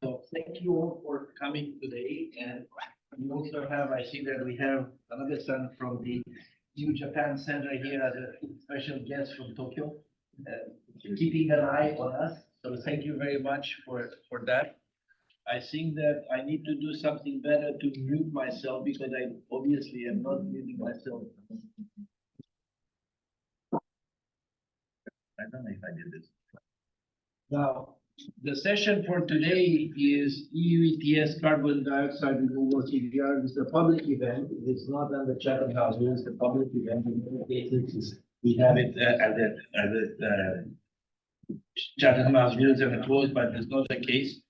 So thank you all for coming today, and we also have, I see that we have another son from the New Japan Center here as a special guest from Tokyo, keeping an eye on us. So thank you very much for that. I think that I need to do something better to mute myself because I obviously am not muting myself. I don't know if I did this. Now, the session for today is EU ETS carbon dioxide removal CDR. It's a public event. It's not on the Chatham House. It's a public event. In many cases, we have it at the Chatham House News and closed, but it's not the case.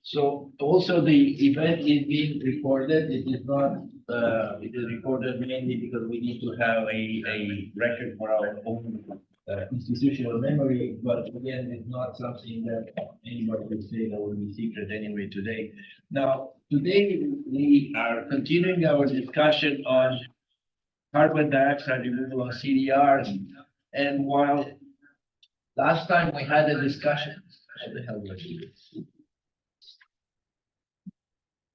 So also the event is being recorded. It is not, it is recorded mainly because we need to have a record for our own institutional memory, but again, it's not something that anybody would say that would be secret anyway today. Now, today we are continuing our discussion on carbon dioxide removal on CDRs. And while last time we had a discussion, how the hell was it?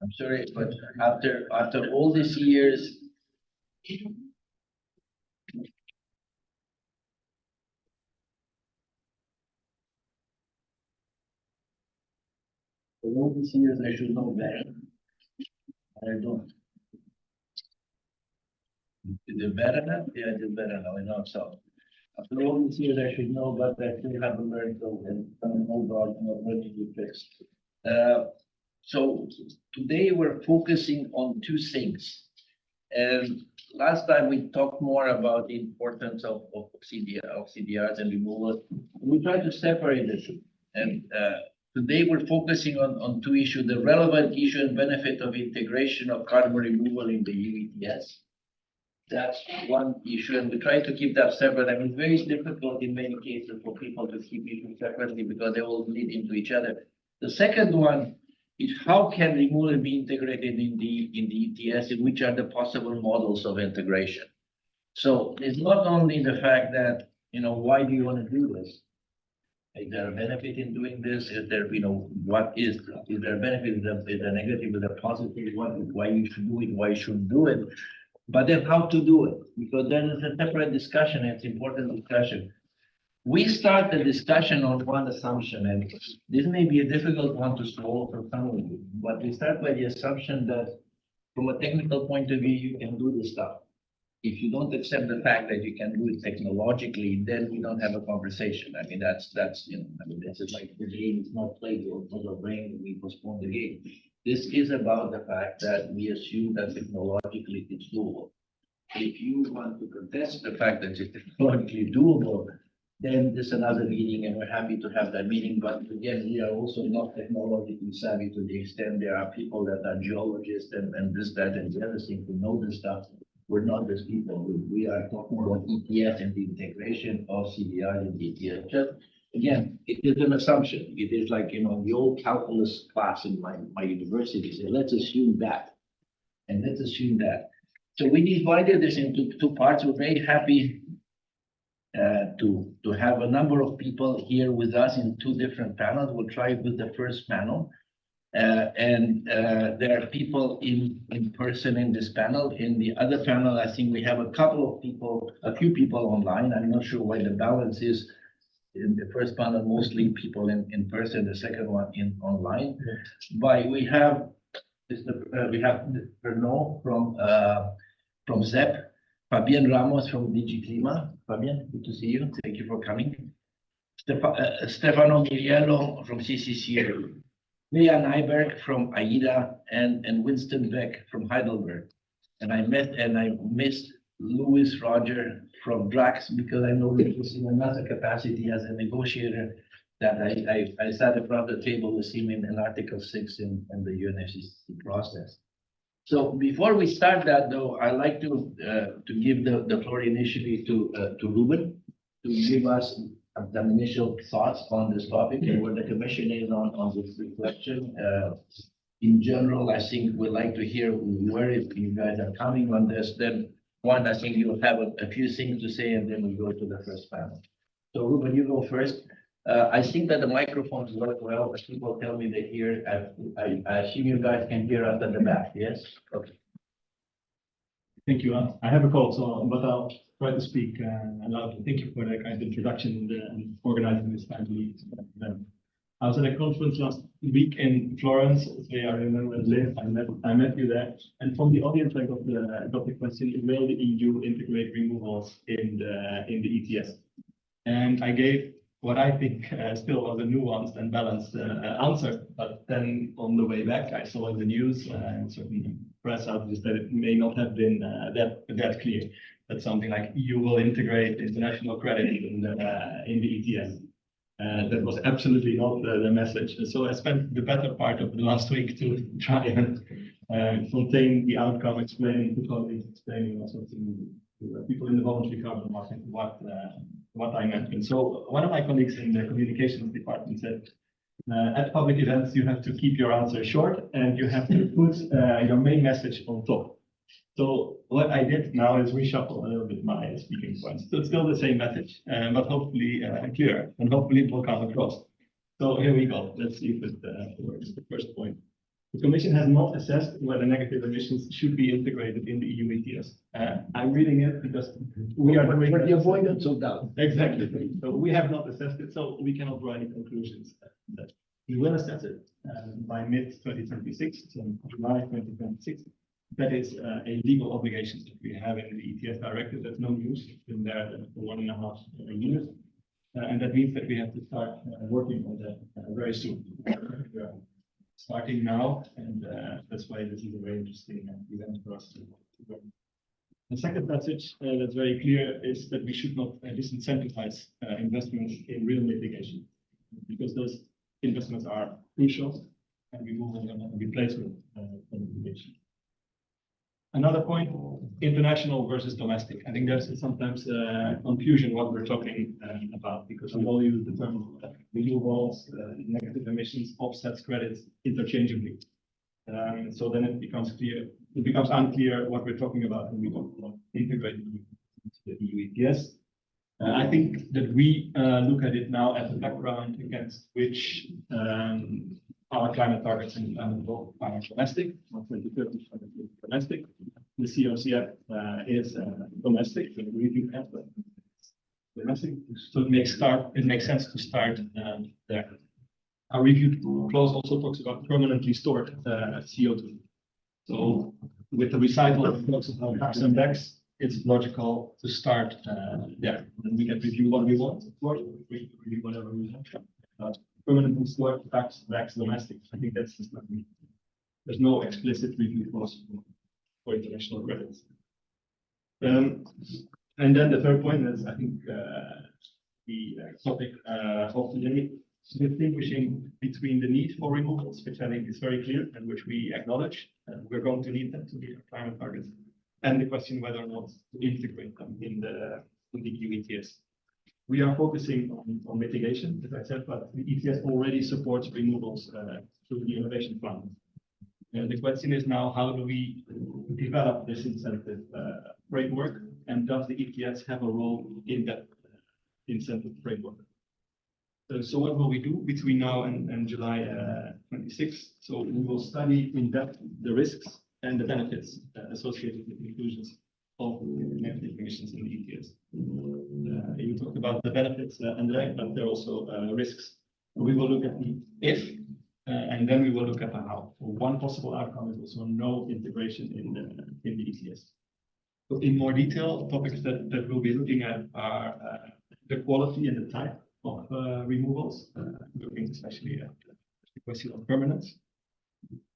I'm sorry, but after all these years, for all these years, I should know better. I don't. Is it better now? Yeah, it is better now. I know so. After all these years, I should know, but I still haven't learned so, and some old dog not ready to fix. So today we're focusing on two things. And last time we talked more about the importance of CDRs and removal. We tried to separate the two. And today we're focusing on two issues, the relevant issue and benefit of integration of carbon removal in the UETS. That's one issue, and we try to keep that separate. I mean, it's very difficult in many cases for people to keep issues separately because they all lead into each other. The second one is how can removal be integrated in the ETS, and which are the possible models of integration. So it's not only the fact that, why do you want to do this? Is there a benefit in doing this? Is there, what is there a benefit? Is there a negative? Is there a positive? Why you should do it? Why you shouldn't do it? But then how to do it? Because there is a separate discussion. It's important discussion. We start the discussion on one assumption, and this may be a difficult one to solve for some of you, but we start by the assumption that from a technical point of view, you can do this stuff. If you don't accept the fact that you can do it technologically, then we don't have a conversation. I mean, that's this is like the game is not played or the brain, we postpone the game. This is about the fact that we assume that technologically it's doable. If you want to contest the fact that it's technologically doable, then there's another meeting, and we're happy to have that meeting. But again, we are also not technologically savvy to the extent there are people that are geologists and this, that, and the other thing who know this stuff. We're not those people. We are talking about ETS and the integration of CDR and ETS. Just again, it is an assumption. It is like, the old calculus class in my university said, let's assume that, and let's assume that. So we divided this into two parts. We're very happy to have a number of people here with us in two different panels. We'll try with the first panel. There are people in person in this panel. In the other panel, I think we have a few people online. I'm not sure why the balance is. In the first panel, mostly people in person, the second one online. But we have Renaud from ZEP, Fabian Ramos from DG Clima. Fabian, good to see you. Thank you for coming. Stefano Miriello from CCCA. Leah Nyberg from AIDA and Winston Beck from Heidelberg. And I missed Louis Roger from Drax because I know Louis in another capacity as a negotiator that I sat in front of the table with him in Article 6 in the UNFCCC process. So before we start that, though, I'd like to give the floor initially to Ruben to give us some initial thoughts on this topic and where the commission is on this reflection. In general, I think we'd like to hear where you guys are coming on this. Then one, I think you'll have a few things to say, and then we go to the first panel. So Ruben, you go first. I think that the microphones work well, but people tell me they hear. I assume you guys can hear us at the back, yes? Okay. Thank you. I have a call, so but I'll try to speak loudly. Thank you for the kind introduction and organizing this timely event. I was at a conference last week in Florence. I remember Liv. I met you there, and from the audience, I got the question: will the EU integrate removals in the ETS? And I gave what I think still was a nuanced and balanced answer. But then on the way back, I saw in the news and certain press outlets that it may not have been that clear. That something like EU will integrate international credit in the ETS. That was absolutely not the message. And so I spent the better part of the last week to try and contain the outcome, explaining to colleagues, explaining also to people in the voluntary carbon market what I meant. And so one of my colleagues in the communications department said, at public events, you have to keep your answer short and you have to put your main message on top. So what I did now is reshuffle a little bit my speaking points. So it's still the same message, but hopefully clearer, and hopefully it will come across. So here we go. Let's see if it works. The first point. The Commission has not assessed whether negative emissions should be integrated in the EU ETS. I'm reading it because we are doing For the avoidance of doubt. Exactly. So we have not assessed it, so we cannot draw any conclusions. We will assess it by mid-2026, so July 2026. That is a legal obligation that we have in the ETS directive. That's no news. It's been there for 1.5 years. And that means that we have to start working on that very soon. We are starting now, and that's why this is a very interesting event for us to learn. The second message that's very clear is that we should not disincentivize investments in real mitigation, because those investments are crucial, and we move on and replacement for mitigation. Another point, international versus domestic. I think there's sometimes confusion what we're talking about, because we all use the term renewables, negative emissions, offsets, credits interchangeably. So then it becomes unclear what we're talking about when we talk about integrated into the EU ETS. I think that we look at it now as a background against which our climate targets and climate goals are domestic, not 2030, but domestic. The COCF is domestic, so we do have domestic. So it makes sense to start there. Our review clause also talks about permanently stored CO2. So with the recital of tax and BECS, it's logical to start there. And we can review what we want, of course, we review whatever we want. Permanently stored tax, BECS, domestic. I think that's just not me. There's no explicit review clause for international credits. And then the third point is, I think, the topic of today, distinguishing between the need for removals, which I think is very clear and which we acknowledge, and we're going to need them to meet our climate targets, and the question whether or not to integrate them in the EU ETS. We are focusing on mitigation, as I said, but the ETS already supports removals through the innovation fund. The question is now, how do we develop this incentive framework, and does the ETS have a role in that incentive framework? So what will we do between now and July 26? So we will study in depth the risks and the benefits associated with inclusions of negative emissions in the ETS. You talked about the benefits, André, but there are also risks. We will look at the if, and then we will look at the how. So one possible outcome is also no integration in the ETS. So in more detail, topics that we'll be looking at are the quality and the type of removals, looking especially at the question of permanence,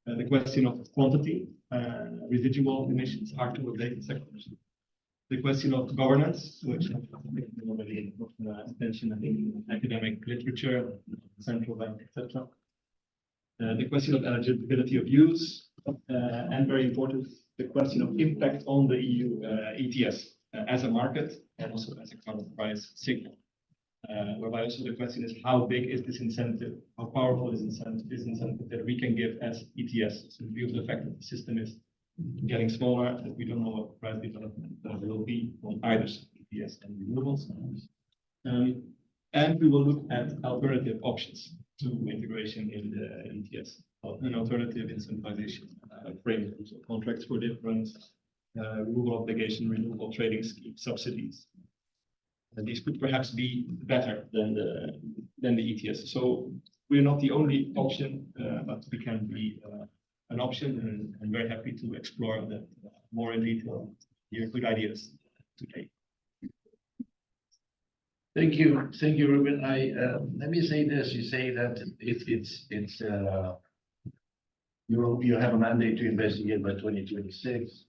the question of quantity, residual emissions, hard to abate sectors, the question of governance, which has already attention, I think, in academic literature, central bank, etc. The question of eligibility of use, and very important, the question of impact on the EU ETS as a market and also as a carbon price signal. Whereby also the question is, how big is this incentive? How powerful is this incentive that we can give as ETS? So in view of the fact that the system is getting smaller, that we don't know what price development will be on either ETS and renewables. And we will look at alternative options to integration in the ETS, an alternative incentivization framework, so contracts for different renewable obligation, renewable trading scheme subsidies. And these could perhaps be better than the ETS. So we're not the only option, but we can be an option, and very happy to explore that more in detail. Your good ideas today. Thank you, Ruben. Let me say this. You say that you have a mandate to investigate by 2026.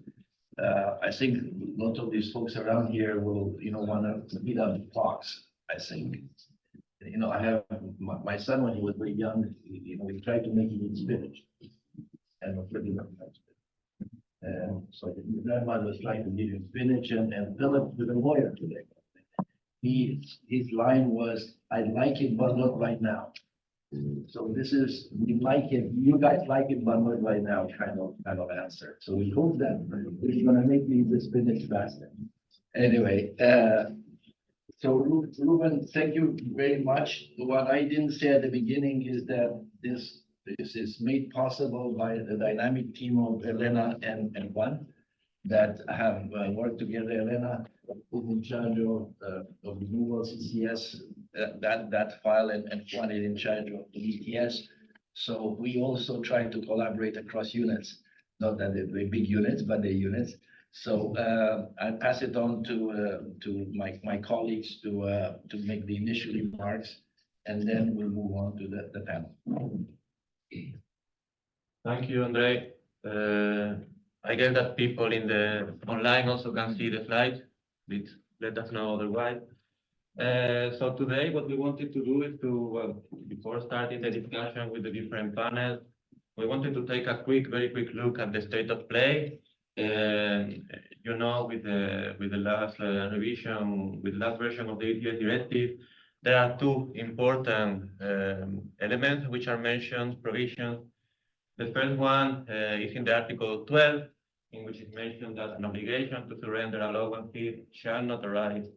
I think a lot of these folks around here will, want to speed up the clocks. I think, I have my son when he was very young. We tried to make him eat spinach, and was pretty young. And so his grandmother was trying to give him spinach, and Philip is a lawyer today. His line was, "I like it, but not right now." So this is, we like it, you guys like it, but not right now kind of answer. So we hope that it's gonna make me the spinach faster. Anyway, so Ruben, thank you very much. What I didn't say at the beginning is that this is made possible by the dynamic team of Elena and Juan that have worked together. Elena is in charge of renewable CCS, that file, and Juan is in charge of the ETS. So we also try to collaborate across units, not that they're big units, but they're units. So I'll pass it on to my colleagues to make the initial remarks, and then we'll move on to the panel. Thank you, Andre. I guess that people in the online also can see the slides. Please let us know otherwise. So today, what we wanted to do is to, before starting the discussion with the different panels, we wanted to take a very quick look at the state of play. With the last revision, with the last version of the ETS directive, there are two important elements which are mentioned, provisions. The first one is in the Article 12, in which it mentioned that an obligation to surrender allowances shall not arise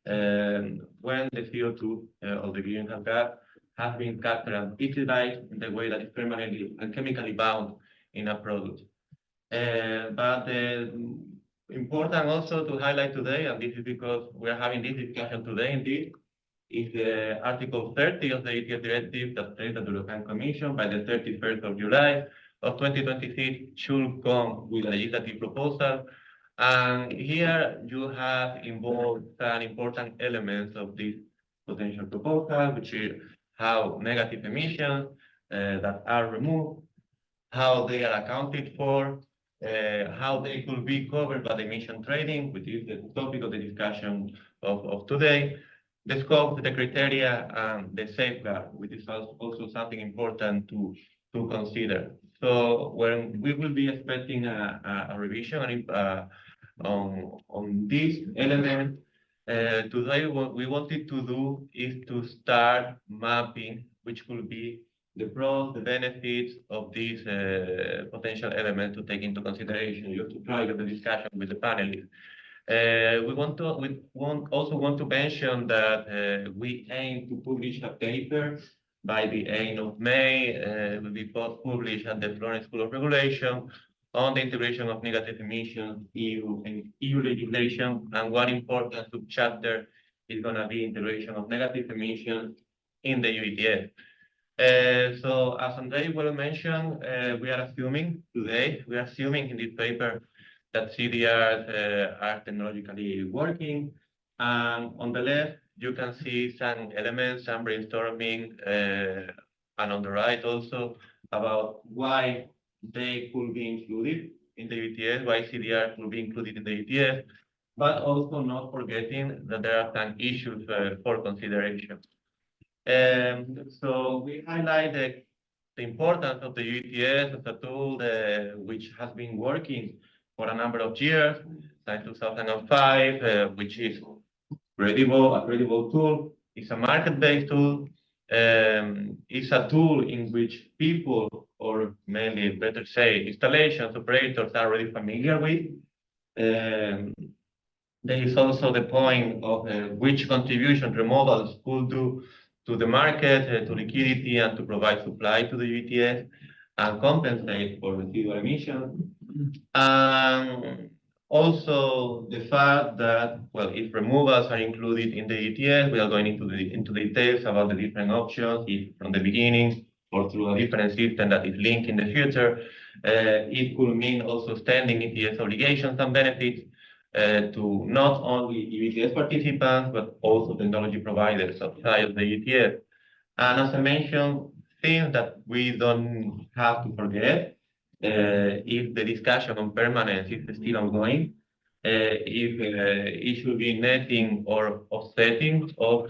when the CO2 of the greenhouse gas has been captured and utilized in the way that is permanently and chemically bound in a product. But important also to highlight today, and this is because we are having this discussion today indeed, is the Article 30 of the ETS directive that says that the European Commission by the 31st of July of 2026 should come with a legislative proposal. And here you have involved some important elements of this potential proposal, which is how negative emissions that are removed, how they are accounted for, how they could be covered by the emission trading, which is the topic of the discussion of today, the scope, the criteria, and the safeguard, which is also something important to consider. So when we will be expecting a revision on this element, today what we wanted to do is to start mapping which could be the pros, the benefits of these potential elements to take into consideration. You have to try the discussion with the panelists. We also want to mention that we aim to publish a paper by the end of May. Will be published at the Florence School of Regulation on the integration of negative emissions in EU legislation, and one important subchapter is going to be integration of negative emissions in the EU ETS. So as Andre well mentioned, we are assuming today, in this paper that CDRs are technologically working. And on the left, you can see some elements, some brainstorming, and on the right also about why they could be included in the ETS, why CDR could be included in the ETS, but also not forgetting that there are some issues for consideration. So we highlight the importance of the ETS as a tool which has been working for a number of years, since 2005, which is a credible tool. It's a market-based tool. It's a tool in which people, or mainly better say, installations, operators are already familiar with. The there is also the point of which contribution removals could do to the market, to liquidity, and to provide supply to the ETS and compensate for residual emissions. Also the fact that, well, if removals are included in the ETS, we are going into the details about the different options, if from the beginning or through a different system that is linked in the future. It could mean also extending ETS obligations and benefits to not only ETS participants, but also technology providers outside of the ETS. And as I mentioned, things that we don't have to forget, if the discussion on permanence is still ongoing, if it should be netting or offsetting of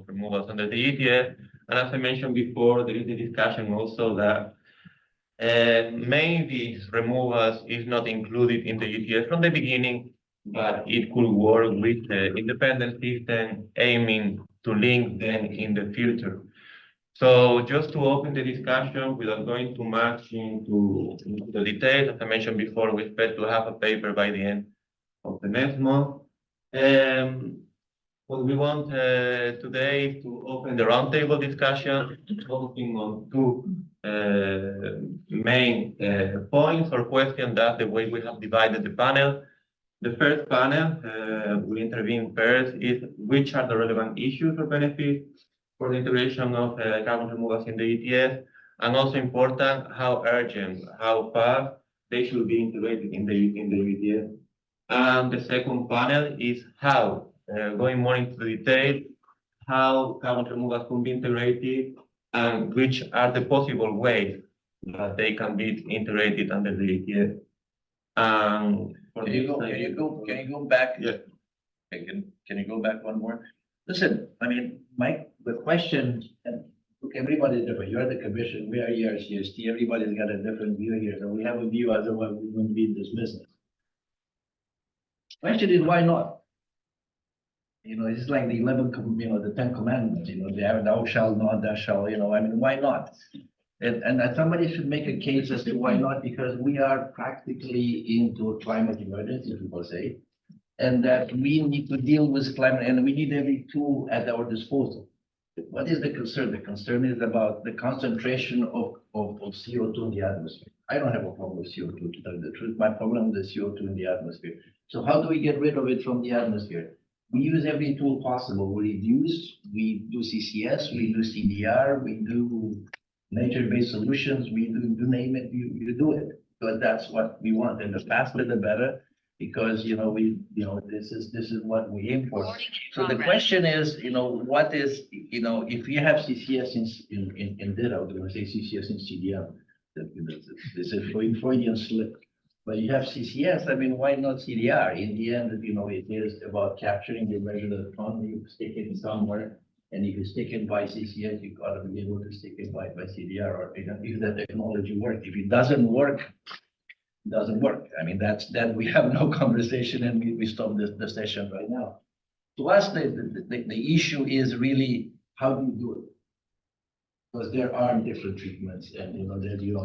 removals under the ETS. And as I mentioned before, there is a discussion also that maybe removals is not included in the ETS from the beginning, but it could work with the independent system aiming to link them in the future. So just to open the discussion without going too much into the details, as I mentioned before, we expect to have a paper by the end of the next month. What we want today is to open the roundtable discussion, focusing on two main points or questions. That's the way we have divided the panel. The first panel will intervene first is which are the relevant issues or benefits for the integration of carbon removals in the ETS, and also important, how urgent, how fast they should be integrated in the ETS. And the second panel is how, going more into the detail, how carbon removals can be integrated and which are the possible ways that they can be integrated under the ETS. Can you go back? Yeah. Can you go back one more? Listen, I mean, Mike, the question, and look, everybody's different. You're the commission, we are ERCST, everybody's got a different view here, so we have a view, otherwise we wouldn't be in this business. Question is, why not? You know, it's like the 10 commandments, you know, they have thou shalt not, thou shalt, you know, I mean, why not? And somebody should make a case as to why not, because we are practically into a climate emergency, people say, and that we need to deal with climate, and we need every tool at our disposal. What is the concern? The concern is about the concentration of CO2 in the atmosphere. I don't have a problem with CO2, to tell you the truth. My problem is the CO2 in the atmosphere. So how do we get rid of it from the atmosphere? We use every tool possible. We reduce, we do CCS, we do CDR, we do nature-based solutions, we do name it, you do it. But that's what we want, and the faster the better, because this is what we aim for. So the question is, what is, if you have CCS in data, I was going to say CCS in CDR. This is Freudian slip. But you have CCS, I mean, why not CDR? In the end, it is about capturing the measure of the ton, you stick it somewhere. And if you stick it by CCS, you gotta be able to stick it by CDR, or if the technology works. If it doesn't work, it doesn't work. I mean, that we have no conversation, and we stop the session right now. To us, the issue is really, how do you do it? Because there are different treatments, and you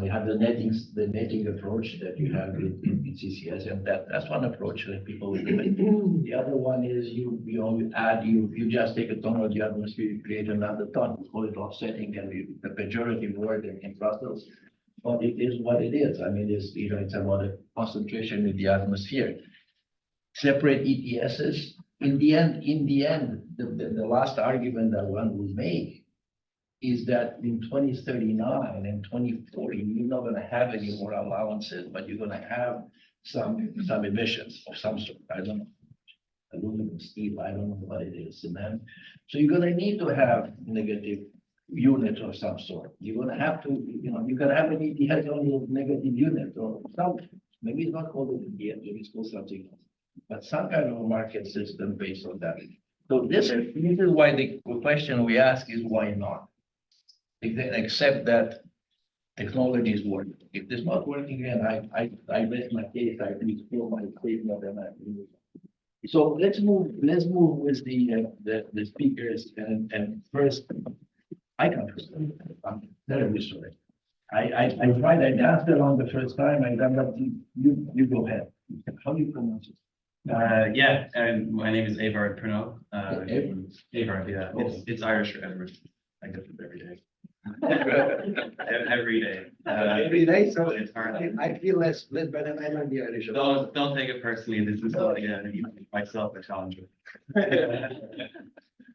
have the netting approach that you have in CCS, and that's one approach that people will do. The other one is you just take a ton of the atmosphere, you create another ton, we call it offsetting, and the pejorative word in Brussels, but it is what it is. I mean, it's about a concentration in the atmosphere. Separate ETSs. In the end, the last argument that one will make is that in 2039 and 2040, you're not going to have any more allowances, but you're going to have some emissions of some sort. I don't know, aluminum, steel, I don't know what it is, cement. So you're going to need to have negative units of some sort. You're going to have to, you're going to have an ETS only of negative unit or something. Maybe it's not called an ETS, maybe it's called something else, but some kind of a market system based on that. So this is why the question we ask is why not? Except that technology is working. If it's not working, then I rest my case. I explore my statement, and so let's move with the speakers, and first I can't. I'm terribly sorry. I tried. I danced along the first time. I done that. You go ahead. How do you pronounce it? My name is Avard Pernod. Avard, yeah, it's Irish for Edward. I get it every day. Every day. Every day, so It's hard. I feel less better than I might be Irish. Don't take it personally. This is myself a challenge.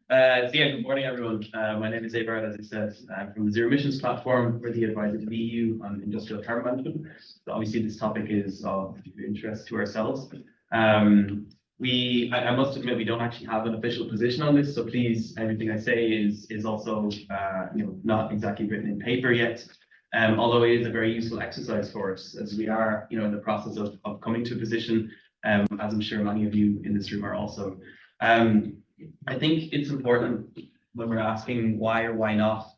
Good morning, everyone. My name is Avard, as I said. I'm from the Zero Emissions Platform. We're the advisor to the EU on industrial carbon management. So obviously, this topic is of interest to ourselves. I must admit we don't actually have an official position on this, so please, everything I say is also not exactly written in paper yet. Although it is a very useful exercise for us, as we are in the process of coming to a position, as I'm sure many of you in this room are also. I think it's important when we're asking why or why not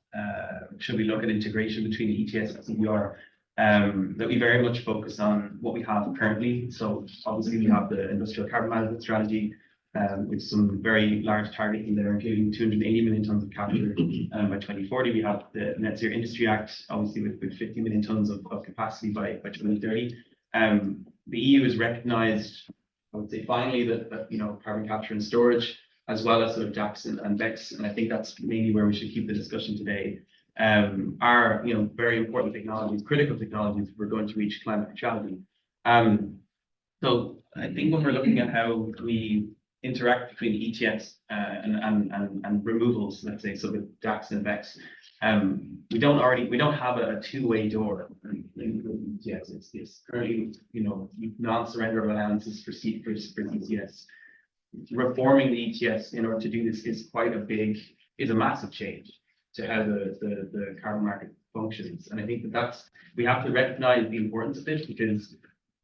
should we look at integration between ETS and CDR, that we very much focus on what we have currently. So obviously we have the industrial carbon management strategy with some very large targets in there, including 280 million tons of capture by 2040. We have the Net Zero Industry Act, obviously with 50 million tons of capacity by 2030. The EU has recognized, I would say finally, that carbon capture and storage, as well as sort of DACs and BECCS, and I think that's mainly where we should keep the discussion today, are very important technologies, critical technologies if we're going to reach climate neutrality. So I think when we're looking at how we interact between ETS and removals, let's say, so with DACs and BECCS, we don't have a two-way door in ETS. It's currently non-surrender allowances for ETS. Reforming the ETS in order to do this is a massive change to how the carbon market functions. And I think we have to recognize the importance of this, because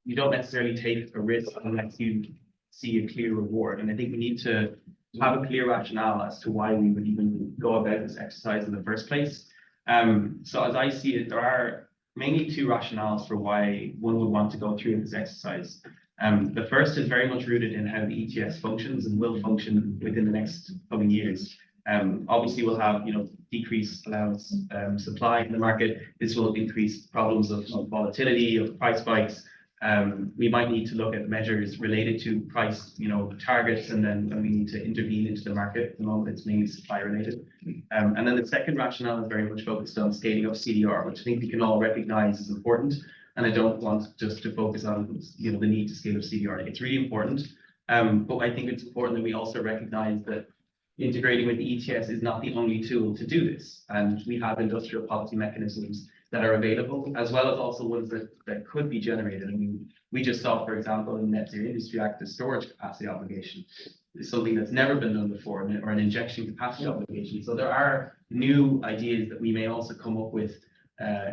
you don't necessarily take a risk unless you see a clear reward. And I think we need to have a clear rationale as to why we would even go about this exercise in the first place. So as I see it, there are mainly two rationales for why one would want to go through this exercise. The first is very much rooted in how the ETS functions and will function within the next coming years. Obviously, we'll have decreased allowance supply in the market. This will increase problems of volatility, of price spikes. We might need to look at measures related to price, targets, and then we need to intervene into the market. At the moment, it's mainly supply related. And then the second rationale is very much focused on scaling up CDR, which I think we can all recognize is important. And I don't want just to focus on the need to scale up CDR. It's really important, but I think it's important that we also recognize that integrating with the ETS is not the only tool to do this. And we have industrial policy mechanisms that are available, as well as also ones that could be generated. I mean, we just saw, for example, in the Net Zero Industry Act, the storage capacity obligation is something that's never been done before, or an injection capacity obligation. So there are new ideas that we may also come up with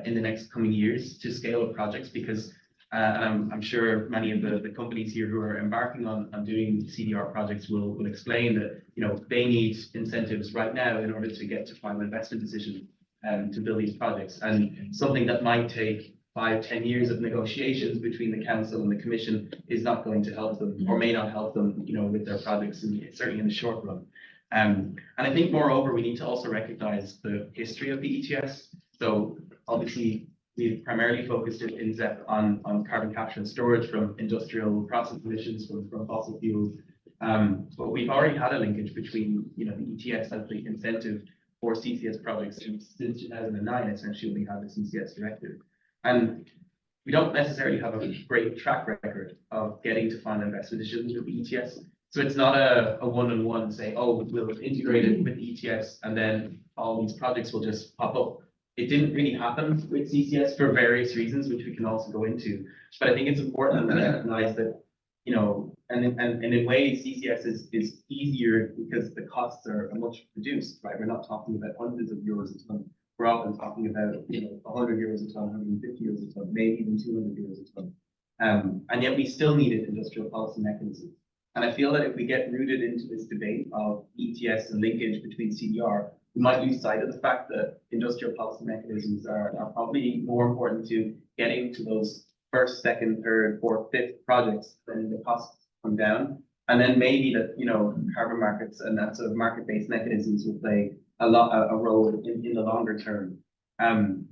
in the next coming years to scale up projects, because I'm sure many of the companies here who are embarking on doing CDR projects will explain that they need incentives right now in order to get to final investment decision to build these projects. And something that might take 5-10 years of negotiations between the council and the commission is not going to help them, or may not help them with their projects, and certainly in the short run. And I think moreover, we need to also recognize the history of the ETS. So obviously, we've primarily focused in ZEP on carbon capture and storage from industrial process emissions from fossil fuels. But we've already had a linkage between the ETS as the incentive for CCS projects since 2009. Essentially, we have the CCS directive, and we don't necessarily have a great track record of getting to final investment decisions with the ETS. So it's not a one-on-one say, oh, we'll integrate it with the ETS and then all these projects will just pop up. It didn't really happen with CCS for various reasons, which we can also go into. But I think it's important to recognize that, and in ways, CCS is easier because the costs are much reduced, right? We're not talking about hundreds of euros a ton. We're often talking about 100 euros a ton, 150 euros a ton, maybe even 200 euros a ton. And yet we still needed industrial policy mechanisms. And I feel that if we get rooted into this debate of ETS and linkage between CDR, we might lose sight of the fact that industrial policy mechanisms are probably more important to getting to those first, second, third, fourth, fifth projects, then the costs come down. And then maybe that, carbon markets and that sort of market-based mechanisms will play a role in the longer term. And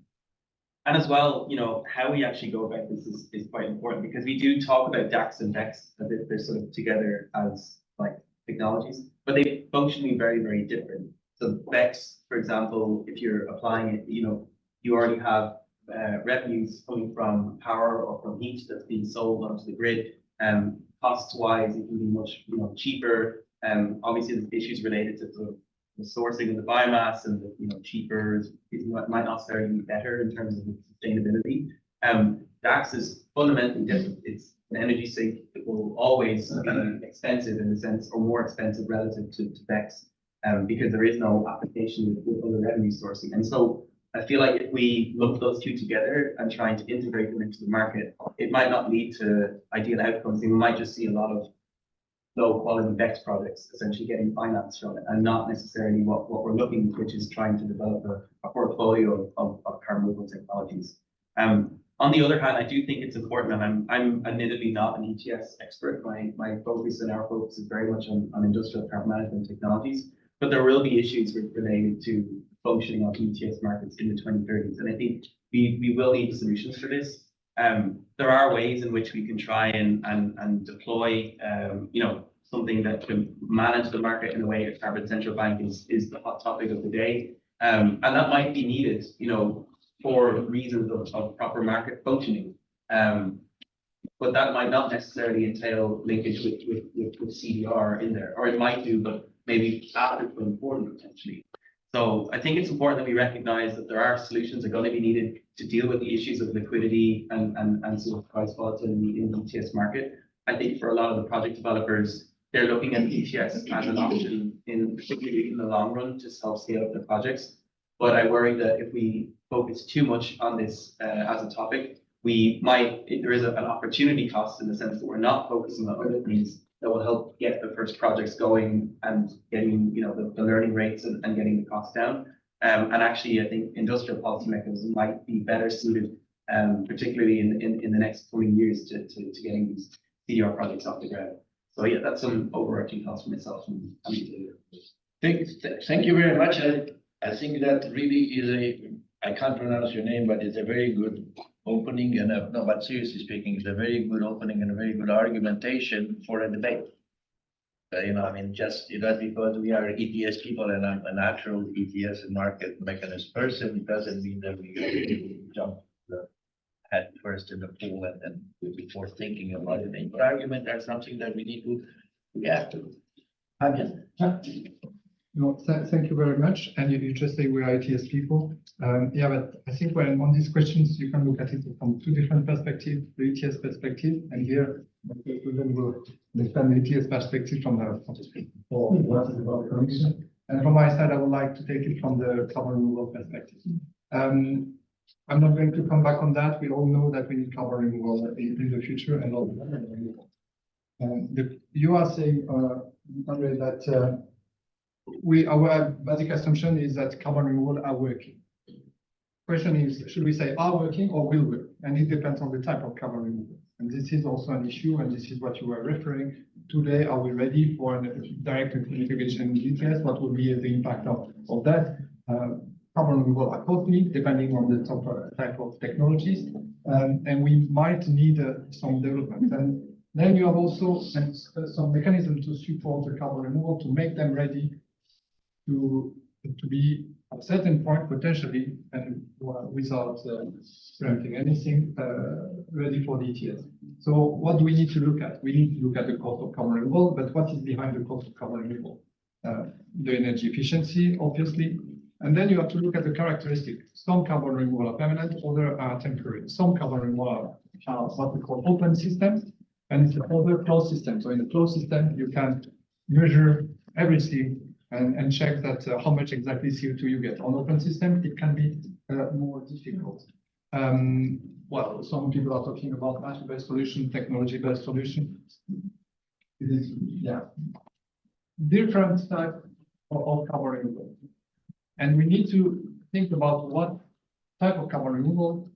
And as well, how we actually go about this is quite important because we do talk about DACs and DECs as if they're sort of together as like technologies, but they functionally very, very different. So BECS, for example, if you're applying it, you already have revenues coming from power or from heat that's being sold onto the grid. Costs wise, it can be much cheaper. Obviously, there's issues related to the sourcing of the biomass and cheaper might not necessarily be better in terms of the sustainability. DAX is fundamentally different. It's an energy sink that will always be expensive in a sense, or more expensive relative to BECS, because there is no application with other revenue sourcing. And so I feel like if we lump those two together and trying to integrate them into the market, it might not lead to ideal outcomes. We might just see a lot of low quality BECS projects essentially getting finance from it, and not necessarily what we're looking, which is trying to develop a portfolio of carbon neutral technologies. On the other hand, I do think it's important, and I'm admittedly not an ETS expert. My focus and our focus is very much on industrial carbon management technologies, but there will be issues related to functioning of ETS markets in the 2030s. And I think we will need solutions for this. There are ways in which we can try and deploy, something that can manage the market in a way that carbon central bank is the hot topic of the day. And that might be needed, for reasons of proper market functioning. But that might not necessarily entail linkage with CDR in there, or it might do, but maybe after 2040 potentially. So I think it's important that we recognize that there are solutions that are going to be needed to deal with the issues of liquidity and sort of price volatility in the ETS market. I think for a lot of the project developers, they're looking at ETS as an option, particularly in the long run, to help scale up their projects. But I worry that if we focus too much on this as a topic, there is an opportunity cost in the sense that we're not focusing on other things that will help get the first projects going and getting the learning rates and getting the costs down. And actually, I think industrial policy mechanisms might be better suited, particularly in the next coming years, to getting these CDR projects off the ground. So yeah, that's some overarching thoughts for myself. Thank you very much. I think that really is I can't pronounce your name, but it's a very good opening, and no, but seriously speaking, it's a very good opening and a very good argumentation for a debate. Just because we are ETS people and I'm a natural ETS and market mechanism person, it doesn't mean that we jump the head first in the pool and before thinking about it. But argument are something that we need to react to. No, thank you very much. And you just say we are ITS people. Yeah, but I think when on these questions, you can look at it from two different perspectives, the ETS perspective, and here we will understand the ETS perspective from the for what is about commission. And from my side, I would like to take it from the carbon removal perspective. I'm not going to come back on that. We all know that we need carbon removal in the future and all that. You are saying, Andre, that our basic assumption is that carbon removal are working. Question is, should we say are working or will work? And it depends on the type of carbon removal. And this is also an issue, and this is what you were referring today. Are we ready for a direct integration in ETS? What will be the impact of that? Carbon removal are costly, depending on the type of technologies, and we might need some development. And then you have also some mechanism to support the carbon removal to make them ready to be at a certain point potentially, and without preempting anything, ready for the ETS. So what do we need to look at? We need to look at the cost of carbon removal, but what is behind the cost of carbon removal? The energy efficiency, obviously. And then you have to look at the characteristics. Some carbon removal are permanent, others are temporary. Some carbon removal are what we call open systems, and other closed systems. So in a closed system, you can measure everything and check that how much exactly CO2 you get. On open system, it can be more difficult. Well, some people are talking about natural-based solution, technology-based solution. It is, yeah, different type of carbon removal. And we need to think about what type of carbon removal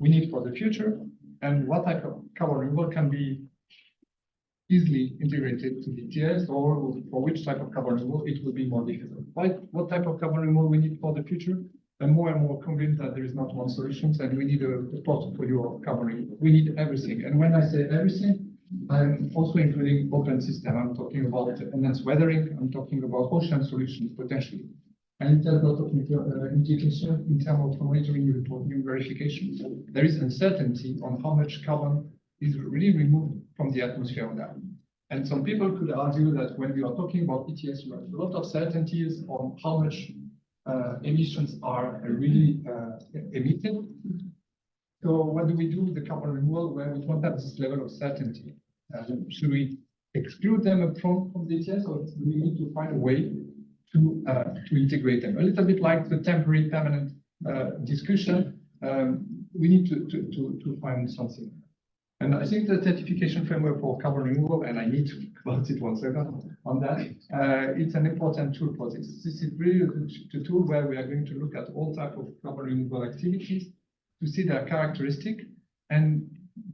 we need for the future and what type of carbon removal can be easily integrated to the ETS, or for which type of carbon removal it will be more difficult. What type of carbon removal we need for the future? I'm more and more convinced that there is not one solution, and we need a portfolio of covering. We need everything. And when I say everything, I'm also including open system. I'm talking about enhanced weathering. I'm talking about ocean solutions potentially. And it has a lot of implication in terms of monitoring, reporting, verification. There is uncertainty on how much carbon is really removed from the atmosphere now. And some people could argue that when we are talking about ETS, we have a lot of certainties on how much emissions are really emitted. So what do we do with the carbon removal where we don't have this level of certainty? Should we exclude them upfront from the ETS, or do we need to find a way to integrate them? A little bit like the temporary permanent discussion, we need to find something. And I think the certification framework for carbon removal, and I need to talk about it 1 second on that, it's an important tool for this. This is really the tool where we are going to look at all types of carbon removal activities to see their characteristic and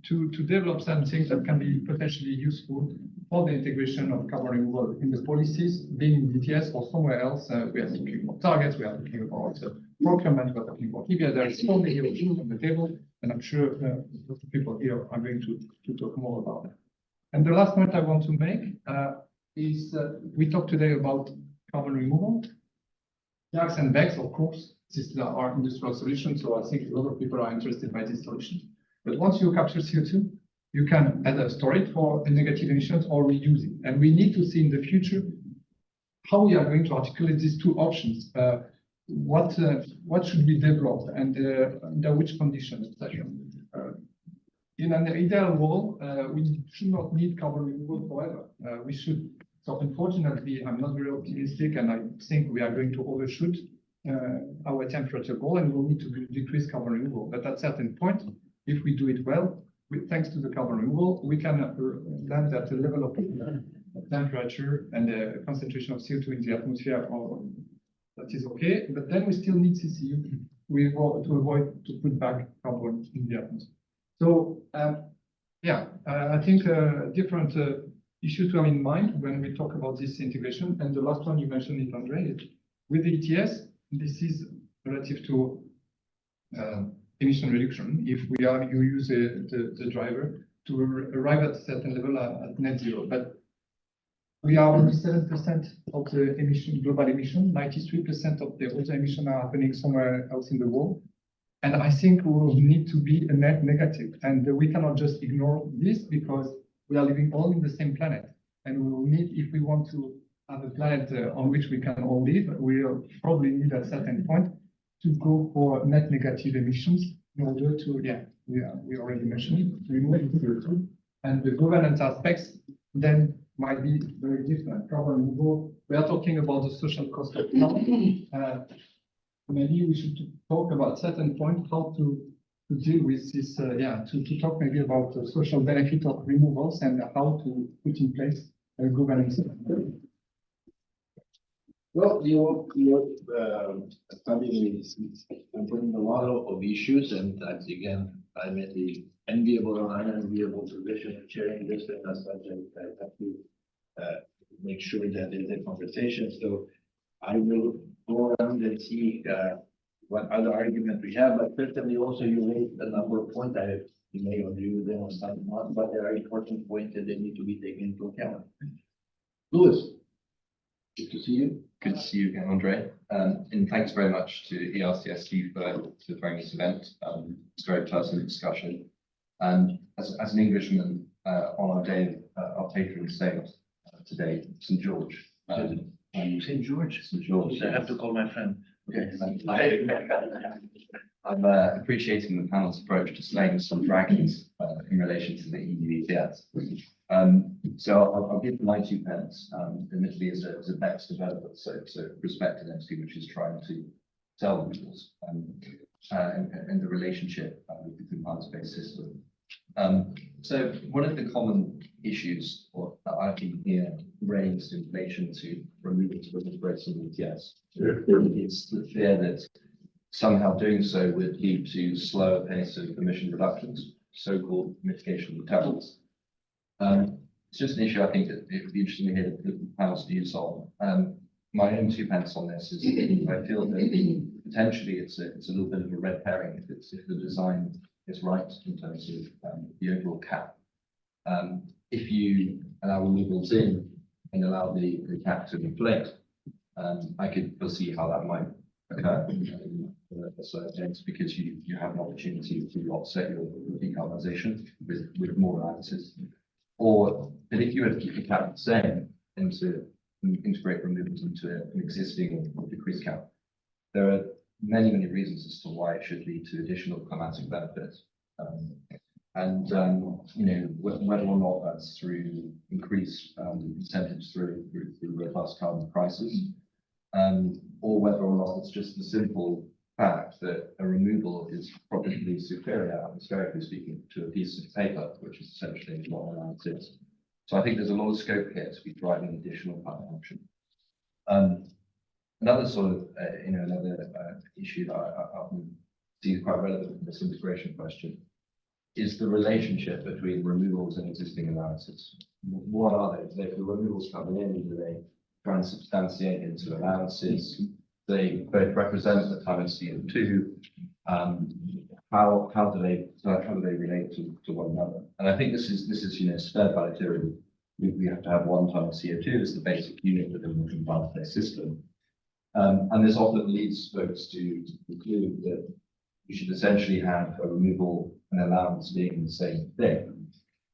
to develop something that can be potentially useful for the integration of carbon removal in the policies, being in ETS or somewhere else. We are talking about targets, we are talking about procurement, we are talking about EBA. There are so many options on the table, and I'm sure lots of people here are going to talk more about that. And the last point I want to make is we talked today about carbon removal. Gas and BECS, of course, these are our industrial solutions, so I think a lot of people are interested by this solution. But once you capture CO2, you can either store it for the negative emissions or reuse it. And we need to see in the future how we are going to articulate these two options. What should be developed and under which conditions, etc. In an ideal world, we should not need carbon removal forever. We should. So unfortunately, I'm not very optimistic, and I think we are going to overshoot our temperature goal, and we'll need to decrease carbon removal. But at a certain point, if we do it well, thanks to the carbon removal, we can land at a level of temperature and the concentration of CO2 in the atmosphere that is okay. But then we still need CCU to avoid to put back carbon in the atmosphere. So I think different issues to have in mind when we talk about this integration. And the last one you mentioned it, Andre, with the ETS, this is relative to emission reduction. If you use the driver to arrive at a certain level at net zero, but we are only 7% of the global emission. 93% of the other emission are happening somewhere else in the world. And I think we will need to be a net negative. And we cannot just ignore this because we are living all in the same planet. And we will need, if we want to have a planet on which we can all live, we'll probably need at a certain point to go for net negative emissions in order to, we already mentioned it, remove CO2. And the governance aspects then might be very different. Carbon removal, we are talking about the social cost of carbon. Maybe we should talk about certain point how to deal with this, to talk maybe about the social benefit of removals and how to put in place a governance. Well, your study is putting a lot of issues, and that's again, I'm in the enviable or unenviable position of chairing this, and as such, I have to make sure that there's a conversation. So I will go around and see what other argument we have, but certainly also you raised a number of points that you may agree with them or some not, but there are important points that they need to be taken into account. Louis, good to see you. Good to see you again, Andre. And thanks very much to ERCSD for throwing this event. It's a very personal discussion. And as an Englishman on our day of our patron saint today, St. George. St. George. St. George. I have to call my friend. Okay. I'm appreciating the panel's approach to slaying some dragons in relation to the EU ETS. So I'll give my 2 pence, admittedly as a BECS developer, so respected entity which is trying to sell rules and the relationship with the compliance-based system. So one of the common issues that I've been hearing raised in relation to removal to the embracing ETS is the fear that somehow doing so would lead to slower pace of emission reductions, so-called mitigation deterrents. It's just an issue I think that it would be interesting to hear the panel's views on. my own 2 pence on this is I feel that potentially it's a little bit of a red herring if the design is right in terms of the overall cap. If you allow removals in and allow the cap to inflate, I could foresee how that might occur. Because you have an opportunity to offset your decarbonisation with more allowances. But if you were to keep the cap the same and to integrate removals into an existing or decreased cap, there are many reasons as to why it should lead to additional climatic benefits. Whether or not that's through increased incentives through robust carbon prices, or whether or not it's just the simple fact that a removal is probably superior, atmospherically speaking, to a piece of paper, which is essentially what an allowance is. So I think there's a lot of scope here to be driving additional carbon action. Another sort of, issue that I often see quite relevant in this integration question is the relationship between removals and existing allowances. What are they? If the removals come in, do they transubstantiate into allowances? They both represent the time of CO2. How do they relate to one another? And I think this is spare by theory. We have to have 1 ton of CO2 as the basic unit within the combined system. And this often leads folks to conclude that you should essentially have a removal and allowance being the same thing.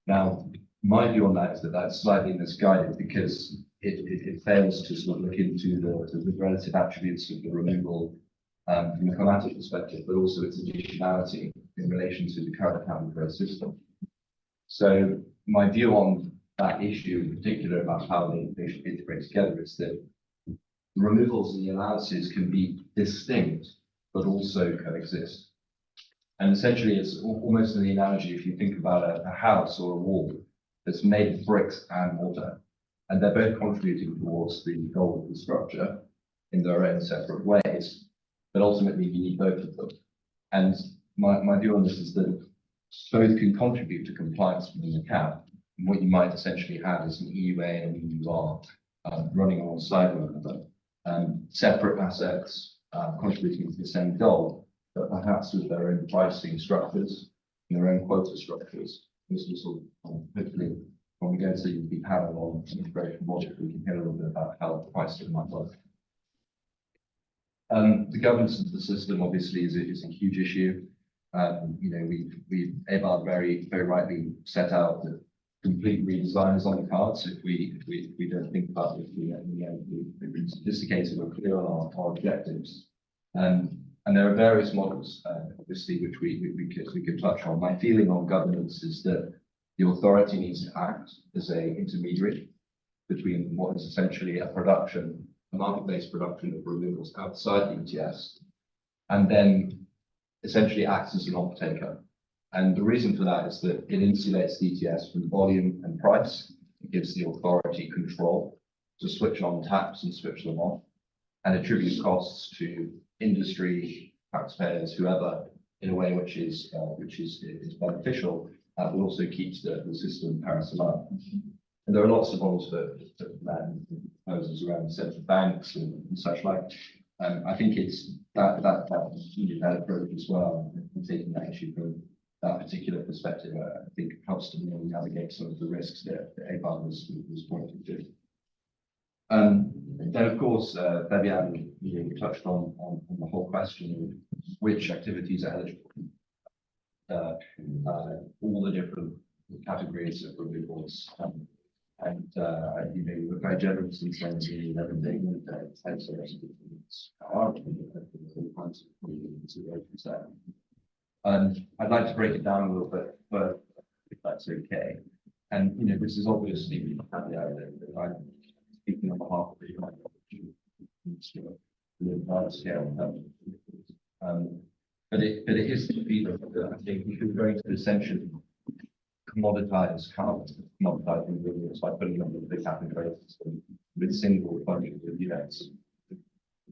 Now, my view on that is that that's slightly misguided because it fails to sort of look into the relative attributes of the removal from a climatic perspective, but also its additionality in relation to the current carbon growth system. So my view on that issue in particular about how they should integrate together is that the removals and the allowances can be distinct, but also coexist. And essentially, it's almost an analogy if you think about a house or a wall that's made of bricks and mortar, and they're both contributing towards the goal of the structure in their own separate ways, but ultimately you need both of them. And my view on this is that both can contribute to compliance within the cap. And what you might essentially have is an EUA and an EUR running alongside one another, separate assets contributing to the same goal, but perhaps with their own pricing structures and their own quota structures. This will hopefully, when we go to the panel on integration logic, we can hear a little bit about how the pricing might work. The governance of the system obviously is a huge issue. Eobard very rightly set out that complete redesign is on the cards if we don't think about it. We're sophisticated or clear on our objectives. And there are various models, obviously, which we could touch on. My feeling on governance is that the authority needs to act as an intermediary between what is essentially a market-based production of removals outside the ETS, and then essentially acts as an off-taker. And the reason for that is that it insulates the ETS from volume and price. It gives the authority control to switch on taps and switch them off, and attributes costs to industry, taxpayers, whoever, in a way which is beneficial, but also keeps the system parallel. And there are lots of models for proposals around central banks and such like. I think it's that approach as well, and taking that issue from that particular perspective, I think helps to really navigate some of the risks that Eobard was pointing to. Then, of course, Fabian touched on the whole question of which activities are eligible. All the different categories of removals. We're very generous in saying everything that types of activities are considerations there. I'd like to break it down a little bit, but if that's okay. And this is obviously I'm speaking on behalf of the large scale. But it is to be that I think we should go to essentially commoditize carbon, commoditizing renewables by putting them in the cap and trade system with single budget of units,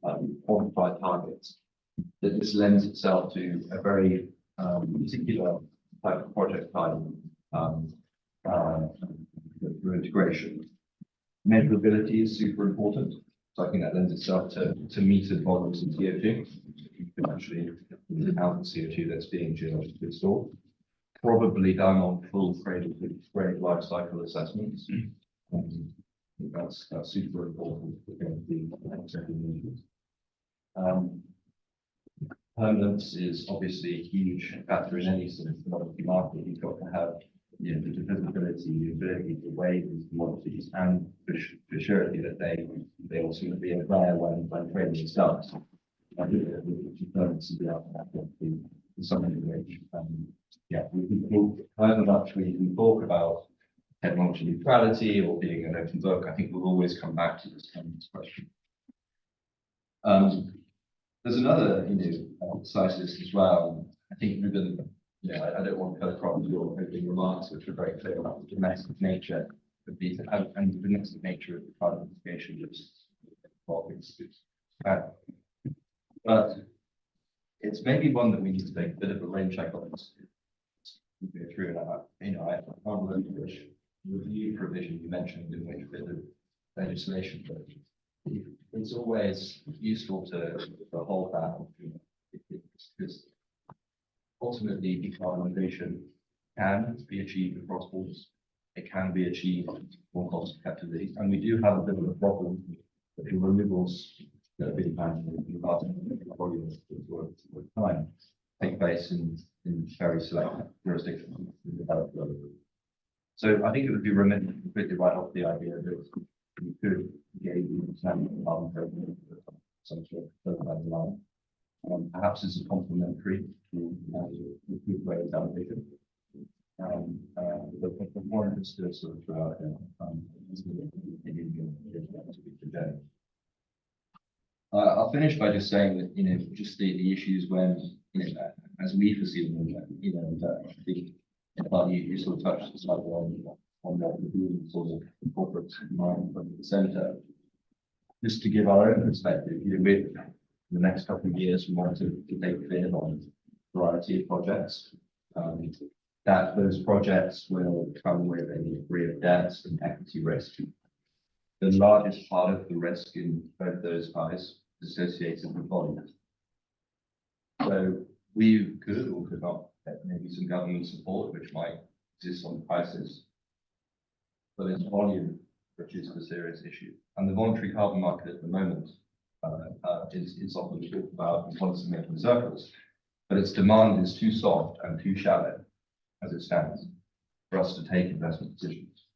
quantified targets. That this lends itself to a very particular type of project type for integration. Measurability is super important. So I think that lends itself to metered volumes of CO2. You can actually count the CO2 that's being geologically stored. Probably done on full cradle to grave life cycle assessments. That's super important for going to be permanence is obviously a huge factor in any sort of commodity market. You've got to have the visibility, the ability to weigh these commodities, and for surety that they ultimately are there when trading is done. I think that the permanence will be able to happen to something which, however much we can talk about technology neutrality or being an open book, I think we'll always come back to this question. There's another, side to this as well. I think Ruben, I don't want to cut across your opening remarks, which are very clear about the domestic nature of these and the domestic nature of the carbon mitigation but it's maybe one that we need to take a bit of a rain check on. Go through and I can't remember which review provision you mentioned in which bit of legislation, but it's always useful to hold that because ultimately decarbonization can be achieved across borders. It can be achieved more cost effectively, and we do have a bit of a problem with the removals that have been planned in the past volumes with time take place in very select jurisdictions in the developed world. So I think it would be remiss to completely write off the idea that we could engage in carbon program some sort of further down the line. Perhaps as a complementary to the way of allocation. But more interested sort of throughout I'll finish by just saying that just the issues when as we foresee them, I think you sort of touched the slide on what we're doing sort of corporate mind from the centre. Just to give our own perspective, with the next couple of years, we want to take clear on a variety of projects. That those projects will come with a degree of debt and equity risk. The largest part of the risk in both those pies is associated with volume. So we could or could not get maybe some government support, which might exist on prices. But it's volume which is the serious issue. And the voluntary carbon market at the moment is often talked about in policymaking circles, but its demand is too soft and too shallow as it stands for us to take investment decisions.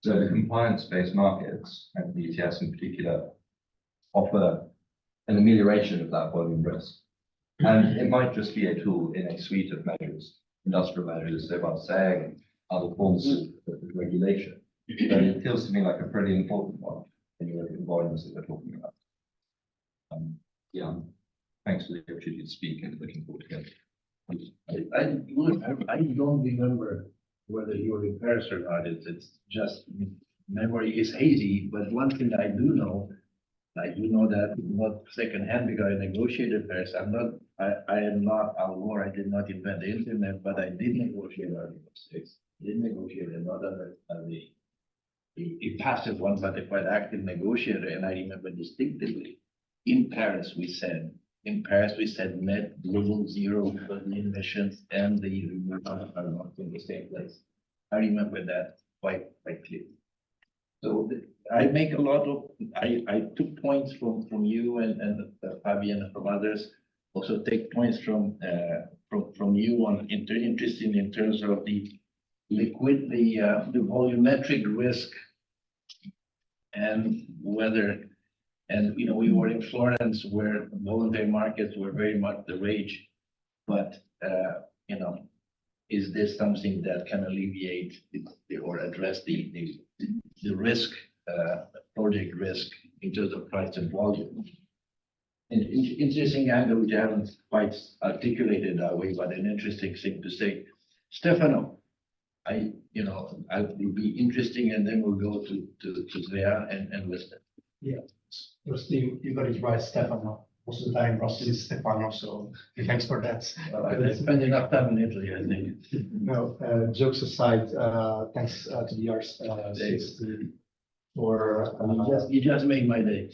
So the compliance-based markets and the ETS in particular offer an amelioration of that volume risk. And it might just be a tool in a suite of measures, industrial measures, so I'm saying other forms of regulation. But it feels to me like a pretty important one when you look at the volumes that we're talking about. Thanks for the opportunity to speak and looking forward to it. I don't remember whether you were in Paris or not. It's just memory is hazy. But one thing I do know that not secondhand because I negotiated Paris. I am not Al Gore. I did not invent the internet, but I did negotiate early mistakes. I did negotiate another a passive one, but a quite active negotiator. And I remember distinctively in Paris we said net global zero emissions and the removal are not in the same place. I remember that quite clearly. So I make a lot of I took points from you and Fabian and from others. Also take points from you on interesting in terms of the volumetric risk and whether. And we were in Florence where voluntary markets were very much the rage, but is this something that can alleviate or address the risk, project risk in terms of price and volume? An interesting angle which I haven't quite articulated that way, but an interesting thing to say. Stefano, I will be interesting, and then we'll go to Zrea and listen. Yeah. Firstly, you got it right, Stefano. Most of the time, Ross is Stefano, so thanks for that. I spent enough time in Italy, I think. No, jokes aside, thanks to the for, You just made my day.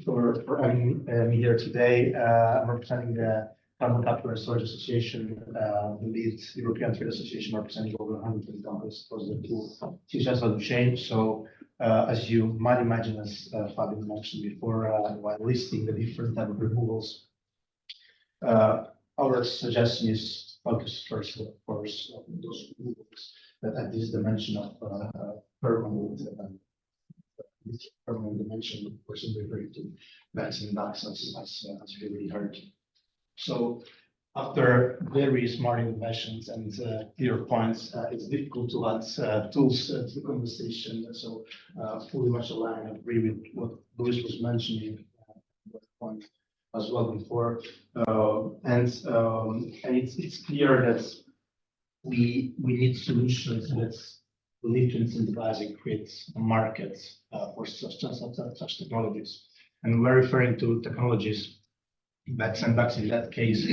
for having me here today. I'm representing the Carbon Capture and Storage Association, the lead European Trade Association representing over 100 companies across the two CDRs of the chain. So, as you might imagine, as Fabian mentioned before, while listing the different type of removals, our suggestion is focus first, of course, on those removals that at this dimension of permanent permanent dimension, of course, referring to bats and ducks as we already heard. So after very smart innovations and clear points, it's difficult to add tools to the conversation. So fully much aligned, I agree with what Luis was mentioning point as well before. And it's clear that we need solutions that will need to incentivize and create a market for such technologies. And we're referring to technologies bats and ducks in that case.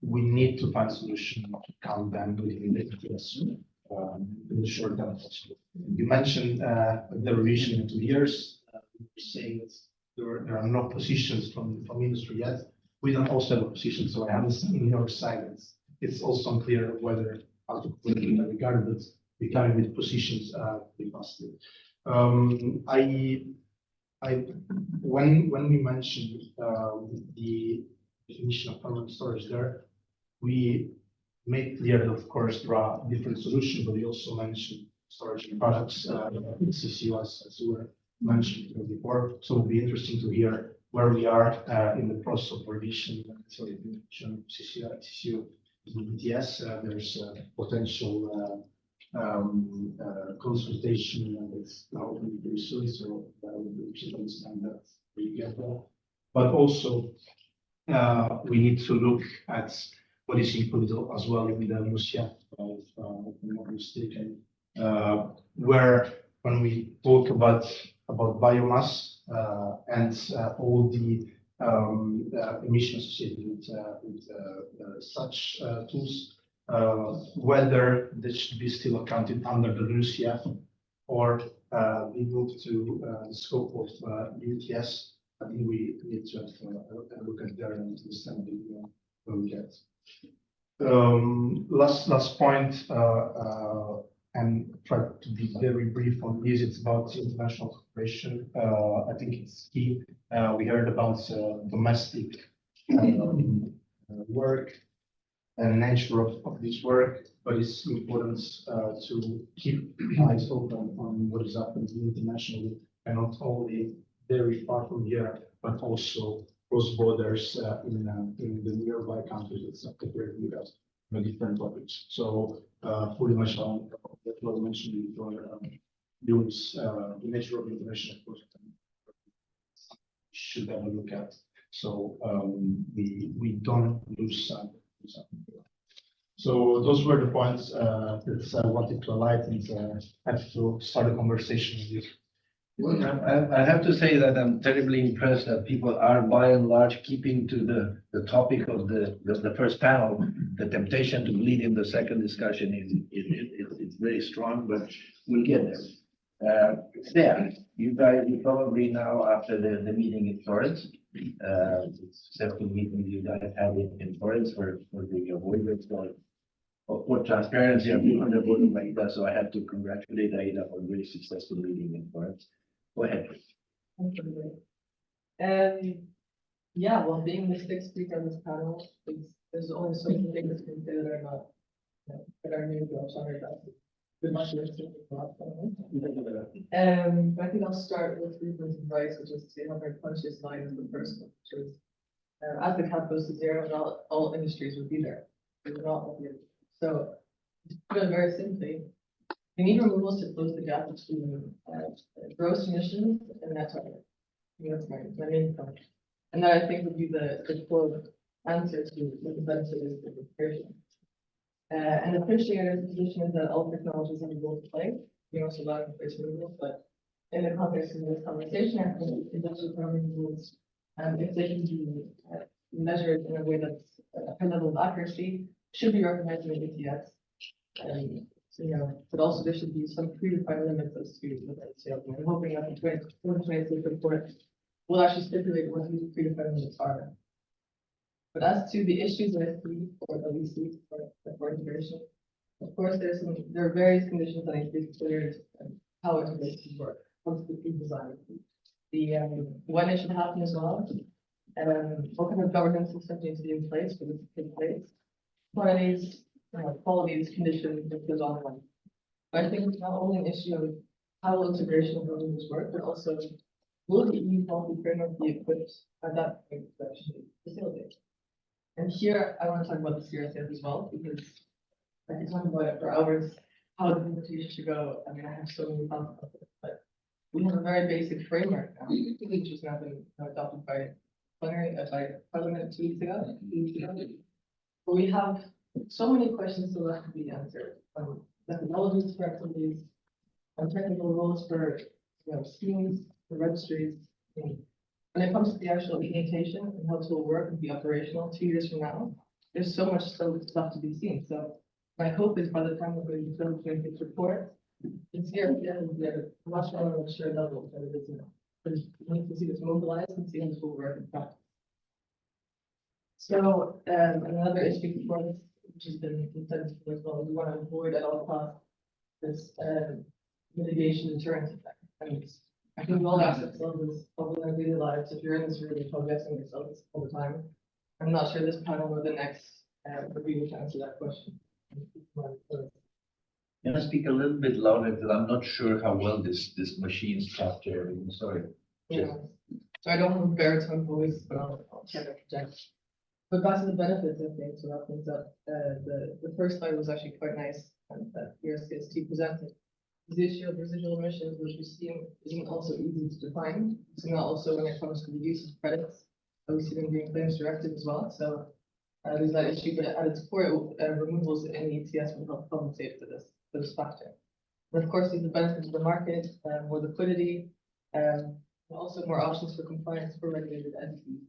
We need to find a solution to count them within the ETS in the short term. You mentioned the revision in 2 years. Saying that there are no positions from industry yet. We don't also have a position, so I understand in your silence. It's also unclear whether how to put it in that regard, but we're coming with positions pretty fastly. When we mentioned the definition of permanent storage there, we made clear that of course there are different solutions, but we also mentioned storage products, CCU as you were mentioned before. So it'll be interesting to hear where we are in the process of revision. So if you mentioned CCU ETS, there's potential consultation and it's now very soon, so we should understand that we get there. But also we need to look at what is included as well in the MUSIA, if I'm not mistaken, where when we talk about biomass and all the emissions associated with such tools, whether this should be still accounted under the LULUCF or be moved to the scope of ETS. I think we need to have a look at there and understand where we get. Last point, and try to be very brief on this. It's about international cooperation. I think it's key. We heard about domestic work and nature of this work, but it's important to keep eyes open on what is happening internationally, and not only very far from here, but also cross borders in the nearby countries that's not compared with us on different topics. So fully much on what was mentioned before, use the nature of international project should have a look at. So we don't lose sight. So those were the points that I wanted to highlight and have to start a conversation with you. Well, I have to say that I'm terribly impressed that people are by and large keeping to the topic of the first panel. The temptation to bleed in the second discussion it's very strong, but we'll get there. It's there. You probably now after the meeting in Florence, it's second meeting you guys had in Florence for the waivers for transparency and on the board of AIDA. So I have to congratulate AIDA for a very successful meeting in Florence. Go ahead. Yeah, well, being the sixth speaker on this panel, there's only so many things that can say that are not, that are new to us. Sorry about it. But I think I'll start with reasons and rights, which is to have our punchiest line in the first one, which is as the cap goes to zero, not all industries would be there. They would not all be there. So to put it very simply, we need removals to close the gap between gross emissions and net target. I think that's my main point. And that I think would be the full answer to what the benefit is for the person. And appreciator's position is that all technologies have a role to play. We also allow place removals, but in the context of this conversation, I think industrial carbon removals, if they can be measured in a way that's a high level of accuracy, should be recognized in ETS. So, yeah, but also there should be some predefined limits as to what that sales. I'm hoping that the 2026 report will actually stipulate what these predefined limits are. But as to the issues that I see or that we see for integration, of course, there are various conditions that need to be considered and how integration work, once the design. When it should happen as well, what kind of governance system needs to be in place for this to take place. Quantities, qualities, conditions, that goes on and on. But I think it's not only an issue of how will integration of buildings work, but also will the EU policy framework be equipped at that point to actually facilitate. And here I want to talk about the CRCS as well, because I can talk about it for hours, how the implementation should go. I mean, I have so many thoughts about it, but we have a very basic framework now, which has now been adopted by plenary, by Parliament 2 weeks ago. But we have so many questions still left to be answered. Methodologies for activities, technical rules for schemes, for registries. When it comes to the actual implementation and how it will work and be operational 2 years from now, there's so much still left to be seen. So my hope is by the time we're going to build this report, it's here will be at a much more mature level than it is now. Because we need to see this mobilized and see how this will work in practice. So another issue for this, which has been consensus as well, we want to avoid at all costs this mitigation deterrent effect. I think we all ask ourselves this probably in our daily lives. If you're in this room, you're probably asking yourself this all the time. I'm not sure this panel or the next review can answer that question. Can I speak a little bit louder, because I'm not sure how well this machine's capture everything, sorry. Yeah. So I don't have a baritone voice, but I'll try to project. But back to the benefits, I think, to wrap things up, the first slide was actually quite nice, and that ERCST presented. The issue of residual emissions, which we see isn't also easy to define. So not also when it comes to the use of credits, we see them being claims directed as well. So there's that issue, but at its core, removals in ETS will help compensate for this factor. And of course, these are benefits for the market, more liquidity, and also more options for compliance for regulated entities.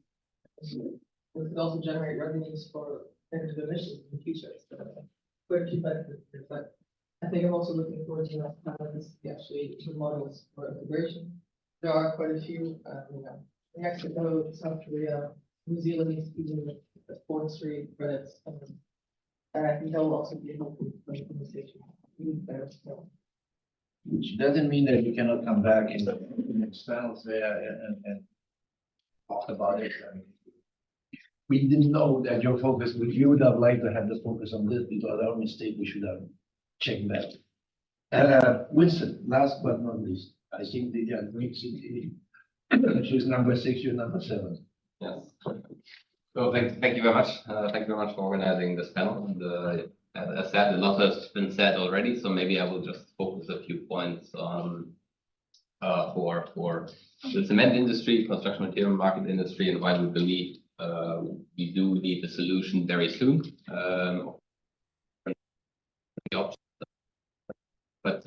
We could also generate revenues for negative emissions in the future. So quite a few benefits here, but I think I'm also looking forward to actually the models for integration. There are quite a few, Mexico, South Korea, New Zealand, even the forestry credits. And I think that will also be a helpful conversation. Which doesn't mean that you cannot come back in the next panels there and talk about it. I mean, we didn't know that your focus, you would have liked to have the focus on this, because our mistake, we should have checked that. Winston, last but not least, I think the Greek city, she's number 6, you're number 7. Yes. So thank you very much. Thank you very much for organizing this panel. And as I said, a lot has been said already, so maybe I will just focus a few points on for the cement industry, construction material market industry, and why we believe we do need a solution very soon. But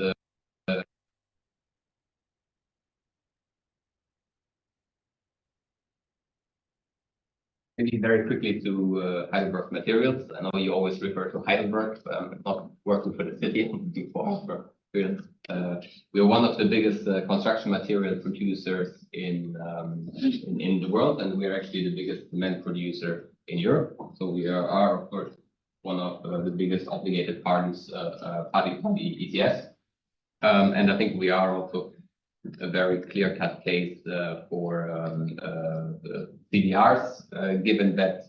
maybe very quickly to Heidelberg Materials. I know you always refer to Heidelberg, but I'm not working for the city before. We are one of the biggest construction material producers in the world, and we are actually the biggest cement producer in Europe. So we are of course one of the biggest obligated parties party to the ETS, and I think we are also a very clear-cut case for CDRs, given that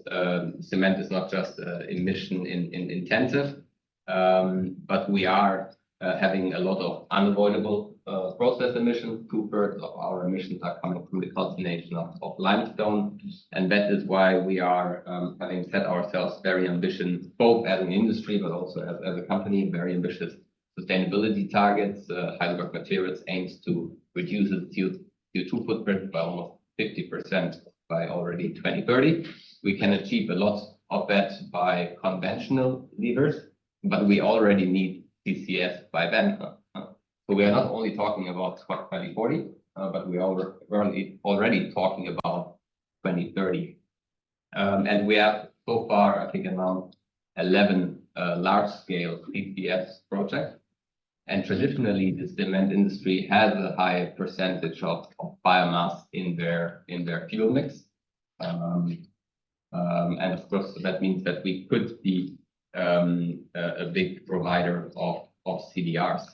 cement is not just emission intensive, but we are having a lot of unavoidable process emissions. 2/3 of our emissions are coming from the calcination of limestone, and that is why we are having set ourselves very ambitious, both as an industry but also as a company, very ambitious sustainability targets. Heidelberg Materials aims to reduce its CO2 footprint by almost 50% by already 2030. We can achieve a lot of that by conventional levers, but we already need CCS by then. So we are not only talking about 2040, but we are already talking about 2030. And we have so far, I think, around 11 large-scale CCS projects. And traditionally, the cement industry has a high percentage of biomass in their fuel mix. And of course, that means that we could be a big provider of CDRs.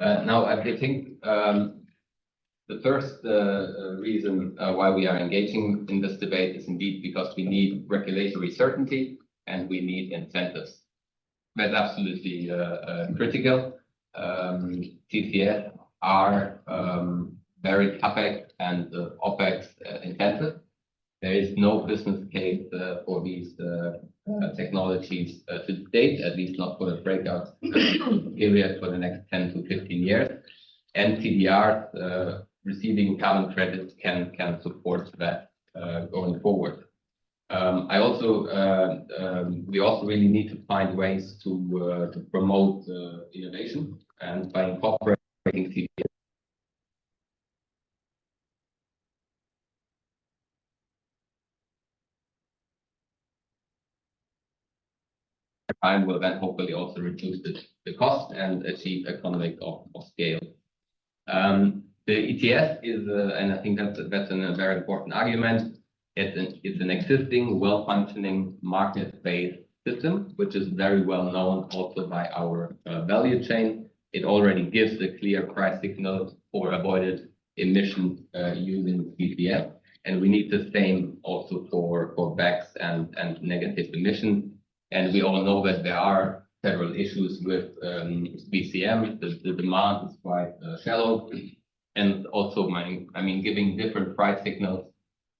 Now, I think the first reason why we are engaging in this debate is indeed because we need regulatory certainty and we need incentives. That's absolutely critical. CCS are very CapEx and OpEx intensive. There is no business case for these technologies to date, at least not for the breakout period for the next 10 to 15 years. And CDRs receiving carbon credits can support that going forward. We also really need to find ways to promote innovation, and by incorporating CDRs, time will then hopefully also reduce the cost and achieve economic of scale. The ETS is, and I think that's a very important argument. It's an existing, well-functioning, market-based system, which is very well known also by our value chain. It already gives a clear price signal for avoided emissions using CCS, and we need the same also for BECCS and negative emissions. And we all know that there are several issues with BCM. The demand is quite shallow. And also, giving different price signals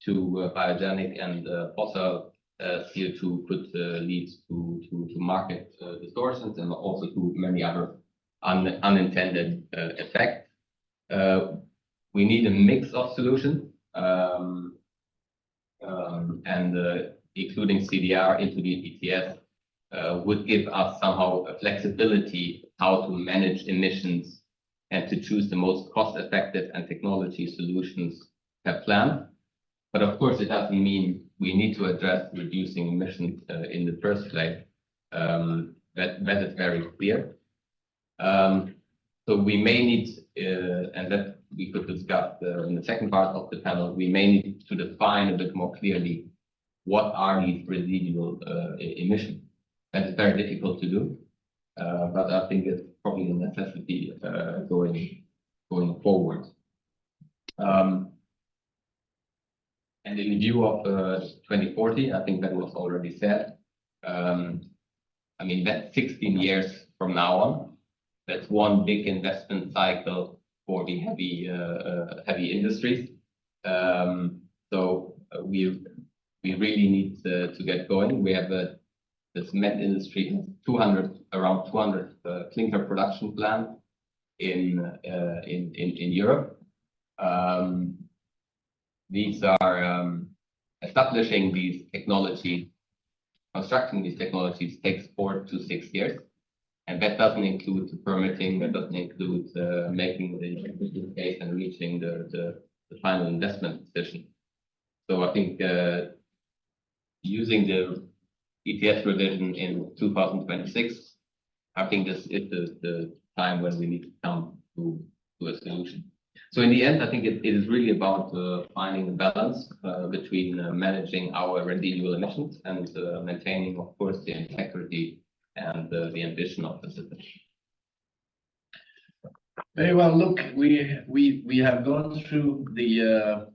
to biogenic and fossil CO2 could lead to market distortions and also to many other unintended effects. We need a mix of solutions, including CDR into the ETS would give us somehow a flexibility how to manage emissions and to choose the most cost-effective and technology solutions per plant. But of course, it doesn't mean we need to address reducing emissions in the first place. That is very clear. So we may need, and that we could discuss in the second part of the panel, we may need to define a bit more clearly what are these residual emissions. That is very difficult to do, but I think it's probably a necessity going forward. And in view of 2040, I think that was already said. That's 16 years from now on. That's one big investment cycle for the heavy industries. So we really need to get going. We have the cement industry has around 200 clinker production plants in Europe. These are establishing these technologies, constructing these technologies takes 4 to 6 years. And that doesn't include the permitting, that doesn't include making the business case and reaching the final investment decision. So I think using the ETS revision in 2026, I think this is the time when we need to come to a solution. So in the end, I think it is really about finding a balance between managing our residual emissions and maintaining, of course, the integrity and the ambition of the system. Very well. Look, we have gone through the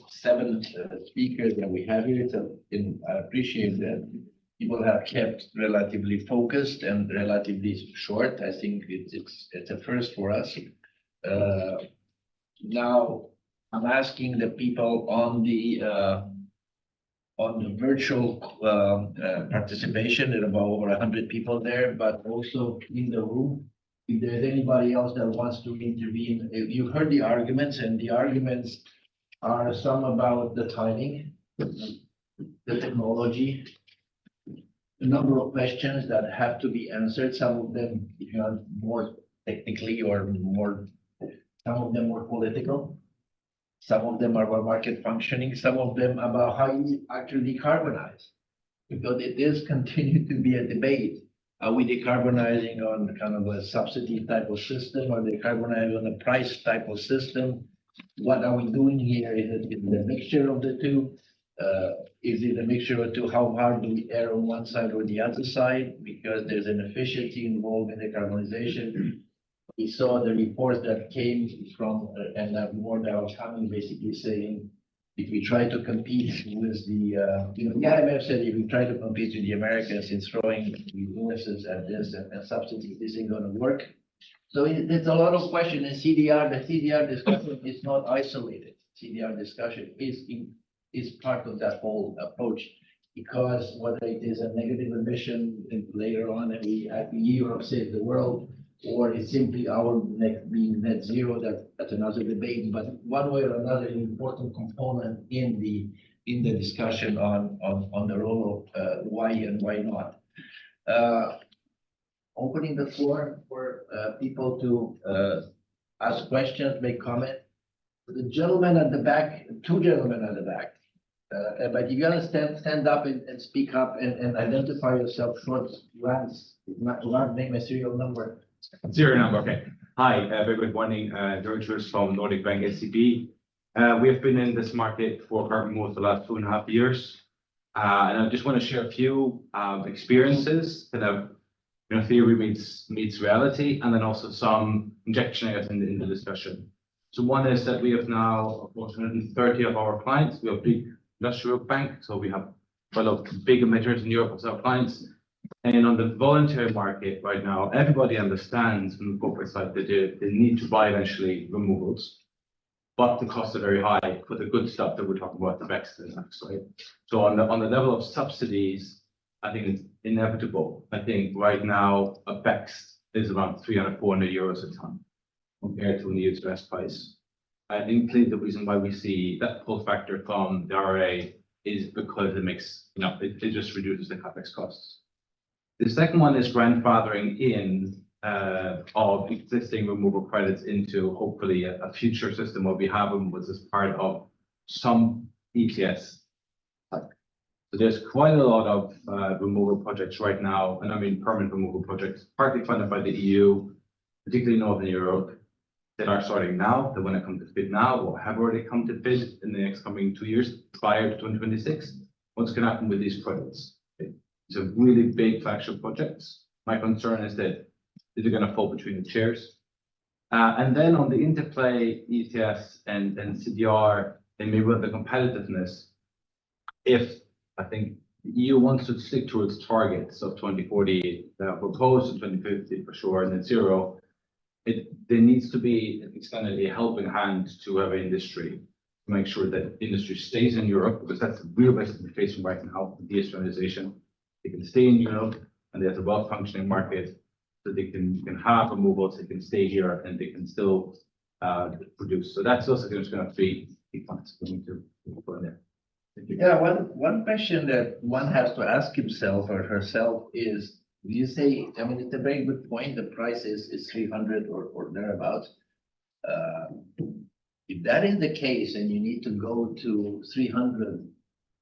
seven speakers that we have here. So I appreciate that people have kept relatively focused and relatively short. I think it's a first for us. Now I'm asking the people on the virtual participation. There are about over 100 people there, but also in the room, if there's anybody else that wants to intervene. You heard the arguments, and the arguments are some about the timing, the technology, a number of questions that have to be answered. Some of them, if you want, more technically or some of them more political. Some of them are about market functioning. Some of them about how you actually decarbonize, because it is continued to be a debate. Are we decarbonizing on kind of a subsidy type of system or decarbonizing on a price type of system? What are we doing here? Is it a mixture of the two? Is it a mixture of two? How hard do we err on one side or the other side? Because there's an efficiency involved in decarbonization. We saw the report that came from, and that more that was coming, basically saying, if we try to compete with the IMF said if we try to compete with the Americans in throwing bonuses at this and subsidies, this ain't gonna work. So there's a lot of question in CDR. The CDR discussion is not isolated. CDR discussion is part of that whole approach. Because whether it is a negative emission and later on, and Europe saves the world, or it's simply our being net zero, that's another debate. But one way or another, an important component in the discussion on the role of why and why not. Opening the floor for people to ask questions, make comment. The gentleman at the back, two gentlemen at the back. But you gotta stand up and speak up and identify yourself short glance, not name a serial number. Serial number, okay. Hi, very good morning. George Wills from Nordic Bank SCB. We have been in this market for carbon removal for the last 2.5 years. And I just want to share a few experiences that have, theory meets reality, and then also some injection, I guess, in the discussion. So one is that we have now approximately 130 of our clients. We have a big industrial bank, so we have a lot of big emitters in Europe as our clients. And on the voluntary market right now, everybody understands from the corporate side that they need to buy eventually removals, but the costs are very high for the good stuff that we're talking about, the BECS and that, right? So on the level of subsidies, I think it's inevitable. I think right now a BECS is around 300, 400 euros a ton compared to an ETS price. I think the reason why we see that pull factor from the RA is because it makes, it just reduces the CapEx costs. The second one is grandfathering in of existing removal credits into hopefully a future system where we have them was as part of some ETS. So there's quite a lot of removal projects right now, and I mean permanent removal projects, partly funded by the EU, particularly Northern Europe, that are starting now, that when it comes to bid now, or have already come to bid in the next coming 2 years prior to 2026. What's going to happen with these credits? It's a really big flagship projects. My concern is that they're going to fall between the chairs. And then on the interplay ETS and CDR, and maybe with the competitiveness, if I think the EU wants to stick to its targets of 2040, proposed in 2050 for sure, net zero, there needs to be extended a helping hand to our industry to make sure that industry stays in Europe, because that's the real basic we're facing right now, the de-industrialization. They can stay in Europe and they have a well-functioning market, so they can have removals, they can stay here and they can still produce. So that's also going to be key points we need to put in there. Yeah, one question that one has to ask himself or herself is, you say, I mean, it's a very good point, the price is 300 or thereabouts. If that is the case and you need to go to 300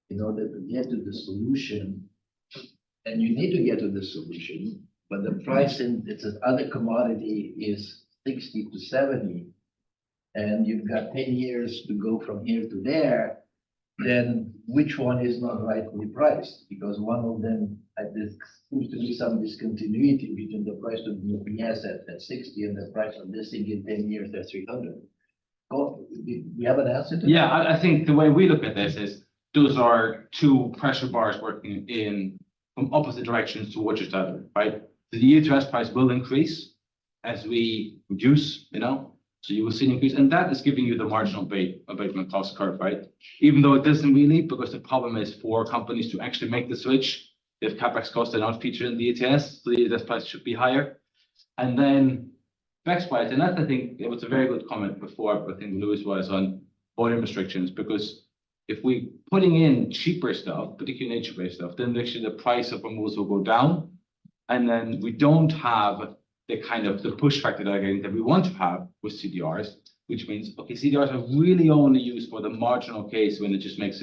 in order to get to the solution, and you need to get to the solution, but the price in it's other commodity is 60 to 70, and you've got 10 years to go from here to there, then which one is not rightly priced? Because one of them, there seems to be some discontinuity between the price of the ETS at 60 and the price of this thing in 10 years at 300. Oh, we have an answer to that? Yeah, I think the way we look at this is those are two pressure bars working in from opposite directions towards each other, right? The ETS price will increase as we reduce, so you will see an increase, and that is giving you the marginal abatement cost curve, right? Even though it doesn't really, because the problem is for companies to actually make the switch, if CapEx costs are not featured in the ETS, so the ETS price should be higher. And then BECS price, and that I think it was a very good comment before, I think Louis was on volume restrictions, because if we putting in cheaper stuff, particularly nature-based stuff, then actually the price of removals will go down. And then we don't have the kind of the push factor that we want to have with CDRs, which means, okay, CDRs are really only used for the marginal case when it just makes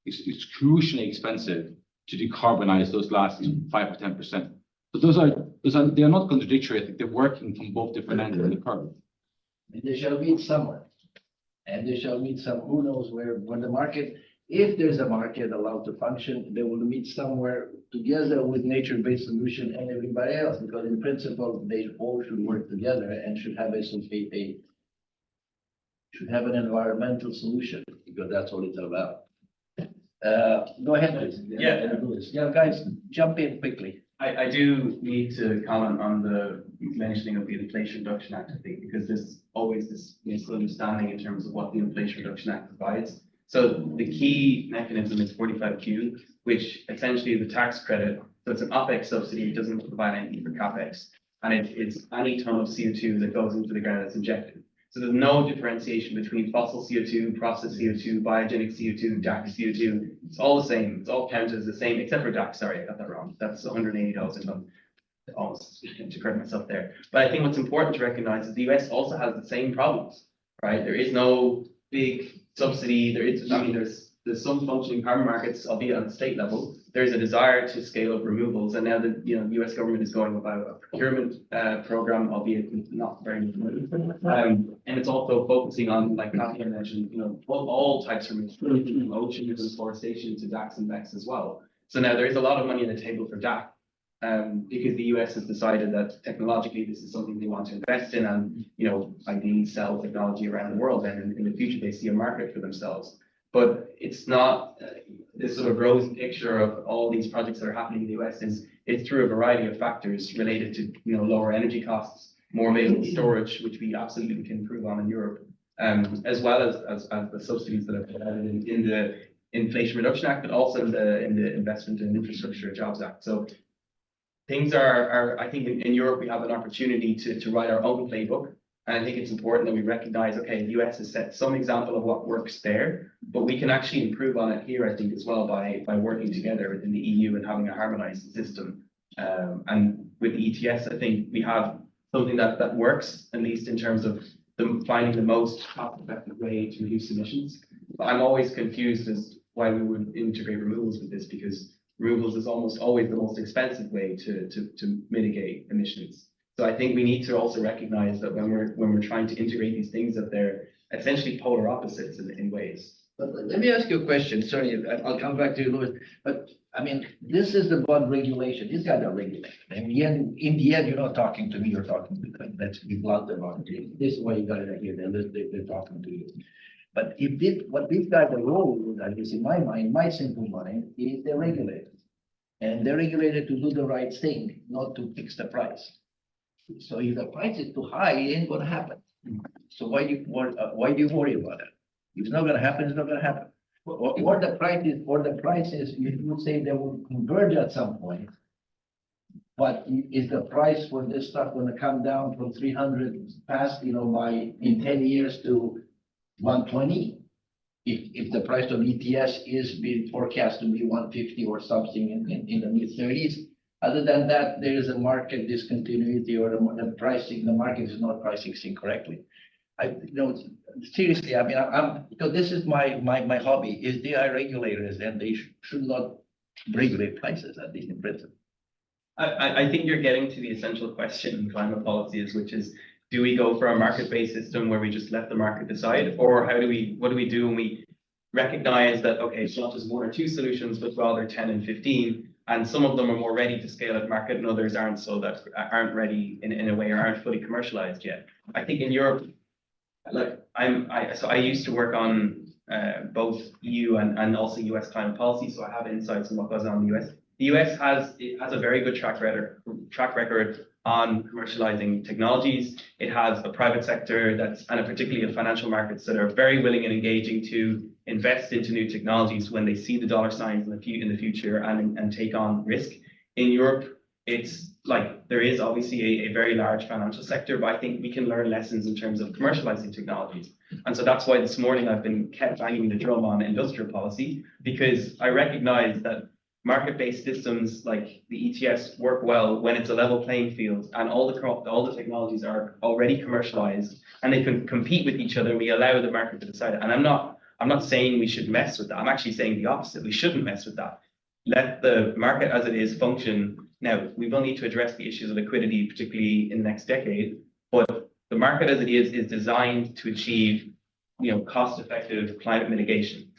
it's crucially expensive to decarbonize those last 5 or 10%. So they are not contradictory. I think they're working from both different ends of the curve. And they shall meet somewhere. And they shall meet some, who knows where, when the market, if there's a market allowed to function, they will meet somewhere together with nature-based solution and everybody else, because in principle, they all should work together and should have should have an environmental solution, because that's all it's about. Go ahead, please. Yeah, guys, jump in quickly. I do need to comment on the mentioning of the Inflation Reduction Act, I think, because there's always this misunderstanding in terms of what the Inflation Reduction Act provides. So the key mechanism is 45Q, which essentially is a tax credit. So it's an OPEX subsidy, it doesn't provide anything for CAPEX. And it's any ton of CO2 that goes into the ground that's injected. So there's no differentiation between fossil CO2, processed CO2, biogenic CO2, DAC CO2. It's all the same. It's all counted as the same, except for DAC. Sorry, I got that wrong. That's $180 a ton. Almost to correct myself there. But I think what's important to recognize is the US also has the same problems, right? There is no big subsidy. There's some functioning carbon markets, albeit on the state level. There's a desire to scale up removals, and now the US government is going about a procurement program, albeit not very much money. And it's also focusing on, like Kathy mentioned, all types of removals, from ocean to deforestation to DACs and BECs as well. So now there is a lot of money on the table for DAC. Because the US has decided that technologically this is something they want to invest in, and ideally sell technology around the world, and in the future they see a market for themselves. But it's not this sort of rosy picture of all these projects that are happening in the US. It's through a variety of factors related to lower energy costs, more available storage, which we absolutely can improve on in Europe, as well as the subsidies that are provided in the Inflation Reduction Act, but also in the Investment in Infrastructure Jobs Act. So things are, I think in Europe, we have an opportunity to write our own playbook. And I think it's important that we recognize, okay, the US has set some example of what works there, but we can actually improve on it here, I think, as well, by working together within the EU and having a harmonized system. And with the ETS, I think we have something that works, at least in terms of finding the most cost-effective way to reduce emissions. But I'm always confused as why we would integrate removals with this, because removals is almost always the most expensive way to mitigate emissions. So I think we need to also recognize that when we're trying to integrate these things, that they're essentially polar opposites in ways. But let me ask you a question. Sorry, I'll come back to you, Louis. But I mean, this is about regulation. These guys are regulated. In the end, you're not talking to me. You're talking to them. Let's be blunt about it. This is why you got it here. They're talking to you. But what these guys are rolling with, at least in my mind, my simple mind, is they're regulated. And they're regulated to do the right thing, not to fix the price. So if the price is too high, it ain't gonna happen. So why do you worry about it? If it's not gonna happen, it's not gonna happen. Or the price is, you would say they will converge at some point. But is the price for this stuff gonna come down from 300 past, in 10 years to 120? If the price of ETS is being forecast to be 150 or something in the mid-30s. Other than that, there is a market discontinuity, or the pricing, the market is not pricing correctly. Seriously, I mean, because this is my hobby, is they are regulators, and they should not regulate prices, at least in principle. I think you're getting to the essential question in climate policies, which is, do we go for a market-based system where we just let the market decide, or what do we do when we recognize that, okay, it's not just one or two solutions, but rather 10 and 15, and some of them are more ready to scale at market, and others aren't, so that aren't ready in a way, or aren't fully commercialized yet. I think in Europe, like I used to work on both EU and also US climate policy, so I have insights on what goes on in the US. The US has a very good track record on commercializing technologies. It has a private sector and particularly financial markets that are very willing and engaging to invest into new technologies when they see the dollar signs in the future and take on risk. In Europe, it's like there is obviously a very large financial sector, but I think we can learn lessons in terms of commercializing technologies. And so that's why this morning I've kept banging the drum on industrial policy, because I recognize that market-based systems like the ETS work well when it's a level playing field and all the technologies are already commercialized and they can compete with each other. We allow the market to decide it. And I'm not saying we should mess with that. I'm actually saying the opposite. We shouldn't mess with that. let the market as it is function. Now, we will need to address the issues of liquidity, particularly in the next decade, but the market as it is designed to achieve, cost-effective climate mitigation.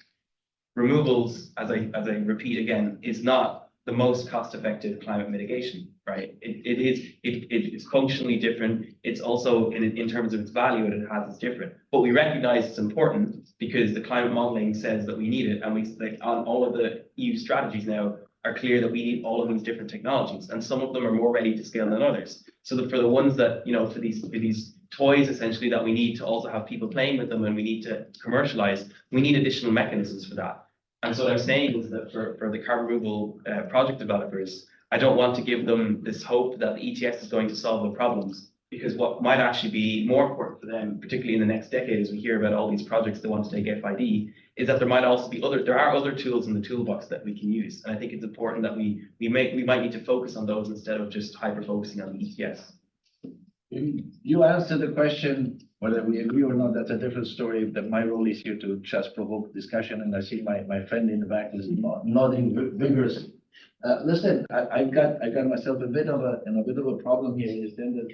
Removals, as I repeat again, is not the most cost-effective climate mitigation, right? It's functionally different. It's also in terms of its value that it has, it's different. But we recognize it's important because the climate modeling says that we need it, and on all of the EU strategies now are clear that we need all of these different technologies, and some of them are more ready to scale than others. So that for the ones that, for these toys essentially that we need to also have people playing with them and we need to commercialize, we need additional mechanisms for that. And so what I'm saying is that for the carbon removal project developers, I don't want to give them this hope that the ETS is going to solve the problems, because what might actually be more important for them, particularly in the next decade, as we hear about all these projects that want to take FID, is that there are other tools in the toolbox that we can use. And I think it's important that we might need to focus on those instead of just hyper-focusing on the ETS. You answered the question, whether we agree or not, that's a different story. That my role is here to just provoke discussion, and I see my friend in the back is nodding vigorously. Listen, I got myself a bit of a problem here. Is then that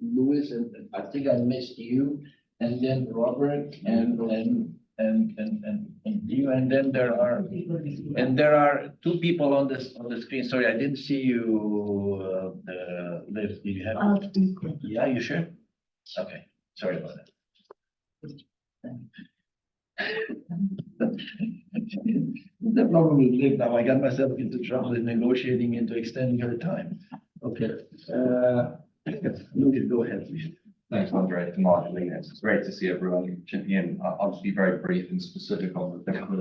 Louis, and I think I missed you, and then Robert, and you, and then there are two people on the screen. Sorry, I didn't see you. Liv, do you have? Yeah, you sure? Okay, sorry about that. The problem with Liv now, I got myself into trouble in negotiating into extending her time. Okay, Louis, go ahead, please. Thanks, Andre, for modeling this. It's great to see everyone chipping in. I'll just be very brief and specific on the technical.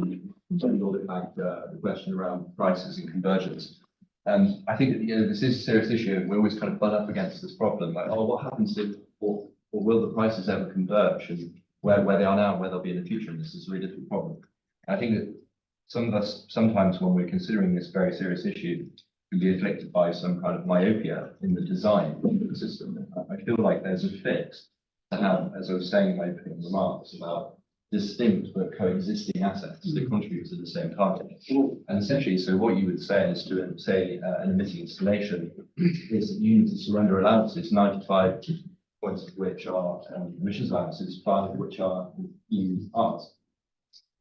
The question around prices and convergence. I think that, this is a serious issue. We always kind of butt up against this problem, like, what happens if, or will the prices ever converge, and where they are now, and where they'll be in the future? And this is a really difficult problem. I think that some of us, sometimes when we're considering this very serious issue, can be afflicted by some kind of myopia in the design of the system. I feel like there's a fix to have, as I was saying in my opening remarks, about distinct but coexisting assets that contribute to the same target. And essentially, so what you would say is to say an emitting installation is that you need to surrender allowances, 95 points of which are emissions allowances, 5 of which are EURs.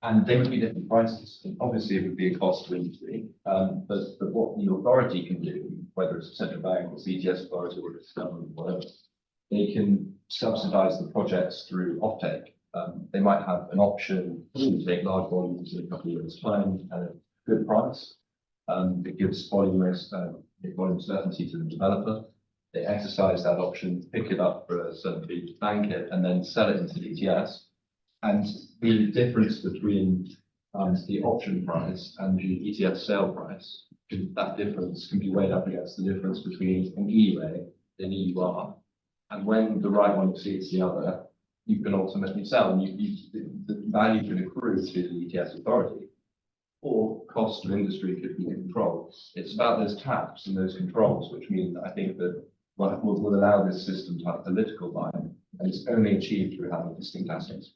And they would be different prices. Obviously, it would be a cost to industry, but what the authority can do, whether it's a central bank or CDRs authority or it's government, whatever, they can subsidize the projects through offtake. They might have an option to take large volumes in a couple of years' time at a good price. It gives volume certainty to the developer. They exercise that option, pick it up for a certain fee, bank it, and then sell it into the ETS. And the difference between the option price and the ETS sale price, that difference can be weighed up against the difference between an EUA and EUR. And when the right one exceeds the other, you can ultimately sell, and the value can accrue to the ETS authority, or cost to industry could be controlled. It's about those caps and those controls, which mean that I think that will allow this system to have political buy-in, and it's only achieved through having distinct assets.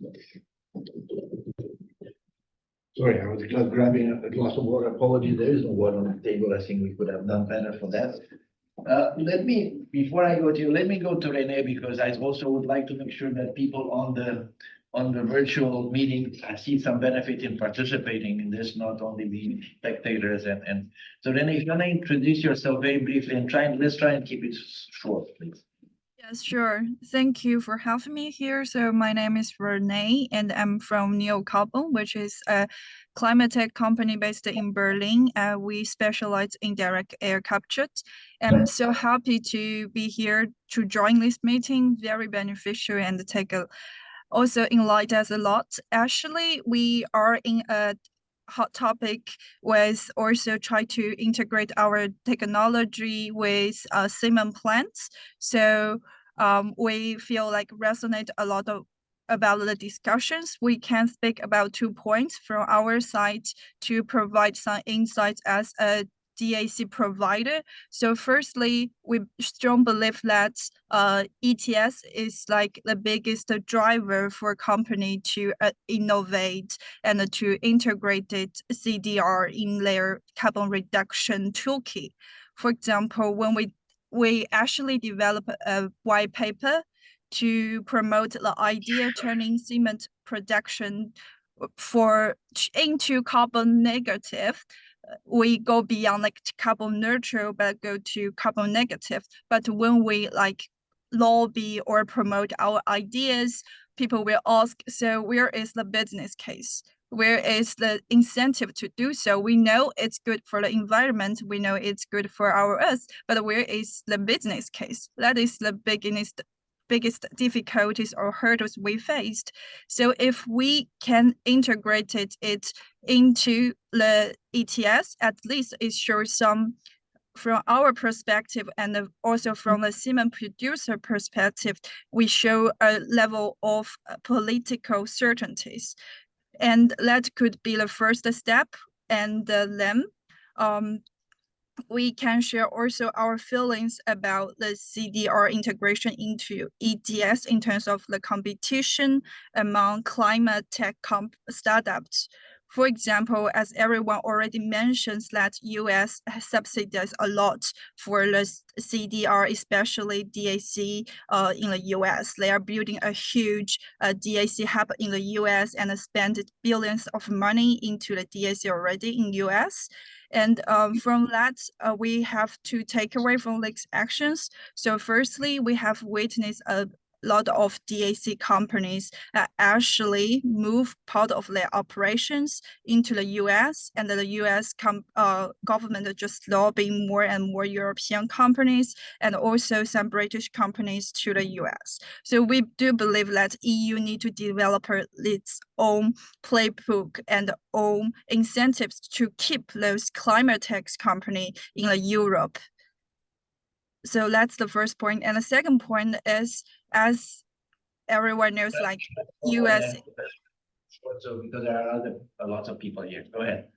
Sorry, I was grabbing a glass of water. Apologies, there is no water on the table. I think we could have done better for that. Before I go to you, let me go to Rene, because I also would like to make sure that people on the virtual meeting see some benefit in participating in this, not only being spectators. And so Rene, if you want to introduce yourself very briefly and let's try and keep it short, please. Yes, sure. Thank you for having me here. So my name is Renee, and I'm from NeoCarbon, which is a climate tech company based in Berlin. We specialize in direct air capture. I'm so happy to be here to join this meeting. Very beneficial and also enlighten us a lot. Actually, we are in a hot topic with also try to integrate our technology with cement plants. So we feel like resonate a lot about the discussions. We can speak about 2 points from our side to provide some insights as a DAC provider. So firstly, we strong believe that ETS is like the biggest driver for a company to innovate and to integrate it CDR in their carbon reduction toolkit. For example, when we actually develop a white paper to promote the idea turning cement production into carbon negative. We go beyond like carbon neutral, but go to carbon negative. But when we like lobby or promote our ideas, people will ask, so where is the business case? Where is the incentive to do so? We know it's good for the environment. We know it's good for our earth, but where is the business case? That is the biggest difficulties or hurdles we faced. So if we can integrate it into the ETS, at least it shows some, from our perspective and also from the cement producer perspective, we show a level of political certainties. And that could be the first step. And then we can share also our feelings about the CDR integration into ETS in terms of the competition among climate tech startups. For example, as everyone already mentions that US subsidies a lot for the CDR, especially DAC in the US. They are building a huge DAC hub in the US and spend billions of money into the DAC already in US. And from that, we have to take away from these actions. So firstly, we have witnessed a lot of DAC companies actually move part of their operations into the US, and the US government just lobbying more and more European companies and also some British companies to the US. So we do believe that EU need to develop its own playbook and own incentives to keep those climate tech company in Europe. So that's the first point. And the second point is, as everyone knows, like US. So because there are lots of people here. Go ahead.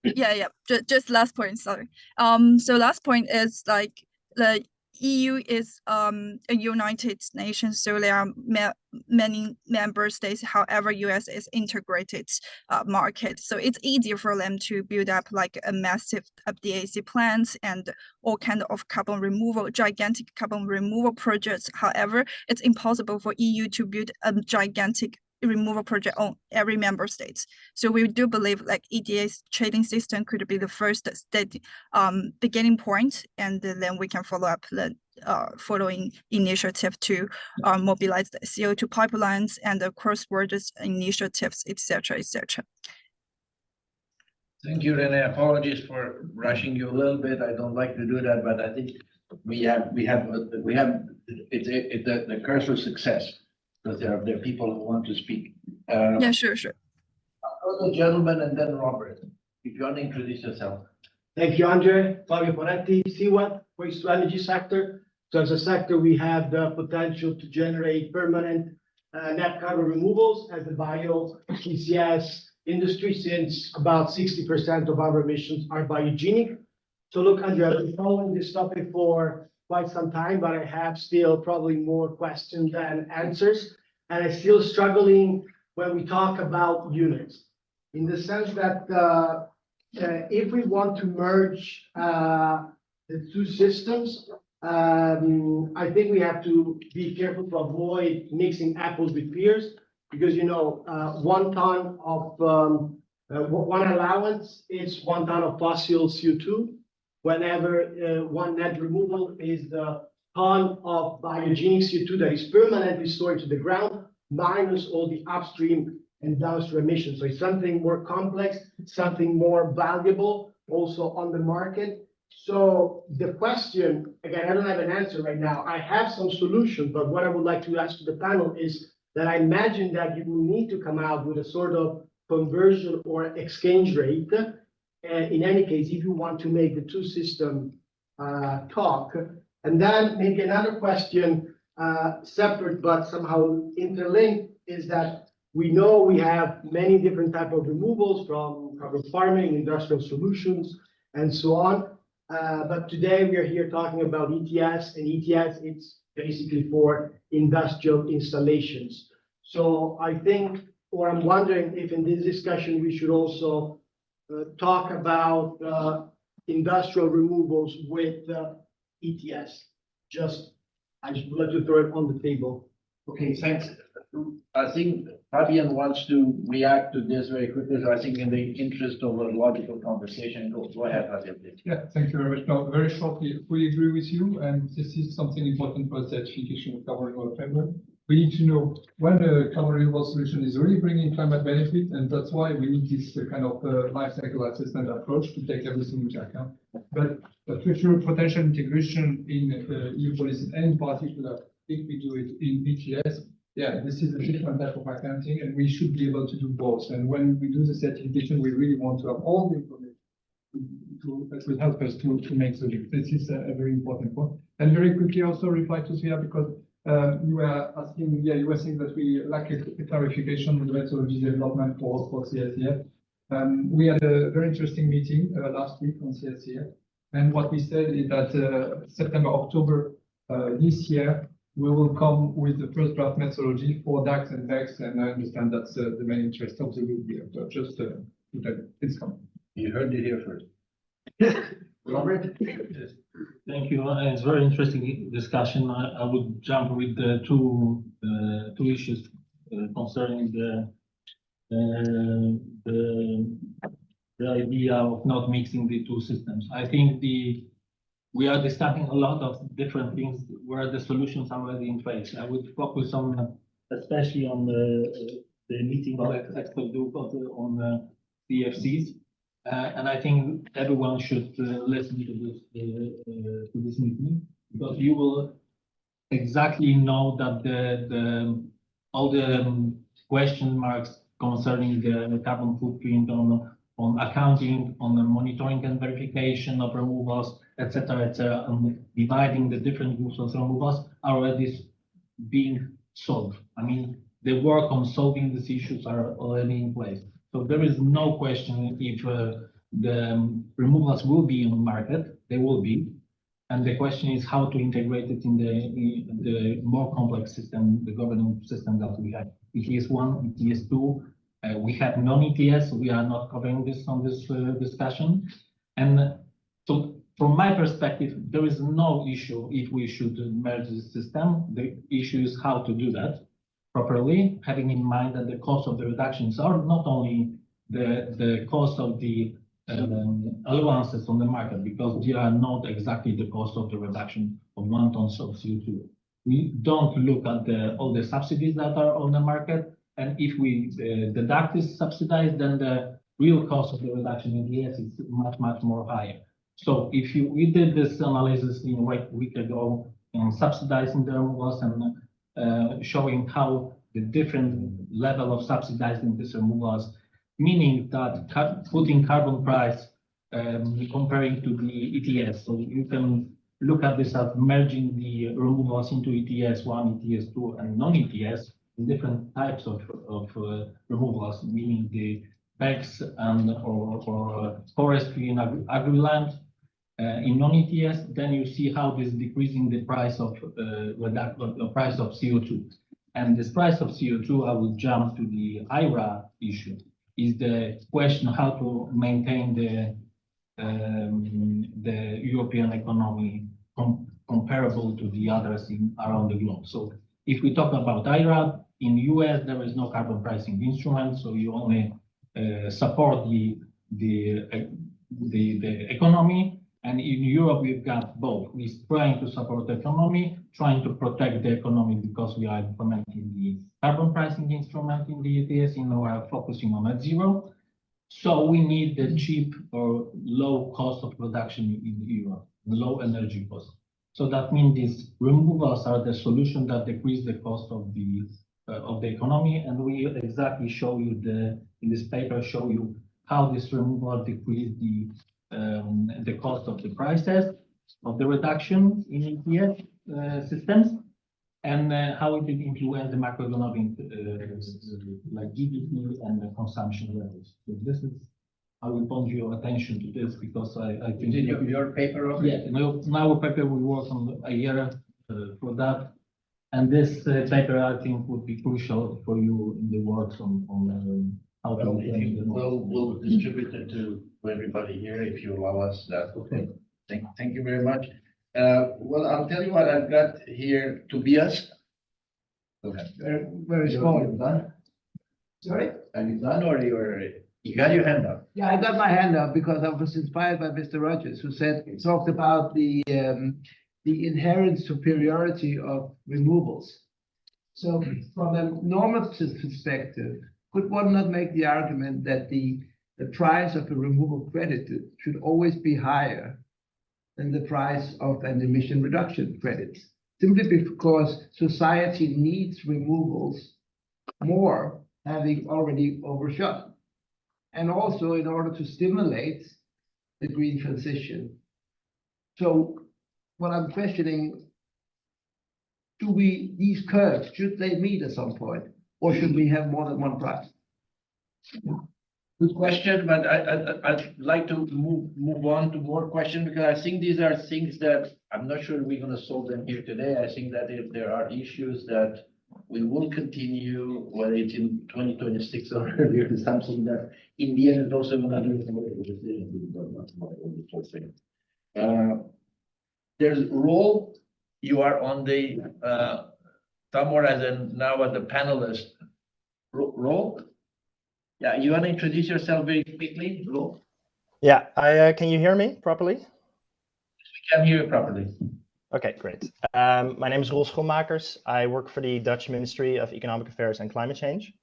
Yeah. Just last point, sorry. So last point is like the EU is a United Nations, so there are many member states. However, US is integrated market, so it's easier for them to build up like a massive DAC plants and all kind of carbon removal, gigantic carbon removal projects. However, it's impossible for EU to build a gigantic removal project on every member state. So we do believe like ETS trading system could be the first state beginning point, and then we can follow up the following initiative to mobilize the CO2 pipelines and the cross-border initiatives, etc., etc. Thank you, Rene. Apologies for rushing you a little bit. I don't like to do that, but I think we have the curse of success. Because there are people who want to speak. Yeah, sure. The gentleman and then Robert. If you want to introduce yourself. Thank you, Andre. Fabio Poretti, CWAT, waste to energy sector. So as a sector, we have the potential to generate permanent net carbon removals as a bio CCS industry, since about 60% of our emissions are biogenic. So look, Andre, I've been following this topic for quite some time, but I have still probably more questions than answers. And I'm still struggling when we talk about units, in the sense that if we want to merge the two systems, I think we have to be careful to avoid mixing apples with pears, because, you know, 1 ton of one allowance is 1 ton of fossil CO2. Whenever one net removal is the ton of biogenic CO2 that is permanently stored to the ground, minus all the upstream and downstream emissions. So it's something more complex, something more valuable also on the market. So the question, again, I don't have an answer right now. I have some solution, but what I would like to ask to the panel is that I imagine that you will need to come out with a sort of conversion or exchange rate. In any case, if you want to make the two system talk. And then maybe another question, separate but somehow interlinked, is that we know we have many different types of removals, from carbon farming, industrial solutions, and so on. But today we are here talking about ETS, and ETS, it's basically for industrial installations. So I think, or I'm wondering if in this discussion, we should also talk about industrial removals with ETS. I just would like to throw it on the table. Okay, thanks. I think Fabian wants to react to this very quickly, so I think in the interest of a logical conversation, go ahead, Fabian, please. Yeah, thank you very much. No, very shortly, we agree with you, and this is something important for certification of carbon removal framework. We need to know when the carbon removal solution is really bringing climate benefit, and that's why we need this kind of life cycle assessment approach to take everything into account. But future potential integration in EU policy, and in particular, if we do it in ETS, yeah, this is a different type of accounting, and we should be able to do both. And when we do the certification, we really want to have all the information that will help us to make the link. This is a very important point. And very quickly also reply to Sia, because you were asking, yeah, you were saying that we lack a clarification on the methodology development for CSCF. We had a very interesting meeting last week on CSCF, and what we said is that September, October this year, we will come with the first draft methodology for DAX and VEX, and I understand that's the main interest of the group here. So just it's coming. You heard it here first. Robert? Thank you. It's very interesting discussion. I would jump with the two issues concerning the idea of not mixing the two systems. I think we are discussing a lot of different things where the solutions are already in place. I would focus on, especially on the meeting of expert group on CFCs. And I think everyone should listen to this meeting, because you will exactly know that all the question marks concerning the carbon footprint on accounting, on the monitoring and verification of removals, etc., and dividing the different groups of removals are already being solved. I mean, the work on solving these issues are already in place. So there is no question if the removals will be on the market. They will be. And the question is how to integrate it in the more complex system, the governance system that we have. ETS 1, ETS 2, we have non-ETS. We are not covering this on this discussion. And so from my perspective, there is no issue if we should merge the system. The issue is how to do that properly, having in mind that the cost of the reductions are not only the cost of the allowances on the market, because they are not exactly the cost of the reduction of 1 ton of CO2. We don't look at all the subsidies that are on the market, and if we deduct this subsidized, then the real cost of the reduction in the ETS is much more higher. So if we did this analysis a week ago on subsidizing the removals and showing how the different level of subsidizing these removals, meaning that putting carbon price comparing to the ETS. So you can look at this as merging the removals into ETS 1, ETS 2, and non-ETS, different types of removals, meaning the PECs and or forestry and agri-land in non-ETS. Then you see how this is decreasing the price of price of CO2. And this price of CO2, I will jump to the IRA issue, is the question how to maintain the European economy comparable to the others around the globe. So if we talk about IRA, in the US, there is no carbon pricing instrument, so you only support the economy. And in Europe, we've got both. We're trying to support the economy, trying to protect the economy because we are implementing the carbon pricing instrument in the ETS, and we are focusing on net zero. So we need the cheap or low cost of production in Europe, low energy cost. So that means these removals are the solution that decrease the cost of the economy, and we exactly show you in this paper show you how this removal decrease the cost of the prices of the reduction in ETS systems, and how it will influence the macroeconomic like GDP and the consumption levels. So this is I will point your attention to this because I think. Is it your paper? also? Yeah, in our paper, we work on a year for that. And this paper, I think, would be crucial for you in the works on how to. Well, if you we'll distribute it to everybody here if you allow us that. Okay. Thank you very much. Well, I'll tell you what I've got here, Tobias. Go ahead. Very small. Are you done? Sorry? Are you done or you got your hand up? Yeah, I got my hand up because I was inspired by Mr. Rogers, who talked about the inherent superiority of removals. So from a normative perspective, could one not make the argument that the price of a removal credit should always be higher than the price of an emission reduction credit? Simply because society needs removals more, having already overshot. And also in order to stimulate the green transition. So what I'm questioning, these curves, should they meet at some point? Or should we have more than one price? Good question, but I'd like to move on to more questions because I think these are things that I'm not sure we're gonna solve them here today. I think that if there are issues that we will continue, whether it's in 2026 or earlier, is something that in the end is also gonna do with the decision. There's role, you are on the somewhere as in now as a panelist role. Yeah, you want to introduce yourself very quickly, Rolf? Yeah, can you hear me properly? We can hear you properly. Okay, great. My name is Rolf Schoenmakers. I work for the Dutch Ministry of Economic Affairs and Climate Change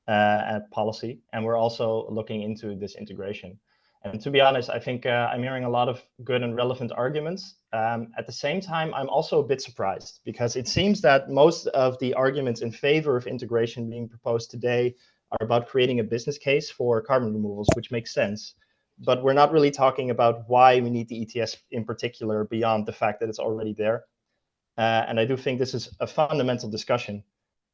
at Policy, and we're also looking into this integration. And to be honest, I think I'm hearing a lot of good and relevant arguments. At the same time, I'm also a bit surprised because it seems that most of the arguments in favor of integration being proposed today are about creating a business case for carbon removals, which makes sense. But we're not really talking about why we need the ETS in particular beyond the fact that it's already there. And I do think this is a fundamental discussion.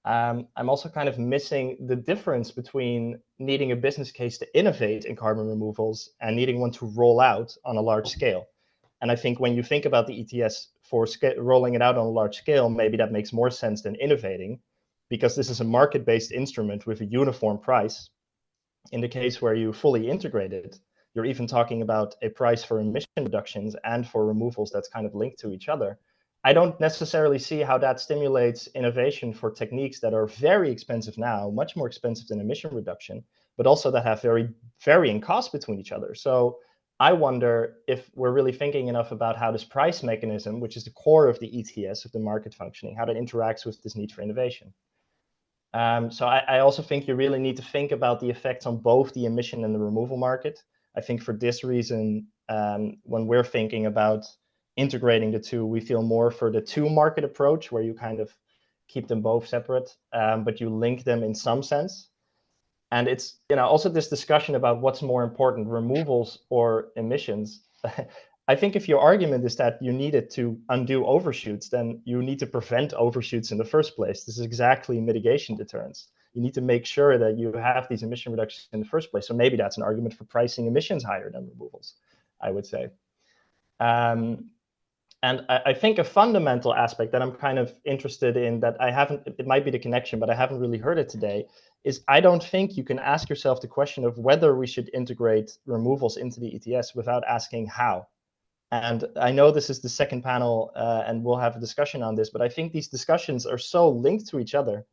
I'm also kind of missing the difference between needing a business case to innovate in carbon removals and needing one to roll out on a large scale. And I think when you think about the ETS for rolling it out on a large scale, maybe that makes more sense than innovating, because this is a market-based instrument with a uniform price. In the case where you fully integrate it, you're even talking about a price for emission reductions and for removals that's kind of linked to each other. I don't necessarily see how that stimulates innovation for techniques that are very expensive now, much more expensive than emission reduction, but also that have very varying costs between each other. So I wonder if we're really thinking enough about how this price mechanism, which is the core of the ETS, of the market functioning, how that interacts with this need for innovation. So I also think you really need to think about the effects on both the emission and the removal market. I think for this reason, when we're thinking about integrating the two, we feel more for the two market approach, where you kind of keep them both separate, but you link them in some sense. And it's, also this discussion about what's more important, removals or emissions. I think if your argument is that you need it to undo overshoots, then you need to prevent overshoots in the first place. This is exactly mitigation deterrence. You need to make sure that you have these emission reductions in the first place. So maybe that's an argument for pricing emissions higher than removals, I would say. And I think a fundamental aspect that I'm kind of interested in, that I haven't, it might be the connection, but I haven't really heard it today, is I don't think you can ask yourself the question of whether we should integrate removals into the ETS without asking how. And I know this is the second panel and we'll have a discussion on this, but I think these discussions are so linked to each other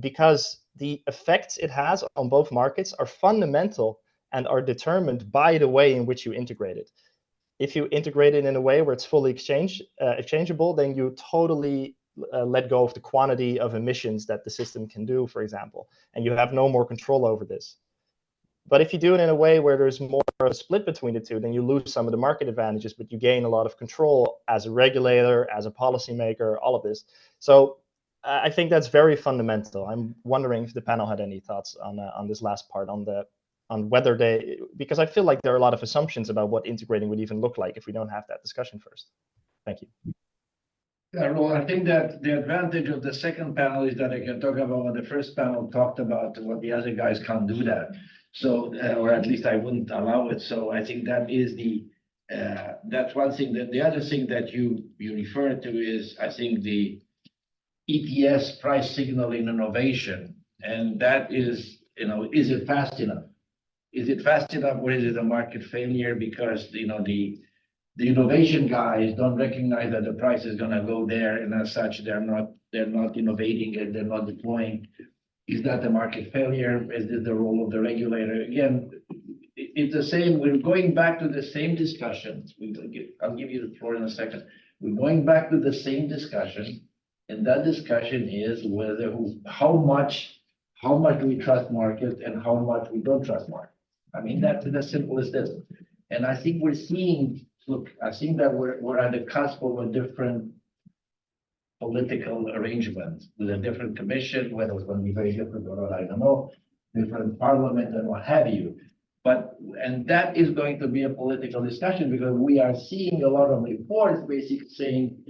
because the effects it has on both markets are fundamental and are determined by the way in which you integrate it. If you integrate it in a way where it's fully exchangeable, then you totally let go of the quantity of emissions that the system can do, for example, and you have no more control over this. But if you do it in a way where there's more of a split between the two, then you lose some of the market advantages, but you gain a lot of control as a regulator, as a policymaker, all of this. So I think that's very fundamental. I'm wondering if the panel had any thoughts on this last part, on whether they, because I feel like there are a lot of assumptions about what integrating would even look like if we don't have that discussion first. Thank you. Yeah, well, I think that the advantage of the second panel is that I can talk about what the first panel talked about, what the other guys can't do that. So, or at least I wouldn't allow it. So I think that is that's one thing. That the other thing that you refer to is, I think, the ETS price signal in innovation. And that is, is it fast enough? Is it fast enough, or is it a market failure? Because, the innovation guys don't recognize that the price is gonna go there, and as such, they're not innovating and they're not deploying. Is that a market failure? Is this the role of the regulator? Again, it's the same. We're going back to the same discussion. I'll give you the floor in a second. We're going back to the same discussion, and that discussion is how much do we trust market and how much we don't trust market. I mean, that's as simple as this. And I think we're seeing, look, I think that we're at the cusp of a different political arrangement with a different commission, whether it's going to be very different or not, I don't know, different parliament and what have you. And that is going to be a political discussion, because we are seeing a lot of reports basically saying,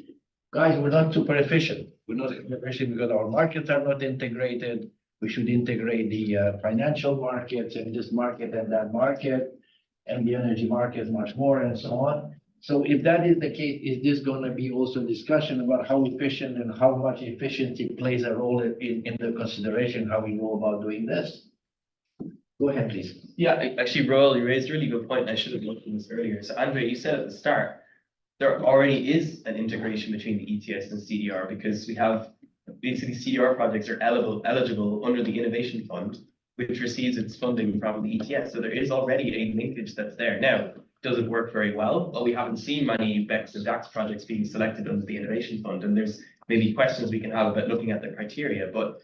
guys, we're not super efficient. We're not efficient because our markets are not integrated. We should integrate the financial markets and this market and that market and the energy market much more and so on. So if that is the case, is this going to be also a discussion about how efficient and how much efficiency plays a role in the consideration, how we go about doing this? Go ahead, please. Yeah, actually, Roel, you raised a really good point. I should have looked at this earlier. So Andre, you said at the start, there already is an integration between the ETS and CDR, because we have basically CDR projects are eligible under the Innovation Fund, which receives its funding from the ETS. So there is already a linkage that's there. Now, does it work very well? Well, we haven't seen many BECCS and DAX projects being selected under the Innovation Fund, and there's maybe questions we can have about looking at the criteria, but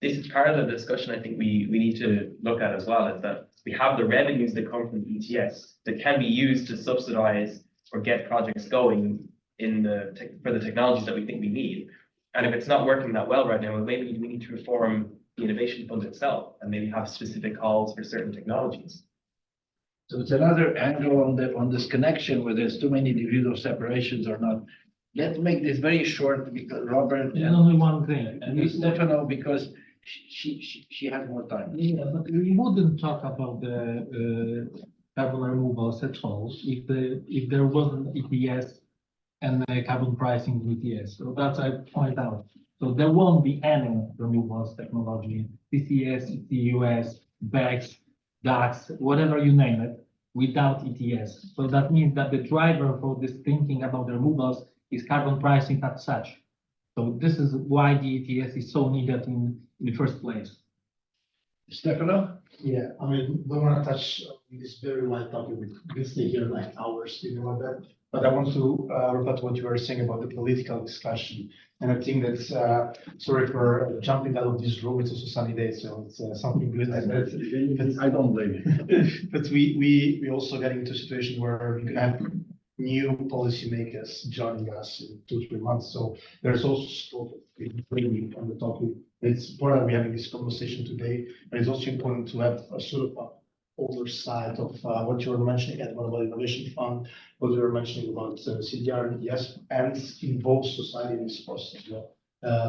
this is part of the discussion I think we need to look at as well, is that we have the revenues that come from the ETS that can be used to subsidize or get projects going for the technologies that we think we need. And if it's not working that well right now, well, maybe we need to reform the Innovation Fund itself and maybe have specific calls for certain technologies. So it's another angle on this connection, where there's too many degrees of separations or not. Let's make this very short, because Robert And only one thing. and Stefano, because she has more time. Yeah, but we wouldn't talk about the carbon removals at all if there wasn't ETS and carbon pricing with ETS. So that's I point out. So there won't be any removals technology, CCS, CCUS, BECCS, DAX, whatever you name it, without ETS. So that means that the driver for this thinking about the removals is carbon pricing as such. So this is why the ETS is so needed in the first place. Stefano? Yeah, I mean, don't want to touch on this very wide topic. We can stay here like hours, about that. But I want to repeat what you were saying about the political discussion. And I think that's, sorry for jumping out of this room, it's also sunny day, so it's something good. I don't blame you. But we also getting into a situation where we can have new policymakers joining us in 2-3 months. So there's also scope of bringing on the topic. It's important we're having this conversation today, but it's also important to have a sort of oversight of what you were mentioning at about Innovation Fund, what you were mentioning about CDR and ETS, and involve society in this process as well.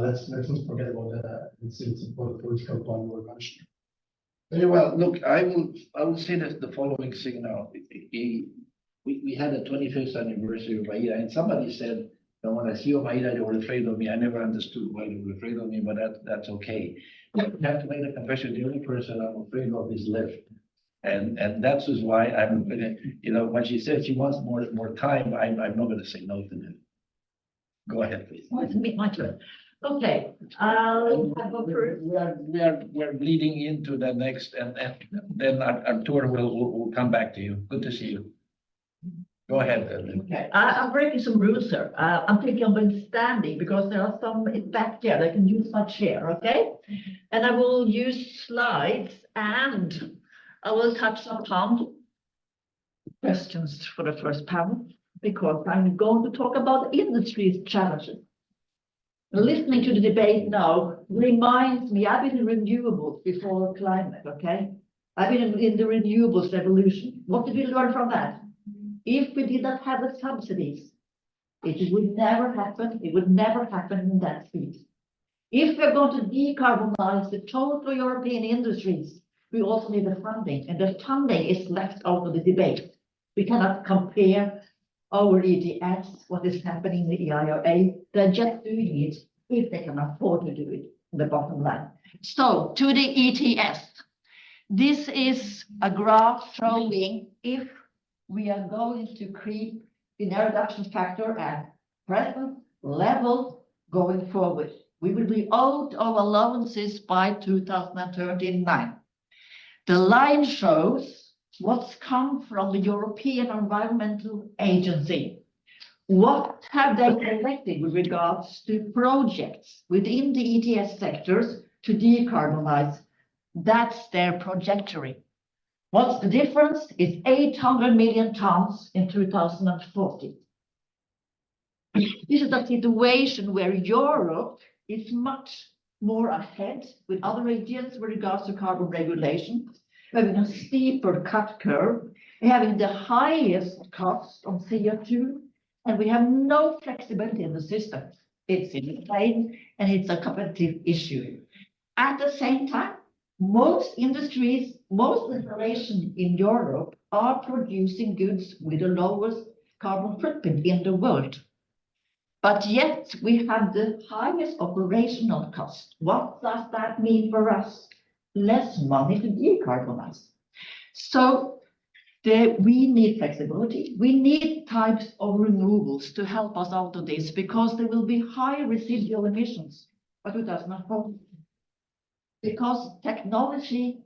Let's not forget about that. It's important political point you were mentioning. Very well. Look, I will say that the following thing now. We had a 25th anniversary of AIDA, and somebody said that when I see of AIDA, they were afraid of me. I never understood why they were afraid of me, but that's okay. I have to make the confession, the only person I'm afraid of is Liv. And that's just why I'm gonna, when she said she wants more time, I'm not gonna say no to that. Go ahead, please. Oh, it's my turn. Okay, I'll go first. We're bleeding into the next, and then Artur will come back to you. Good to see you. Go ahead. Okay, I'm breaking some rules, sir. I'm thinking of standing because there are some back there that can use my chair, okay? And I will use slides and I will touch upon questions for the first panel because I'm going to talk about industry's challenges. Listening to the debate now reminds me, I've been in renewables before climate, okay? I've been in the renewables revolution. What did we learn from that? If we did not have the subsidies, it would never happen. It would never happen in that speed. If we're going to decarbonize the total European industries, we also need the funding, and the funding is left out of the debate. We cannot compare our ETS, what is happening in the EIRA. They're just doing it if they can afford to do it, the bottom line. So to the ETS, this is a graph showing if we are going to keep the net reduction factor at present level going forward. We will be out of allowances by 2039. The line shows what's come from the European Environmental Agency. What have they collected with regards to projects within the ETS sectors to decarbonize? That's their trajectory. What's the difference? It's 800 million tons in 2040. This is a situation where Europe is much more ahead with other regions with regards to carbon regulation, having a steeper cut curve, having the highest cost on CO2, and we have no flexibility in the system. It's in plain and it's a competitive issue. At the same time, most industries, most installations in Europe are producing goods with the lowest carbon footprint in the world. But yet we have the highest operational cost. What does that mean for us? Less money to decarbonize. So we need flexibility. We need types of removals to help us out of this because there will be high residual emissions by 2040. Because technology,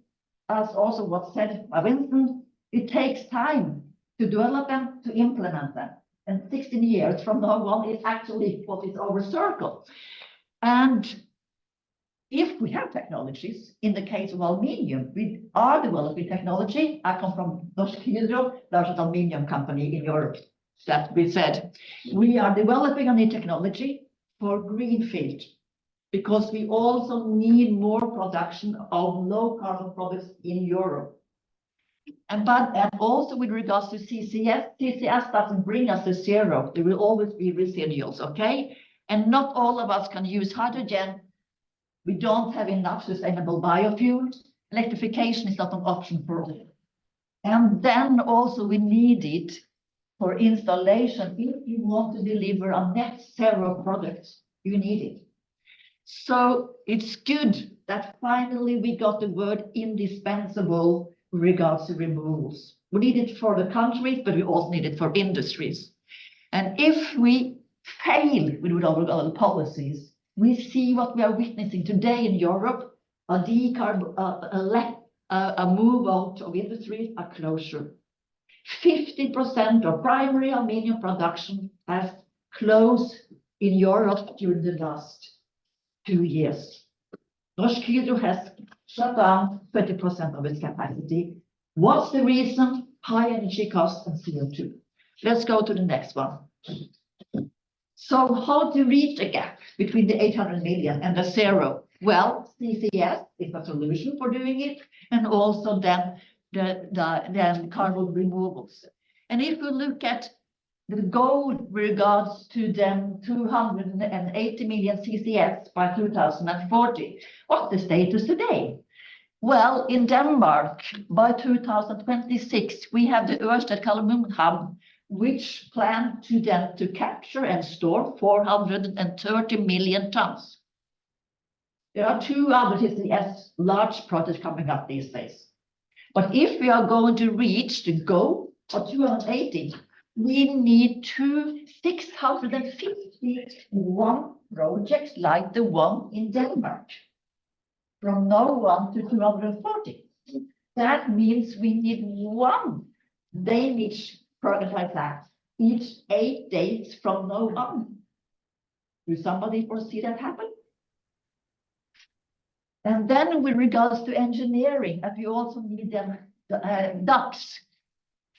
as also was said by Winston, it takes time to develop them, to implement them. And 16 years from now on is actually what is our circle. And if we have technologies, in the case of aluminium, we are developing technology. I come from Norsk Hydro, largest aluminium company in Europe. That we said, we are developing a new technology for greenfield, because we also need more production of low carbon products in Europe. And also with regards to CCS doesn't bring us to zero. There will always be residuals, okay? And not all of us can use hydrogen. We don't have enough sustainable biofuels. Electrification is not an option for us. And then also we need it for installation. If you want to deliver a net zero product, you need it. So it's good that finally we got the word indispensable with regards to removals. We need it for the countries, but we also need it for industries. And if we fail with our policies, we see what we are witnessing today in Europe, a move out of industry, a closure. 50% of primary aluminium production has closed in Europe during the last 2 years. Norsk Hydro has shut down 20% of its capacity. What's the reason? High energy costs and CO2. Let's go to the next one. So how to reach a gap between the 800 million and the zero? Well, CCS is a solution for doing it, and also then the carbon removals. And if we look at the goal with regards to them 280 million CCS by 2040, what's the status today? Well, in Denmark, by 2026, we have the Ørsted Kalundborg hub, which plan to capture and store 430 million tons. There are 2 other CCS large projects coming up these days. But if we are going to reach the goal of 280, we need 651 projects like the one in Denmark, from now on to 240. That means we need 1 Danish project like that each 8 days from now on. Do somebody foresee that happen? And then with regards to engineering, and we also need them, ducts,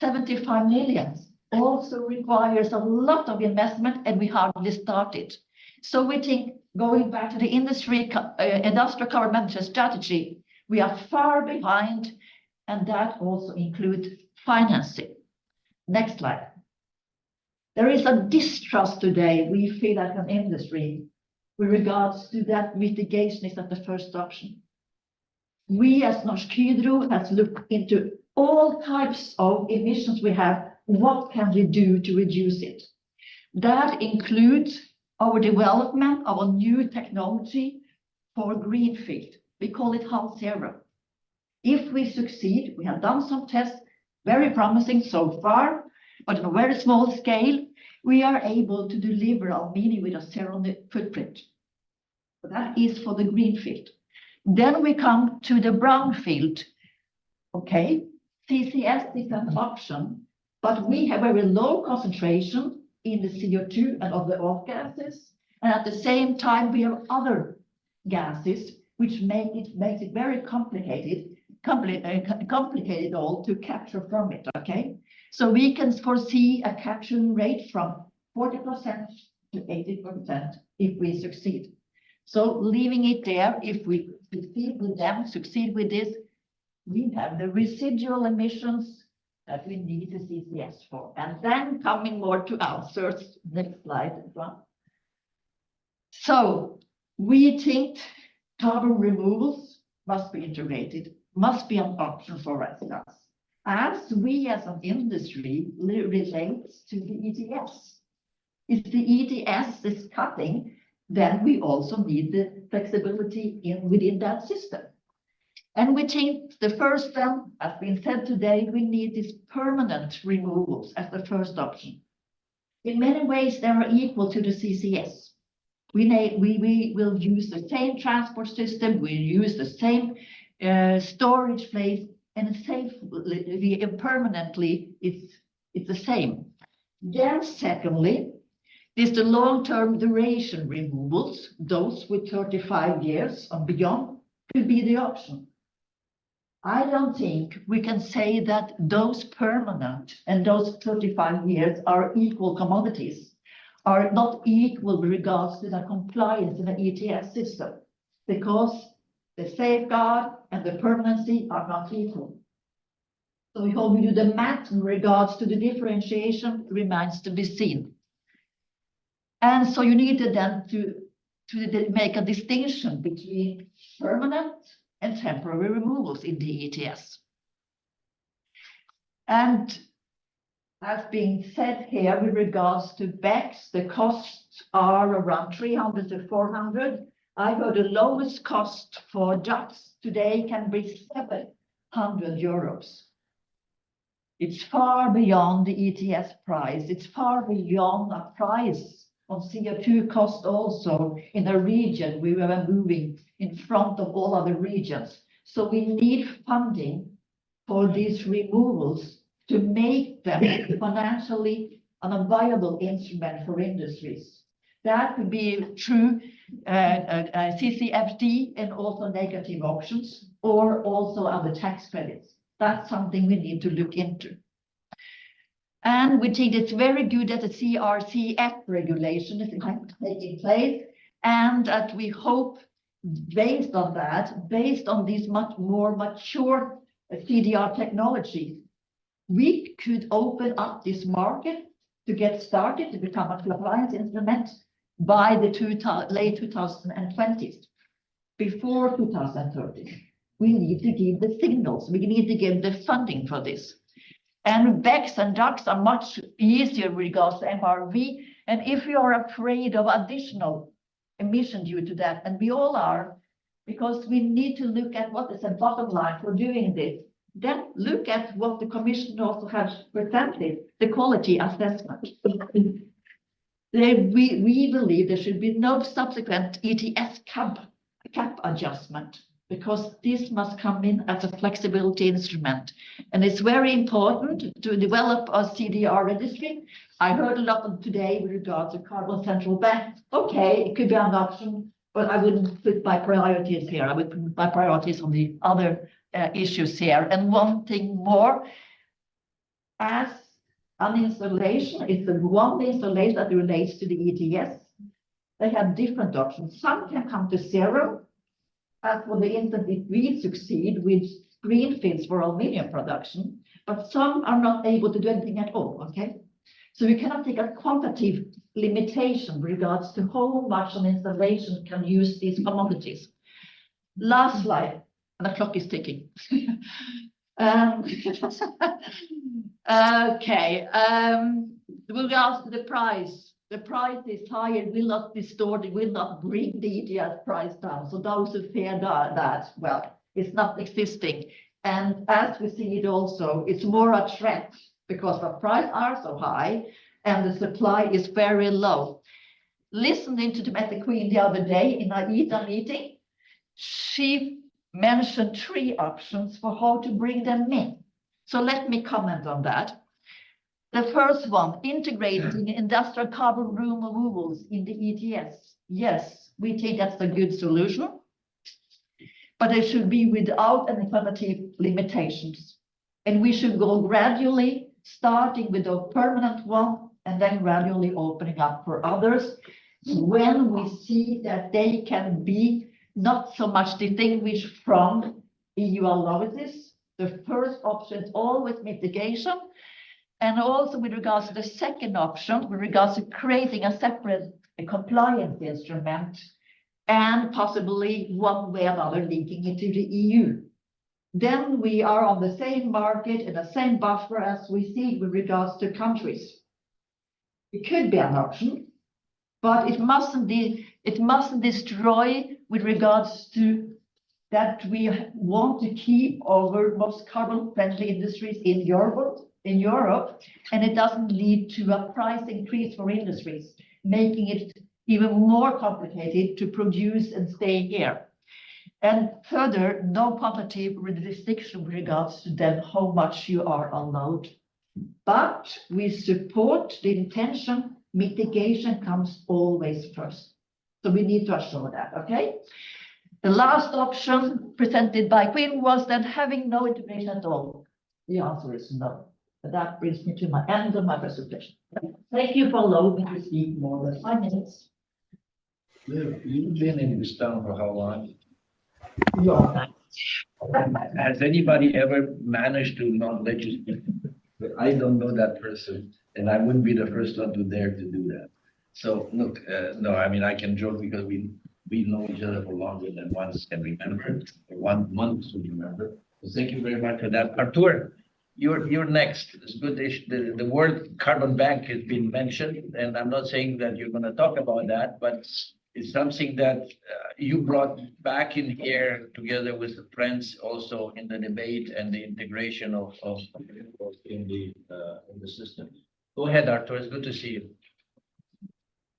75 million, also requires a lot of investment, and we hardly started. So we think, going back to the industrial carbon management strategy, we are far behind, and that also includes financing. Next slide. There is a distrust today, we feel, as an industry with regards to that mitigation is not the first option. we as Norsk Hydro has looked into all types of emissions we have. What can we do to reduce it? That includes our development of a new technology for greenfield. We call it half zero. If we succeed, we have done some tests, very promising so far, but on a very small scale, we are able to deliver aluminium with a zero footprint. So that is for the greenfield. Then we come to the brownfield. Okay, CCS is an option, but we have very low concentration in the CO2 and other off gases. And at the same time, we have other gases, which makes it very complicated all to capture from it, okay? So we can foresee a capture rate from 40% to 80% if we succeed. So leaving it there, if we succeed with this, we have the residual emissions that we need the CCS for. And then coming more to answers, next slide. So we think carbon removals must be integrated, must be an option for us. As we as an industry relates to the ETS. If the ETS is cutting, then we also need the flexibility within that system. And we think the first step, as been said today, we need these permanent removals as the first option. In many ways, they are equal to the CCS. We will use the same transport system, we use the same storage place, and safely permanently, it's the same. Then secondly, is the long-term duration removals, those with 35 years and beyond, could be the option. I don't think we can say that those permanent and those 35 years are equal commodities, are not equal with regards to the compliance in the ETS system, because the safeguard and the permanency are not equal. So how we do the math in regards to the differentiation remains to be seen. And so you need then to make a distinction between permanent and temporary removals in the ETS. And as being said here with regards to BECS, the costs are around 300 to 400. I heard the lowest cost for ducts today can be 700 euros. It's far beyond the ETS price. It's far beyond a price on CO2 cost also in a region we were moving in front of all other regions. So we need funding for these removals to make them financially a viable instrument for industries. That could be through CCFD and also negative options, or also other tax credits. That's something we need to look into. And we think it's very good that the CRCF regulation is taking place, and that we hope, based on that, based on these much more mature CDR technologies, we could open up this market to get started to become a compliance instrument by the late 2020s, before 2030. We need to give the signals, we need to give the funding for this. And BECS and ducts are much easier with regards to MRV. And if you are afraid of additional emission due to that, and we all are, because we need to look at what is the bottom line for doing this, then look at what the Commission also has presented, the quality assessment. We believe there should be no subsequent ETS cap adjustment, because this must come in as a flexibility instrument. And it's very important to develop a CDR registry. I heard a lot today with regard to carbon central bank. Okay, it could be an option, but I wouldn't put my priorities here. I would put my priorities on the other issues here. And one thing more, as an installation, it's the one installation that relates to the ETS. They have different options. Some can come to zero. As for the instance, if we succeed with greenfields for aluminium production, but some are not able to do anything at all, okay? So we cannot take a quantitative limitation with regards to how much an installation can use these commodities. Last slide. And the clock is ticking. Okay, with regards to the price is high, it will not distort, it will not bring the ETS price down. So those who fear that, well, it's not existing. And as we see it also, it's more a threat because the prices are so high and the supply is very low. Listening to the Meta Queen the other day in our ETA meeting, she mentioned 3 options for how to bring them in. So let me comment on that. The first one, integrating industrial carbon removals in the ETS. Yes, we think that's a good solution, but it should be without any cumulative limitations. And we should go gradually, starting with a permanent one, and then gradually opening up for others when we see that they can be not so much distinguished from EU allowances. The first option is always mitigation. And also with regards to the second option, with regards to creating a separate compliance instrument and possibly one way or another linking it to the EU. Then we are on the same market and the same buffer as we see with regards to countries. It could be an option, but it mustn't destroy with regards to that we want to keep our most carbon-friendly industries in Europe, and it doesn't lead to a price increase for industries, making it even more complicated to produce and stay here. And further, no quantitative restriction with regards to then how much you are allowed. But we support the intention, mitigation comes always first. So we need to assure that, okay? The last option presented by Quinn was then having no integration at all. The answer is no. But that brings me to my end of my presentation. Thank you for allowing me to speak more than 5 minutes. Liv, you've been in this town for how long? Yeah. Has anybody ever managed to not let you speak? I don't know that person, and I wouldn't be the first one to dare to do that. So look, no, I mean, I can joke because we know each other for longer than one can remember, or 1 month to remember. So thank you very much for that. Artur, you're next. It's good. The word carbon bank has been mentioned, and I'm not saying that you're going to talk about that, but it's something that you brought back in here together with the friends also in the debate and the integration of in the system. Go ahead, Artur. It's good to see you.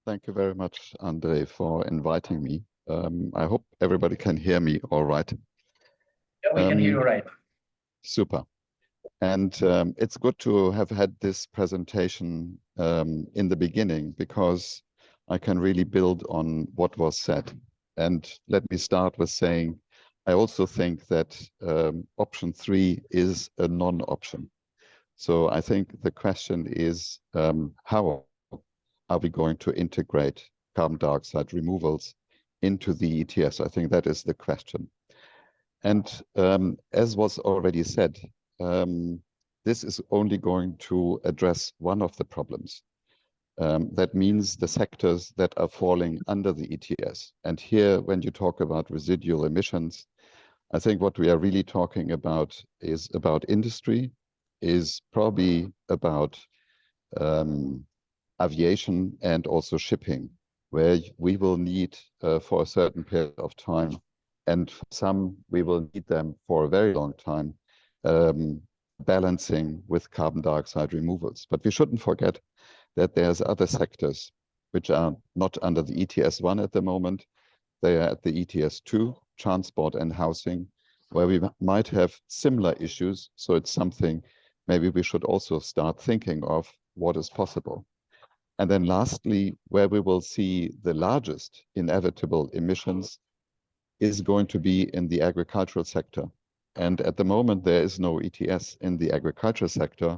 Thank you very much, Andre, for inviting me. I hope everybody can hear me all right. Yeah, we can hear you all right. Super. And it's good to have had this presentation in the beginning because I can really build on what was said. And let me start with saying, I also think that option 3 is a non-option. So I think the question is, how are we going to integrate carbon dioxide removals into the ETS? I think that is the question. And as was already said, this is only going to address one of the problems. That means the sectors that are falling under the ETS. And here, when you talk about residual emissions, I think what we are really talking about is about industry, is probably about aviation and also shipping, where we will need for a certain period of time, and some we will need them for a very long time, balancing with carbon dioxide removals. But we shouldn't forget that there's other sectors which are not under the ETS 1 at the moment. They are at the ETS 2, transport and housing, where we might have similar issues. So it's something maybe we should also start thinking of what is possible. And then lastly, where we will see the largest inevitable emissions is going to be in the agricultural sector. And at the moment, there is no ETS in the agriculture sector,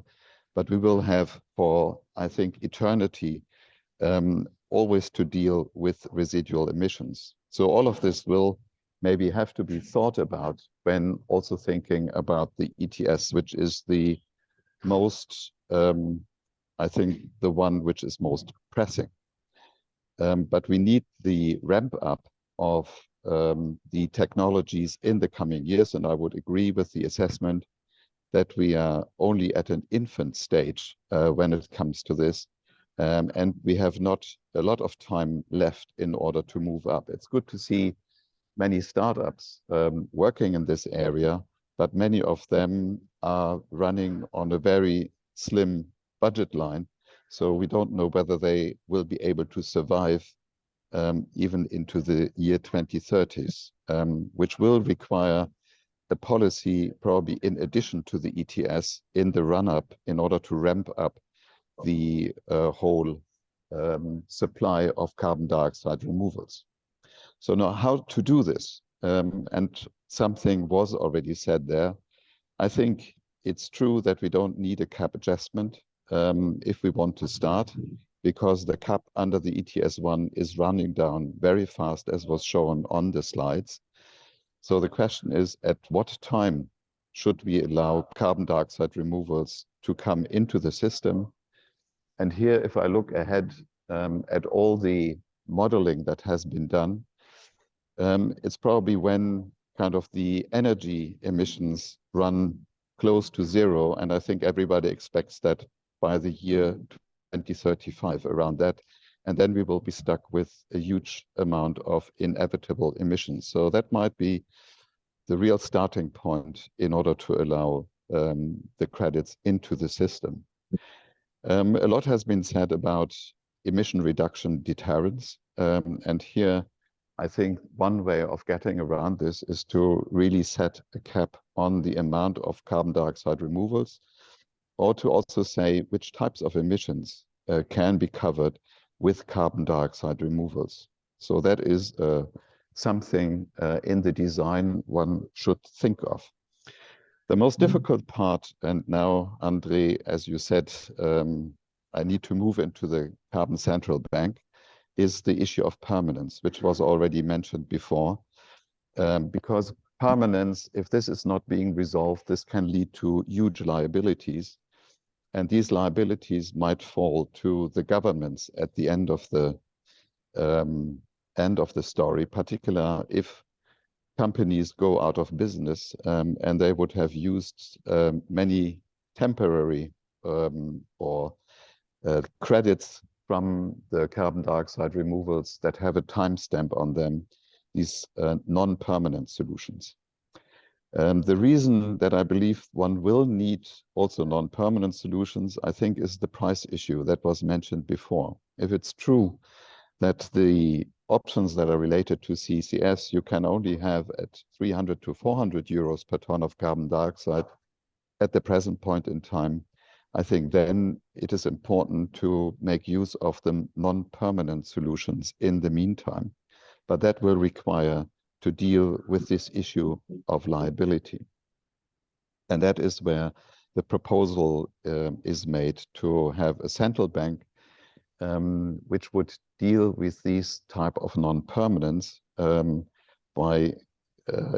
but we will have for, I think, eternity, always to deal with residual emissions. So all of this will maybe have to be thought about when also thinking about the ETS, which is the most, I think, the one which is most pressing. But we need the ramp up of the technologies in the coming years, and I would agree with the assessment that we are only at an infant stage when it comes to this. And we have not a lot of time left in order to move up. It's good to see many startups working in this area, but many of them are running on a very slim budget line. So we don't know whether they will be able to survive even into the year 2030s, which will require a policy probably in addition to the ETS in the run-up in order to ramp up the whole supply of carbon dioxide removals. So now how to do this? And something was already said there. I think it's true that we don't need a cap adjustment if we want to start, because the cap under the ETS1 is running down very fast, as was shown on the slides. So the question is, at what time should we allow carbon dioxide removals to come into the system? And here, if I look ahead at all the modeling that has been done, it's probably when kind of the energy emissions run close to zero. And I think everybody expects that by the year 2035, around that. And then we will be stuck with a huge amount of inevitable emissions. So that might be the real starting point in order to allow the credits into the system. A lot has been said about emission reduction deterrence. And here, I think one way of getting around this is to really set a cap on the amount of carbon dioxide removals, or to also say which types of emissions can be covered with carbon dioxide removals. So that is something in the design one should think of. The most difficult part, and now, Andre, as you said, I need to move into the Carbon Central Bank, is the issue of permanence, which was already mentioned before. Because permanence, if this is not being resolved, this can lead to huge liabilities. And these liabilities might fall to the governments at the end of the story, particularly if companies go out of business and they would have used many temporary or credits from the carbon dioxide removals that have a timestamp on them, these non-permanent solutions. The reason that I believe one will need also non-permanent solutions, I think, is the price issue that was mentioned before. If it's true that the options that are related to CCS, you can only have at 300 to 400 euros per ton of carbon dioxide at the present point in time, I think then it is important to make use of the non-permanent solutions in the meantime. But that will require to deal with this issue of liability. And that is where the proposal is made to have a central bank which would deal with these type of non-permanence by,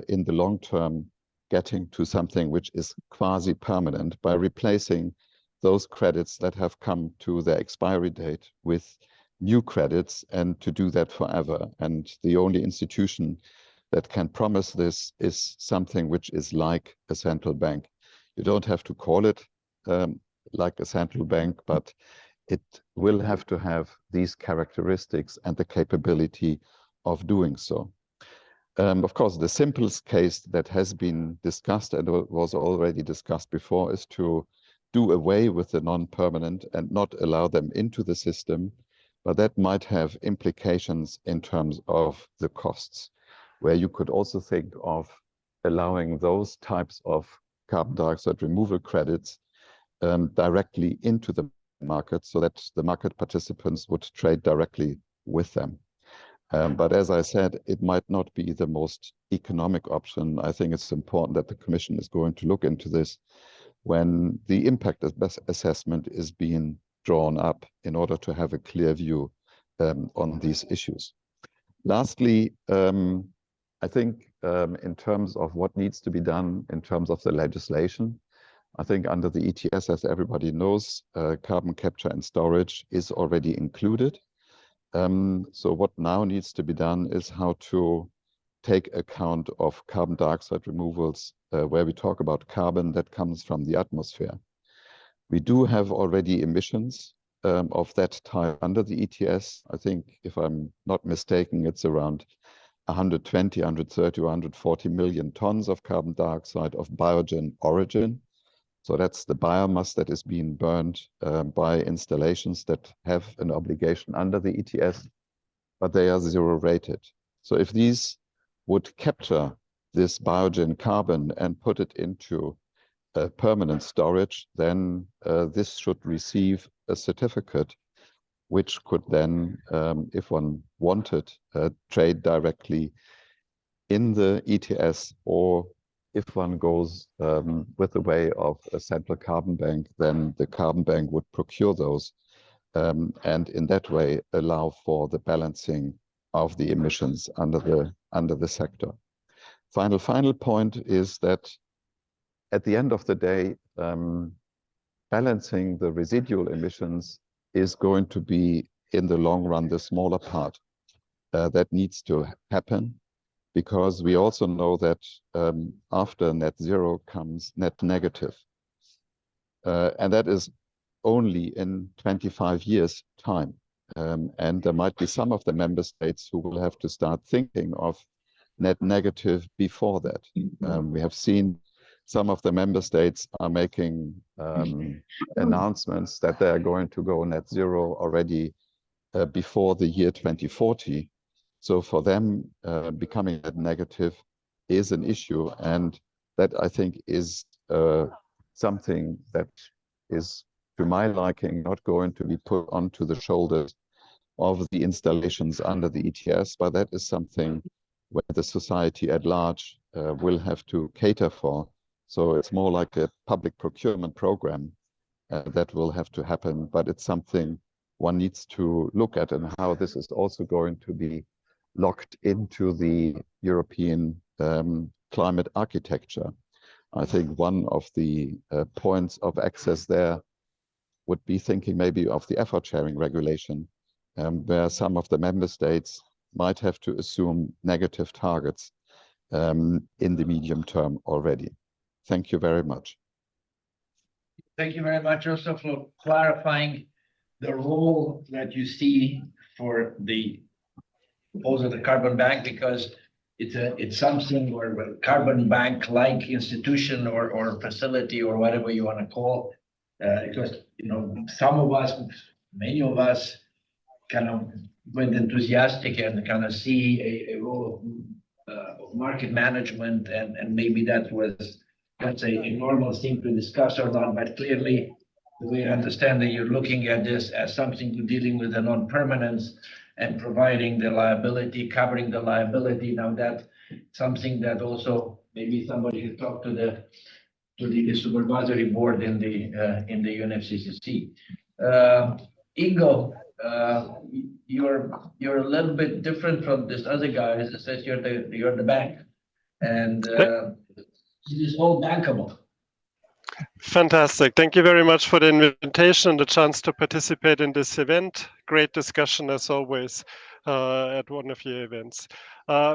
in the long term, getting to something which is quasi-permanent by replacing those credits that have come to their expiry date with new credits, and to do that forever. And the only institution that can promise this is something which is like a central bank. You don't have to call it like a central bank, but it will have to have these characteristics and the capability of doing so. Of course, the simplest case that has been discussed and was already discussed before is to do away with the non-permanent and not allow them into the system, but that might have implications in terms of the costs, where you could also think of allowing those types of carbon dioxide removal credits directly into the market so that the market participants would trade directly with them. But as I said, it might not be the most economic option. I think it's important that the Commission is going to look into this when the impact assessment is being drawn up in order to have a clear view on these issues. Lastly, I think in terms of what needs to be done in terms of the legislation, I think under the ETS, as everybody knows, carbon capture and storage is already included. So what now needs to be done is how to take account of carbon dioxide removals, where we talk about carbon that comes from the atmosphere. We do have already emissions of that type under the ETS. I think, if I'm not mistaken, it's around 120, 130, 140 million tons of carbon dioxide of biogen origin. So that's the biomass that is being burned by installations that have an obligation under the ETS, but they are zero rated. So if these would capture this biogen carbon and put it into permanent storage, then this should receive a certificate, which could then, if one wanted, trade directly in the ETS, or if one goes with the way of a central carbon bank, then the carbon bank would procure those, and in that way allow for the balancing of the emissions under the sector. Final point is that at the end of the day, balancing the residual emissions is going to be, in the long run, the smaller part that needs to happen, because we also know that after net zero comes net negative. And that is only in 25 years' time. And there might be some of the member states who will have to start thinking of net negative before that. We have seen some of the member states are making announcements that they are going to go net zero already before the year 2040. So for them, becoming net negative is an issue, and that, I think, is something that is, to my liking, not going to be put onto the shoulders of the installations under the ETS, but that is something where the society at large will have to cater for. So it's more like a public procurement program that will have to happen, but it's something one needs to look at, and how this is also going to be locked into the European climate architecture. I think one of the points of access there would be thinking maybe of the effort sharing regulation, where some of the member states might have to assume negative targets in the medium term already. Thank you very much. Thank you very much also for clarifying the role that you see for the proposal of the carbon bank, because it's something where a carbon bank-like institution or facility or whatever you want to call, because some of us, many of us, kind of went enthusiastic and kind of see a role of market management, and maybe that was, let's say, a normal thing to discuss or not, but clearly the way I understand that you're looking at this as something dealing with the non-permanence and providing the liability, covering the liability. Now that something that also maybe somebody should talk to the supervisory board in the UNFCCC. Ingo, you're a little bit different from this other guy. It says you're the bank, and it is all bankable. Fantastic. Thank you very much for the invitation and the chance to participate in this event. Great discussion as always at one of your events.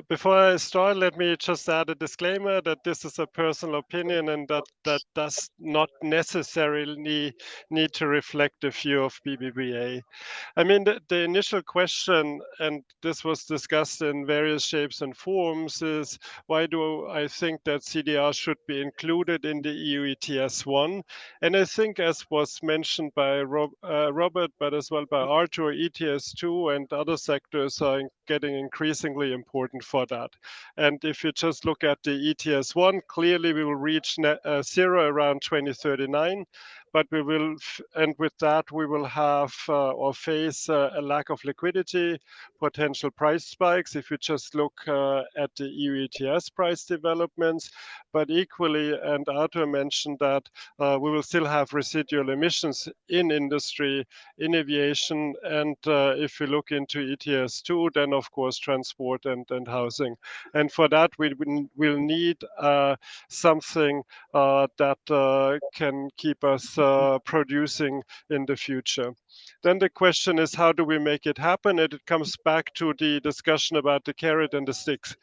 Before I start, let me just add a disclaimer that this is a personal opinion and that does not necessarily need to reflect the view of BBVA. I mean, the initial question, and this was discussed in various shapes and forms, is why do I think that CDR should be included in the EU ETS 1? And I think, as was mentioned by Robert, but as well by Arthur, ETS 2 and other sectors are getting increasingly important for that. And if you just look at the ETS 1, clearly we will reach net zero around 2039. But we will, and with that, we will have or face a lack of liquidity, potential price spikes if you just look at the EU ETS price developments. But equally, and Arthur mentioned that we will still have residual emissions in industry, in aviation, and if we look into ETS 2, then of course transport and housing. And for that, we will need something that can keep us producing in the future. Then the question is, how do we make it happen? And it comes back to the discussion about the carrot and the sticks.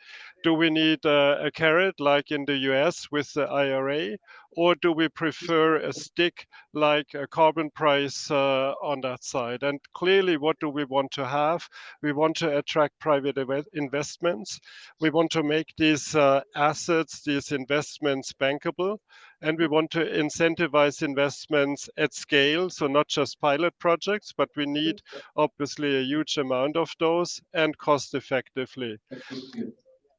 Do we need a carrot like in the US with the IRA, or do we prefer a stick like a carbon price on that side? And clearly, what do we want to have? We want to attract private investments. We want to make these assets, these investments bankable, and we want to incentivize investments at scale. So not just pilot projects, but we need obviously a huge amount of those and cost effectively.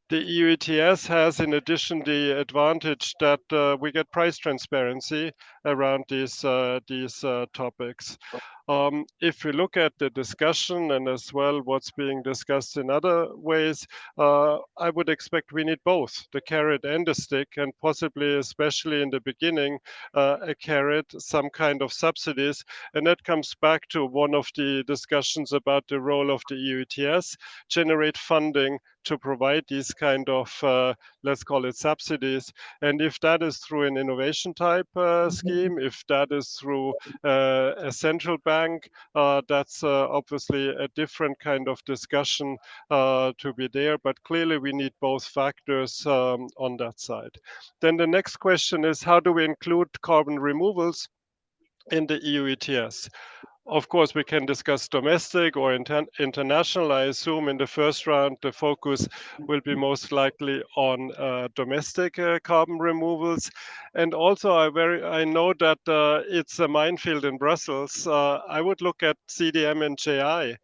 The EU ETS has, in addition, the advantage that we get price transparency around these topics. If we look at the discussion and as well what's being discussed in other ways, I would expect we need both the carrot and the stick, and possibly, especially in the beginning, a carrot, some kind of subsidies. And that comes back to one of the discussions about the role of the EU ETS, generate funding to provide these kind of, let's call it subsidies. And if that is through an innovation type scheme, if that is through a central bank, that's obviously a different kind of discussion to be there. But clearly we need both factors on that side. Then the next question is, how do we include carbon removals in the EU ETS? Of course, we can discuss domestic or international. I assume in the first round, the focus will be most likely on domestic carbon removals. And also, I know that it's a minefield in Brussels. I would look at CDM and JI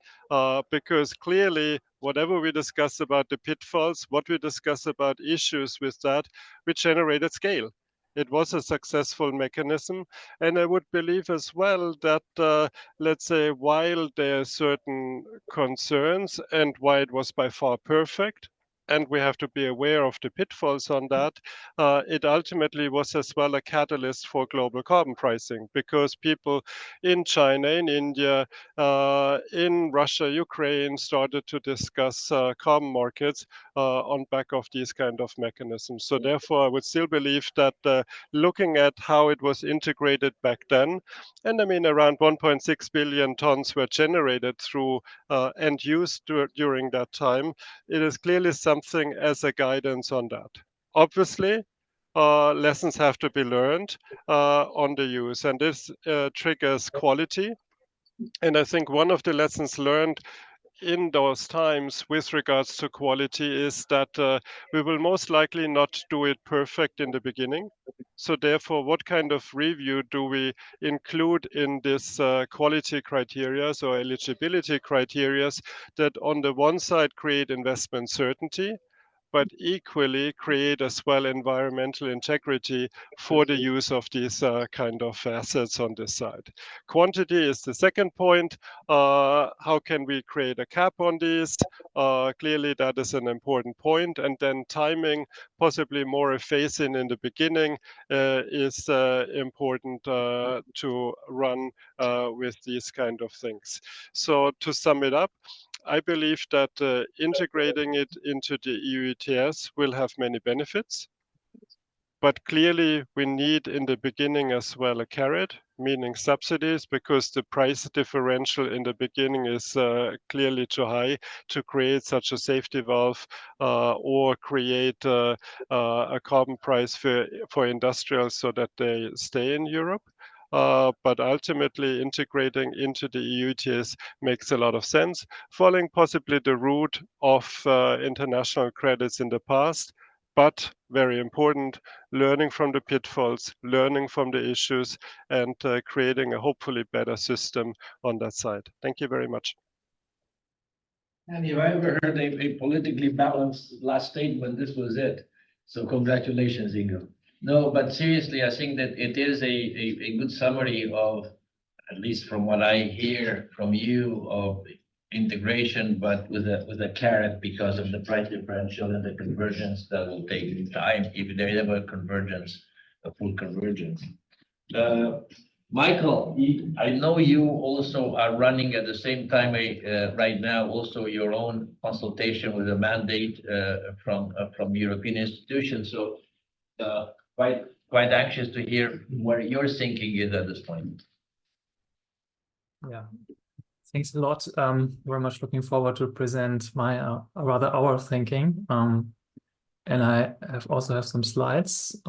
because clearly, whatever we discuss about the pitfalls, what we discuss about issues with that, we generated scale. It was a successful mechanism. And I would believe as well that, let's say, while there are certain concerns and why it was by far perfect, and we have to be aware of the pitfalls on that, it ultimately was as well a catalyst for global carbon pricing because people in China, in India, in Russia, Ukraine started to discuss carbon markets on back of these kind of mechanisms. So therefore, I would still believe that looking at how it was integrated back then, and I mean around 1.6 billion tons were generated through and used during that time, it is clearly something as a guidance on that. Obviously, lessons have to be learned on the use, and this triggers quality. And I think one of the lessons learned in those times with regards to quality is that we will most likely not do it perfect in the beginning. So therefore, what kind of review do we include in this quality criteria or eligibility criteria that on the one side create investment certainty, but equally create as well environmental integrity for the use of these kind of assets on this side. Quantity is the second point. How can we create a cap on these? Clearly, that is an important point. And then timing, possibly more a phase-in the beginning, is important to run with these kind of things. So to sum it up, I believe that integrating it into the EU ETS will have many benefits. But clearly, we need in the beginning as well a carrot, meaning subsidies, because the price differential in the beginning is clearly too high to create such a safety valve or create a carbon price for industrials so that they stay in Europe. But ultimately integrating into the EU ETS makes a lot of sense, following possibly the route of international credits in the past, but very important, learning from the pitfalls, learning from the issues, and creating a hopefully better system on that side. Thank you very much. And if I ever heard a politically balanced last statement, this was it. So congratulations, Ingo. No, but seriously, I think that it is a good summary of, at least from what I hear from you, of integration, but with a carrot because of the price differential and the convergence that will take time if there is ever a convergence, a full convergence. Michael, I know you also are running at the same time right now also your own consultation with a mandate from European institutions. So quite anxious to hear what your thinking is at this point. Yeah, thanks a lot. Very much looking forward to present my, rather our thinking. And I also have some slides.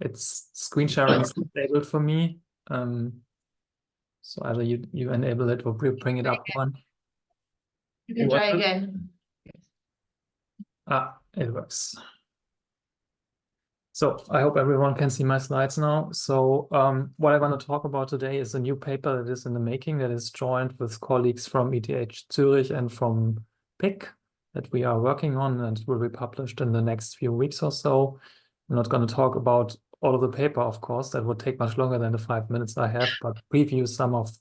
It's screen sharing is disabled for me. So either you enable it or bring it up one. You can try again. It works. So I hope everyone can see my slides now. So what I want to talk about today is a new paper that is in the making that is joined with colleagues from ETH Zurich and from PIC that we are working on and will be published in the next few weeks or so. I'm not going to talk about all of the paper, of course, that would take much longer than the 5 minutes I have, but preview some of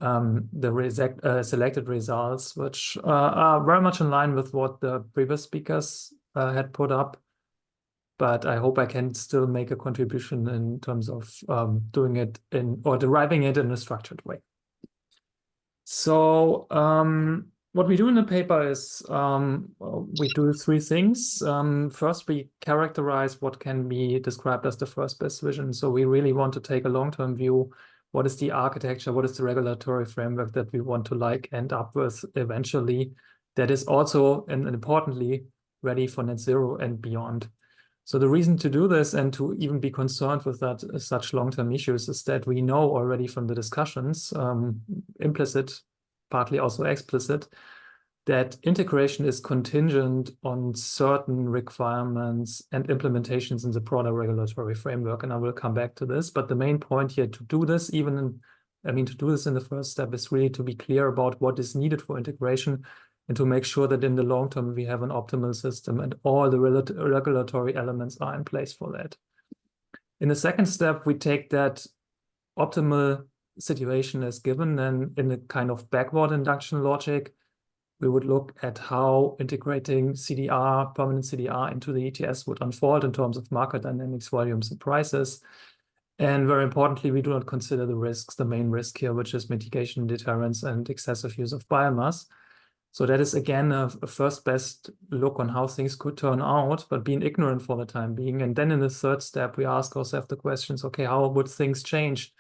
the selected results, which are very much in line with what the previous speakers had put up. But I hope I can still make a contribution in terms of doing it or deriving it in a structured way. So what we do in the paper is we do three things. First, we characterize what can be described as the first best vision. So we really want to take a long-term view. What is the architecture? What is the regulatory framework that we want to end up with eventually that is also, and importantly, ready for net zero and beyond? So the reason to do this and to even be concerned with that such long-term issues is that we know already from the discussions, implicit, partly also explicit, that integration is contingent on certain requirements and implementations in the broader regulatory framework. And I will come back to this. But the main point here to do this, to do this in the first step is really to be clear about what is needed for integration and to make sure that in the long term, we have an optimal system and all the regulatory elements are in place for that. In the second step, we take that optimal situation as given, and in a kind of backward induction logic, we would look at how integrating CDR, permanent CDR into the ETS would unfold in terms of market dynamics, volumes, and prices. And very importantly, we do not consider the risks, the main risk here, which is mitigation, deterrence, and excessive use of biomass. So that is, again, a first best look on how things could turn out, but being ignorant for the time being. And then in the third step, we ask ourselves the questions, okay, how would things change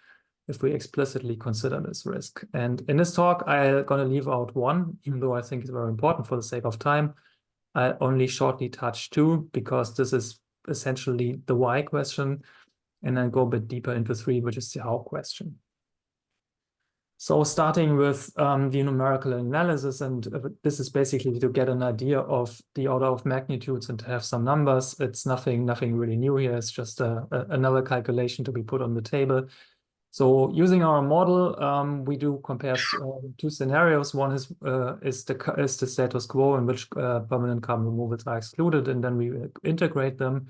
if we explicitly consider this risk? And in this talk, I'm going to leave out one, even though I think it's very important for the sake of time. I only shortly touch two, because this is essentially the why question, and then go a bit deeper into three, which is the how question. So starting with the numerical analysis, and this is basically to get an idea of the order of magnitudes and to have some numbers. It's nothing really new here. It's just another calculation to be put on the table. So using our model, we do compare two scenarios. One is the status quo in which permanent carbon removals are excluded, and then we integrate them.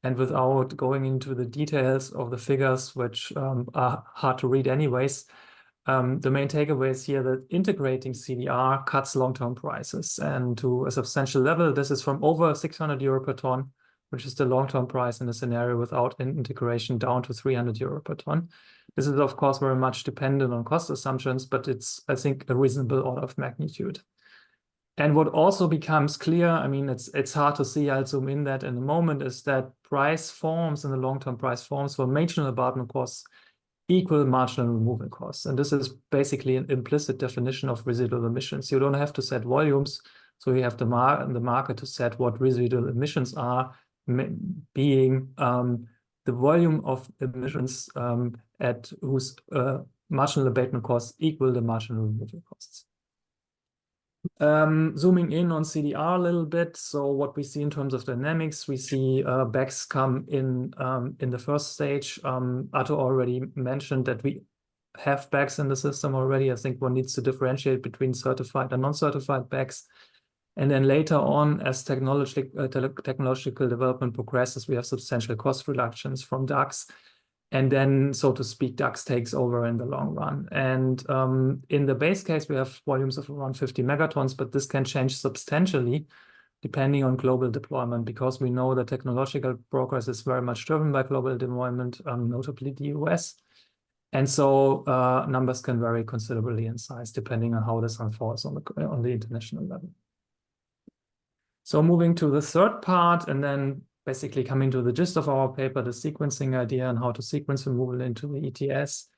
And without going into the details of the figures, which are hard to read anyways, the main takeaway is here that integrating CDR cuts long-term prices, and to a substantial level. This is from over 600 euro per ton, which is the long-term price in a scenario without integration, down to 300 euro per ton. This is, of course, very much dependent on cost assumptions, but it's, I think, a reasonable order of magnitude. And what also becomes clear, I mean, it's hard to see, I'll zoom in that in a moment, is that price forms and the long-term price forms for marginal abatement costs equal marginal removal costs. And this is basically an implicit definition of residual emissions. You don't have to set volumes, so you have the market to set what residual emissions are, being the volume of emissions at whose marginal abatement costs equal the marginal removal costs. Zooming in on CDR a little bit, so what we see in terms of dynamics, we see BECCS come in the first stage. Arto already mentioned that we have BECCS in the system already. I think one needs to differentiate between certified and non-certified BECCS. And then later on, as technological development progresses, we have substantial cost reductions from DACs. And then, so to speak, DACS takes over in the long run. And in the base case, we have volumes of around 50 megatons, but this can change substantially depending on global deployment, because we know that technological progress is very much driven by global deployment, notably the US. And so numbers can vary considerably in size depending on how this unfolds on the international level. So moving to the third part, and then basically coming to the gist of our paper, the sequencing idea and how to sequence removal into the ETS.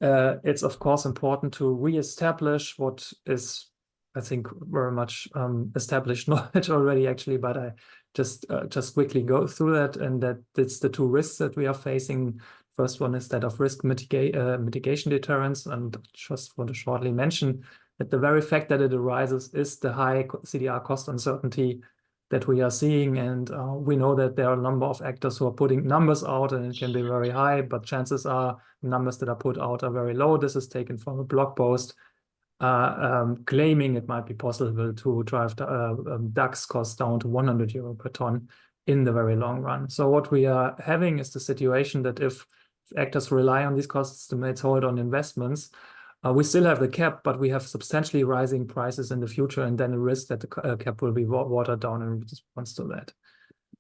it's of course important to reestablish what is, I think, very much established knowledge already, actually, but I just quickly go through that, and that it's the two risks that we are facing. First one is that of risk mitigation deterrence, and just want to shortly mention that the very fact that it arises is the high CDR cost uncertainty that we are seeing, and we know that there are a number of actors who are putting numbers out, and it can be very high, but chances are numbers that are put out are very low. This is taken from a blog post claiming it might be possible to drive DAX costs down to 100 euro per ton in the very long run. So what we are having is the situation that if actors rely on these cost estimates, hold on investments, we still have the cap, but we have substantially rising prices in the future, and then a risk that the cap will be watered down in response to that.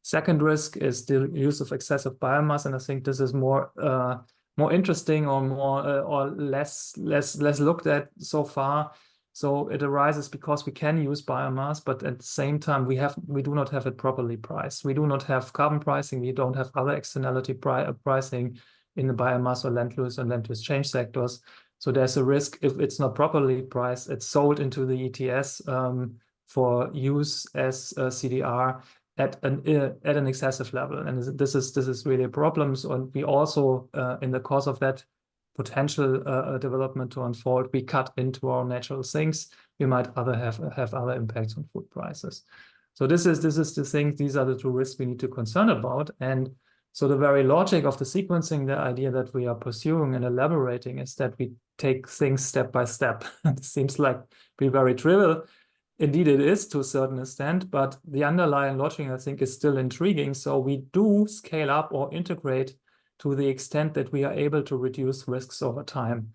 Second risk is the use of excessive biomass, and I think this is more interesting or more or less looked at so far. So it arises because we can use biomass, but at the same time we do not have it properly priced. We do not have carbon pricing. We don't have other externality pricing in the biomass or land use and land use change sectors. So there's a risk if it's not properly priced, it's sold into the ETS for use as a CDR at an excessive level, and this is really a problem. So, and we also in the course of that potential development to unfold, we cut into our natural sinks. We might have other impacts on food prices. So this is the thing. These are the two risks we need to concern about. And so the very logic of the sequencing, the idea that we are pursuing and elaborating, is that we take things step by step. It seems like be very trivial. Indeed, it is to a certain extent, but the underlying logic, I think, is still intriguing. So we do scale up or integrate to the extent that we are able to reduce risks over time.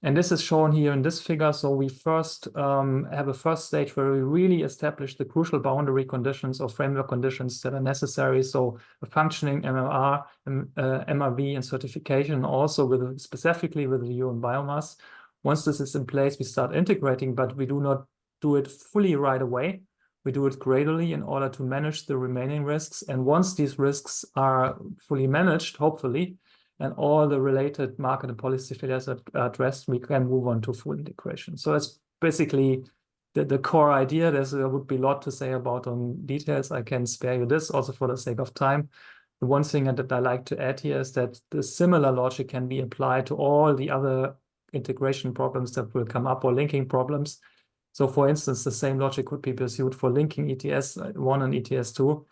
And this is shown here in this figure. So we first have a first stage where we really establish the crucial boundary conditions or framework conditions that are necessary. So a functioning MMR, MRV and certification, also specifically with the view on biomass. Once this is in place, we start integrating, but we do not do it fully right away. We do it gradually in order to manage the remaining risks. And once these risks are fully managed, hopefully, and all the related market and policy failures are addressed, we can move on to full integration. So that's basically the core idea. There would be a lot to say about on details. I can spare you this also for the sake of time. The one thing that I like to add here is that the similar logic can be applied to all the other integration problems that will come up or linking problems. So for instance, the same logic could be pursued for linking ETS 1 and ETS 2,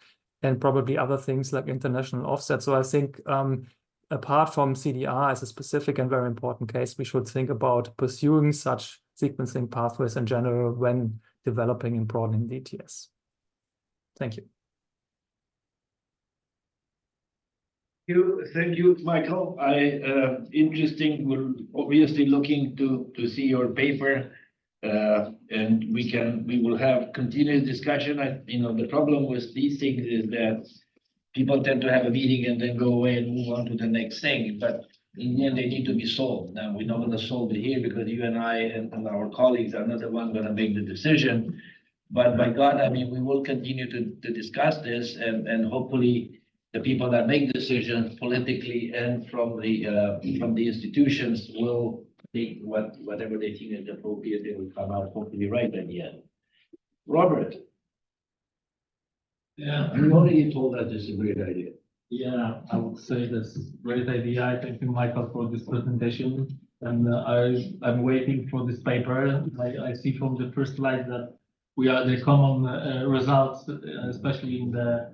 and probably other things like international offset. So I think apart from CDR as a specific and very important case, we should think about pursuing such sequencing pathways in general when developing and broadening the ETS. Thank you. Thank you, Michael. Interesting. We're obviously looking to see your paper. And we will have continuous discussion. The problem with these things is that people tend to have a meeting and then go away and move on to the next thing. But in the end, they need to be solved. Now, we're not going to solve it here because you and I and our colleagues are not the ones going to make the decision. But by God, we will continue to discuss this, and hopefully the people that make decisions politically and from the institutions will think whatever they think is appropriate, they will come out hopefully right at the end. Robert. Yeah. You already told us this is a great idea. Yeah, I would say that's a great idea. I thank you, Michael, for this presentation. And I'm waiting for this paper. I see from the first slide that we are the common results, especially in the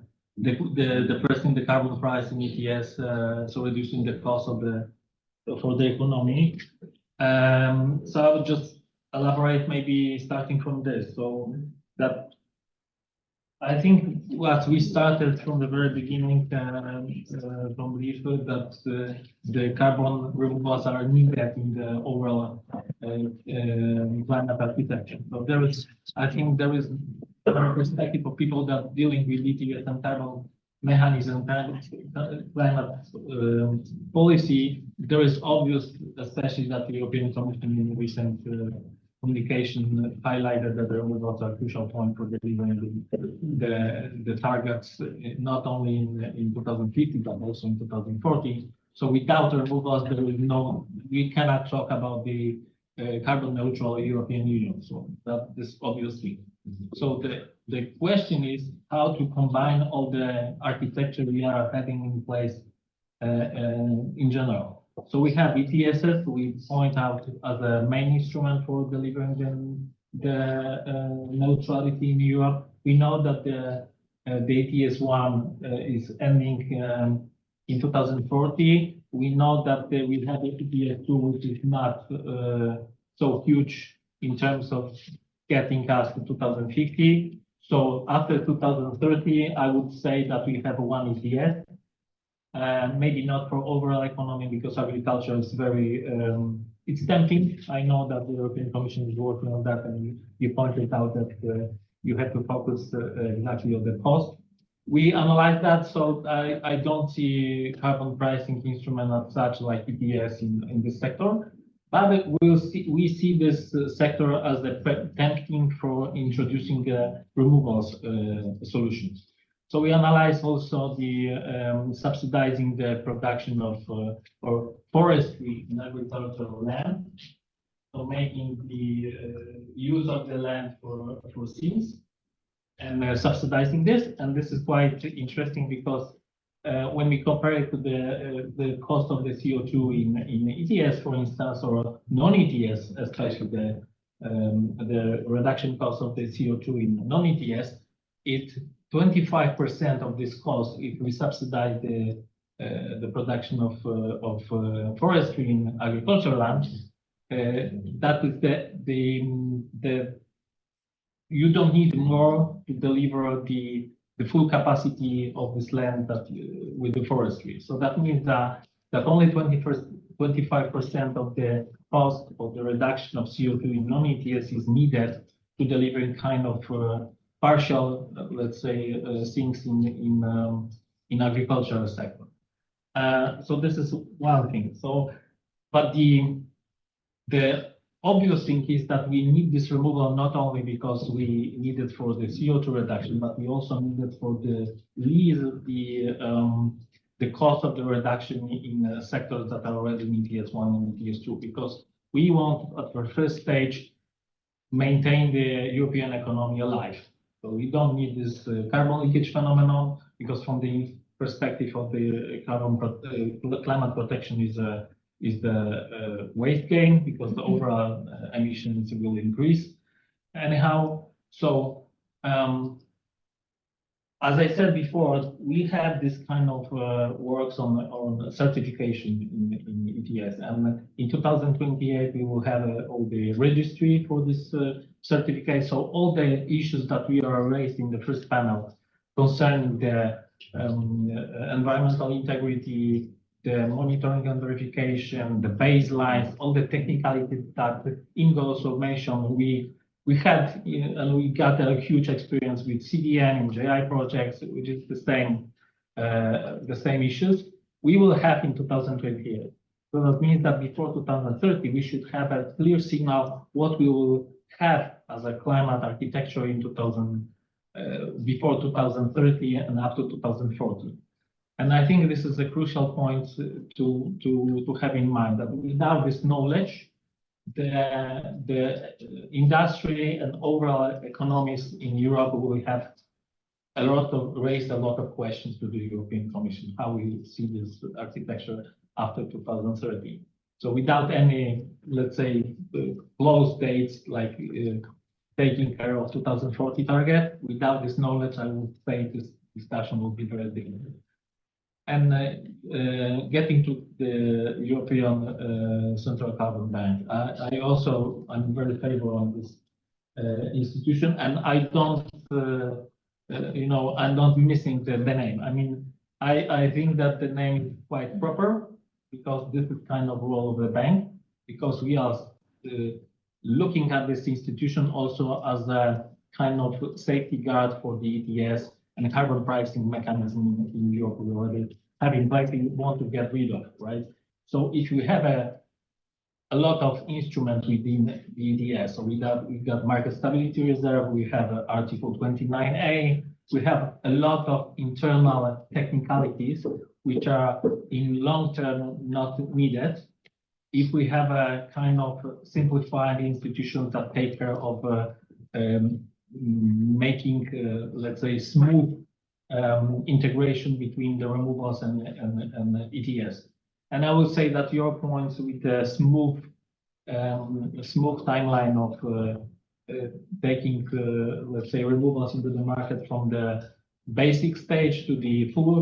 pressing the carbon price in ETS, so reducing the cost for the economy. So I would just elaborate, maybe starting from this. So that I think what we started from the very beginning from Leaflet, that the carbon removals are needed in the overall climate architecture. So I think there is a perspective of people that dealing with ETS and carbon mechanism, climate policy. There is obvious, especially that the European Commission in recent communication highlighted that there was a crucial point for delivering the targets, not only in 2050, but also in 2040. So without removals, there is no, we cannot talk about the carbon neutral European Union. So that is obviously. So the question is how to combine all the architecture we are having in place in general. So we have ETSs, we point out as a main instrument for delivering the neutrality in Europe. We know that the ETS 1 is ending in 2040. We know that we have ETS 2, which is not so huge in terms of getting us to 2050. So after 2030, I would say that we have one ETS. Maybe not for overall economy because agriculture is very, it's tempting. I know that the European Commission is working on that, and you pointed out that you have to focus exactly on the cost. We analyze that, so I don't see carbon pricing instrument as such like ETS in this sector. But we see this sector as tempting for introducing removals solutions. So we analyze also the subsidizing the production of or forestry in agricultural land, so making the use of the land for things and subsidizing this. And this is quite interesting because when we compare it to the cost of the CO2 in ETS, for instance, or non-ETS, especially the reduction cost of the CO2 in non-ETS, it 25% of this cost, if we subsidize the production of forestry in agricultural land, that is the you don't need more to deliver the full capacity of this land that with the forestry. So that means that only 25% of the cost of the reduction of CO2 in non-ETS is needed to deliver in kind of partial, let's say, things in agricultural sector. So this is one thing. So, but the obvious thing is that we need this removal not only because we need it for the CO2 reduction, but we also need it for the cost of the reduction in sectors that are already in ETS 1 and ETS 2, because we want at the first stage maintain the European economy alive. So we don't need this carbon leakage phenomenon, because from the perspective of the climate protection is the waste gain, because the overall emissions will increase anyhow. So as I said before, we have this kind of works on certification in ETS, and in 2028 we will have all the registry for this certificate. So all the issues that we are raised in the first panel concerning the environmental integrity, the monitoring and verification, the baselines, all the technicalities that Ingo also mentioned, we had and we got a huge experience with CDN and JI projects, which is the same issues we will have in 2028. So that means that before 2030, we should have a clear signal what we will have as a climate architecture in before 2030 and up to 2040. And I think this is a crucial point to have in mind, that without this knowledge, the industry and overall economies in Europe will have raised a lot of questions to the European Commission, how we see this architecture after 2030. So without any, let's say, close dates like taking care of 2040 target, without this knowledge, I would say this discussion will be very difficult. And getting to the European Central Carbon Bank, I'm very favorable on this institution, and I don't, I'm not missing the name. I mean, I think that the name is quite proper, because this is kind of role of the bank, because we are looking at this institution also as a kind of safety guard for the ETS and carbon pricing mechanism in Europe we already have in place, we want to get rid of, right? So if you have a lot of instruments within the ETS, so we've got market stability reserve, we have Article 29A, we have a lot of internal technicalities which are in long term not needed. If we have a kind of simplified institutions that take care of making, let's say, smooth integration between the removals and ETS. And I would say that your points with the smooth timeline of taking, let's say, removals into the market from the basic stage to the full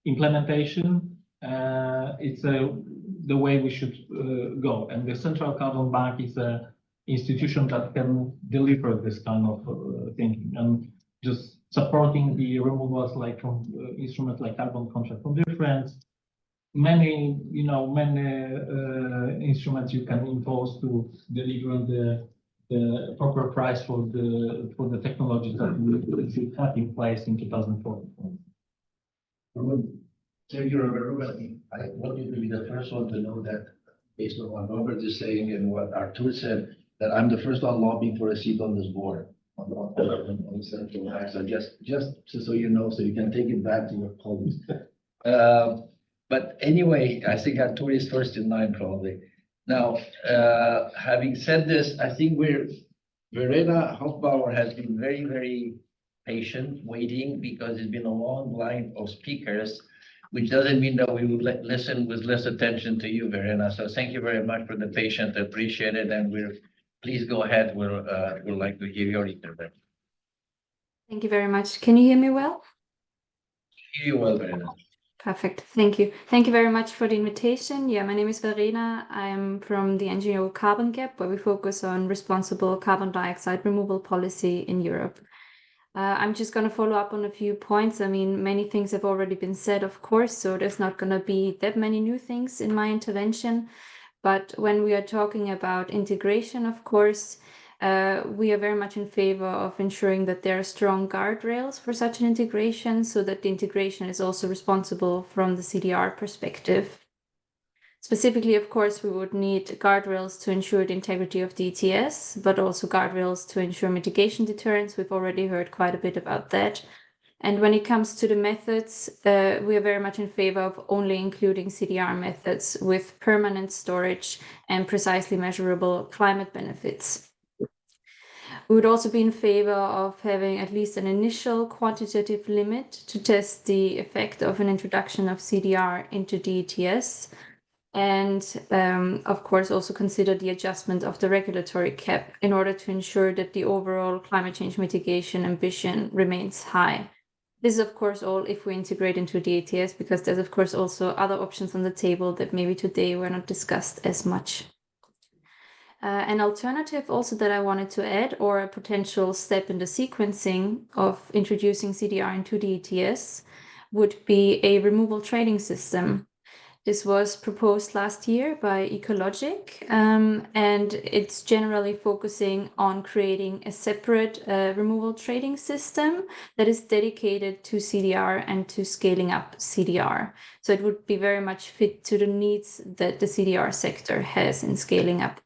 implementation, it's the way we should go. And the Central Carbon Bank is an institution that can deliver this kind of thinking, and just supporting the removals like from instruments like carbon contract for difference. Many instruments you can impose to deliver the proper price for the technologies that we should have in place in 2040. Thank you, Robert. I want you to be the first one to know that, based on what Robert is saying and what Artur said, that I'm the first one lobbying for a seat on this board on Central Bank. So just so you know, so you can take it back to your colleagues. But anyway, I think Artur is first in line probably. Now, having said this, I think Verena Hochbauer has been very, very patient, waiting, because it's been a long line of speakers, which doesn't mean that we will listen with less attention to you, Verena. So thank you very much for the patience, appreciate it, and please go ahead. We'd like to hear your intervention. Thank you very much. Can you hear me well? Hear you well, Verena. Perfect. Thank you. Thank you very much for the invitation. Yeah, my name is Verena. I'm from the NGO Carbon Gap, where we focus on responsible carbon dioxide removal policy in Europe. I'm just going to follow up on a few points. I mean, many things have already been said, of course, so there's not going to be that many new things in my intervention. But when we are talking about integration, of course, we are very much in favor of ensuring that there are strong guardrails for such an integration, so that the integration is also responsible from the CDR perspective. Specifically, of course, we would need guardrails to ensure the integrity of the ETS, but also guardrails to ensure mitigation deterrence. We've already heard quite a bit about that. And when it comes to the methods, we are very much in favor of only including CDR methods with permanent storage and precisely measurable climate benefits. We would also be in favor of having at least an initial quantitative limit to test the effect of an introduction of CDR into the ETS. And of course, also consider the adjustment of the regulatory cap in order to ensure that the overall climate change mitigation ambition remains high. This is, of course, all if we integrate into the ETS, because there's, of course, also other options on the table that maybe today were not discussed as much. An alternative also that I wanted to add, or a potential step in the sequencing of introducing CDR into the ETS, would be a removal trading system. This was proposed last year by Ecologic, and it's generally focusing on creating a separate removal trading system that is dedicated to CDR and to scaling up CDR. So it would be very much fit to the needs that the CDR sector has in scaling up.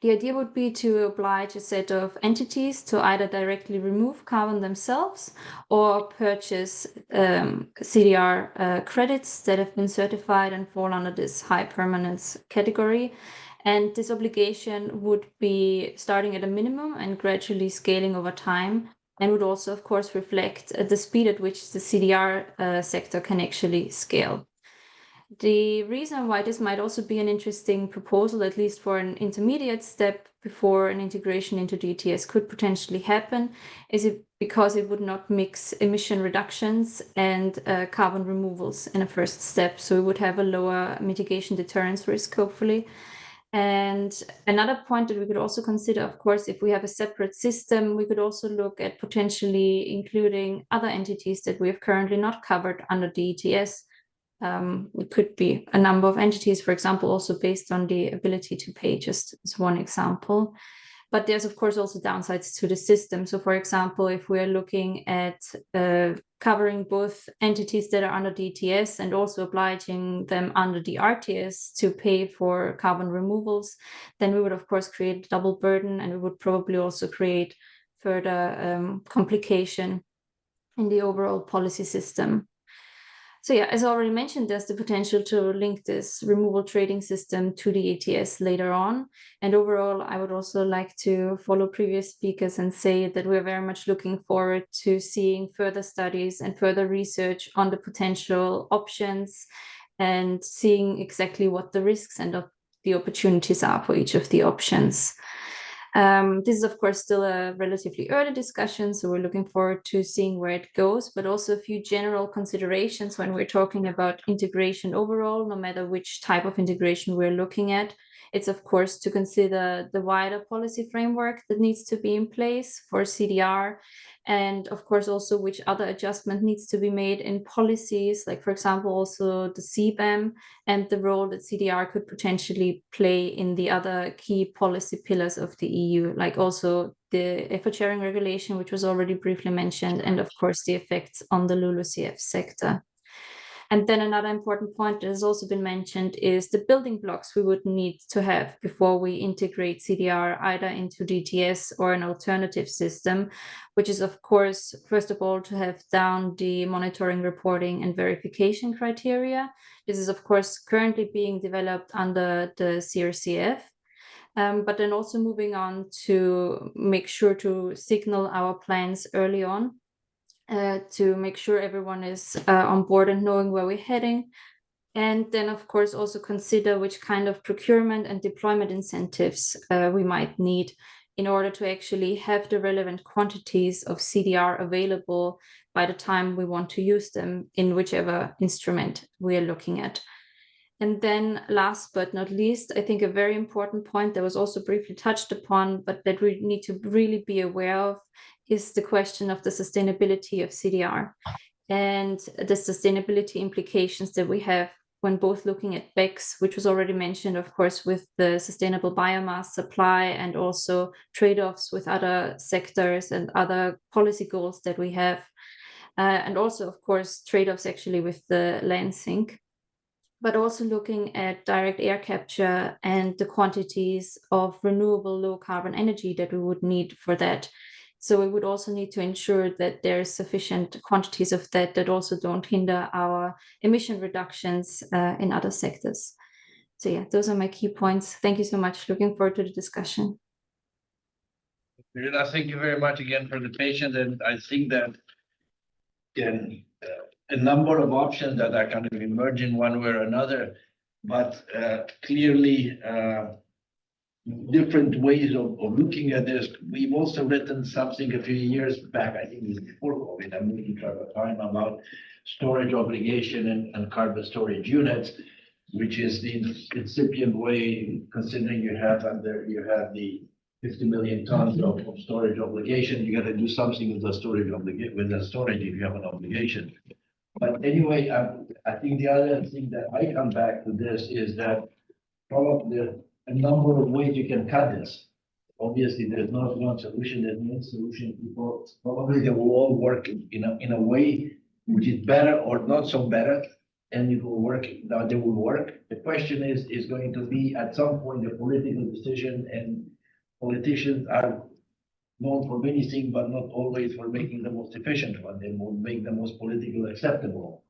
The idea would be to oblige a set of entities to either directly remove carbon themselves or purchase CDR credits that have been certified and fall under this high permanence category. And this obligation would be starting at a minimum and gradually scaling over time, and would also, of course, reflect the speed at which the CDR sector can actually scale. The reason why this might also be an interesting proposal, at least for an intermediate step before an integration into the ETS could potentially happen, is because it would not mix emission reductions and carbon removals in a first step. So we would have a lower mitigation deterrence risk, hopefully. And another point that we could also consider, of course, if we have a separate system, we could also look at potentially including other entities that we have currently not covered under the ETS. It could be a number of entities, for example, also based on the ability to pay, just as one example. But there's, of course, also downsides to the system. So, for example, if we're looking at covering both entities that are under the ETS and also obliging them under the RTS to pay for carbon removals, then we would, of course, create a double burden, and we would probably also create further complication in the overall policy system. So yeah, as already mentioned, there's the potential to link this removal trading system to the ETS later on. And overall, I would also like to follow previous speakers and say that we're very much looking forward to seeing further studies and further research on the potential options and seeing exactly what the risks and the opportunities are for each of the options. This is, of course, still a relatively early discussion, so we're looking forward to seeing where it goes, but also a few general considerations when we're talking about integration overall, no matter which type of integration we're looking at. It's, of course, to consider the wider policy framework that needs to be in place for CDR, and of course also which other adjustment needs to be made in policies, like for example also the CBAM and the role that CDR could potentially play in the other key policy pillars of the EU, like also the effort sharing regulation, which was already briefly mentioned, and of course the effects on the LULUCF sector. And then another important point that has also been mentioned is the building blocks we would need to have before we integrate CDR either into DTS or an alternative system, which is, of course, first of all, to have down the monitoring, reporting, and verification criteria. This is, of course, currently being developed under the CRCF. But then also moving on to make sure to signal our plans early on, to make sure everyone is on board and knowing where we're heading. And then, of course, also consider which kind of procurement and deployment incentives we might need in order to actually have the relevant quantities of CDR available by the time we want to use them in whichever instrument we are looking at. And then last but not least, I think a very important point that was also briefly touched upon, but that we need to really be aware of, is the question of the sustainability of CDR and the sustainability implications that we have when both looking at BECCS, which was already mentioned, of course, with the sustainable biomass supply and also trade-offs with other sectors and other policy goals that we have. And also, of course, trade-offs actually with the land sink, but also looking at direct air capture and the quantities of renewable low carbon energy that we would need for that. So we would also need to ensure that there's sufficient quantities of that also don't hinder our emission reductions in other sectors. So yeah, those are my key points. Thank you so much. Looking forward to the discussion. Verena, thank you very much again for the patience, and I think that a number of options that are kind of emerging one way or another, but clearly different ways of looking at this. We've also written something a few years back, I think it was before COVID, I'm looking for a time, about storage obligation and carbon storage units, which is the incipient way, considering you have the 50 million tons of storage obligation. You got to do something with the storage if you have an obligation. But anyway, I think the other thing that I come back to this is that probably a number of ways you can cut this. Obviously, there's not one solution, there's no solution. People probably they will all work in a way which is better or not so better, and it will work. Now they will work. The question is going to be at some point a political decision, and politicians are known for many things, but not always for making the most efficient one. They will make the most politically acceptable,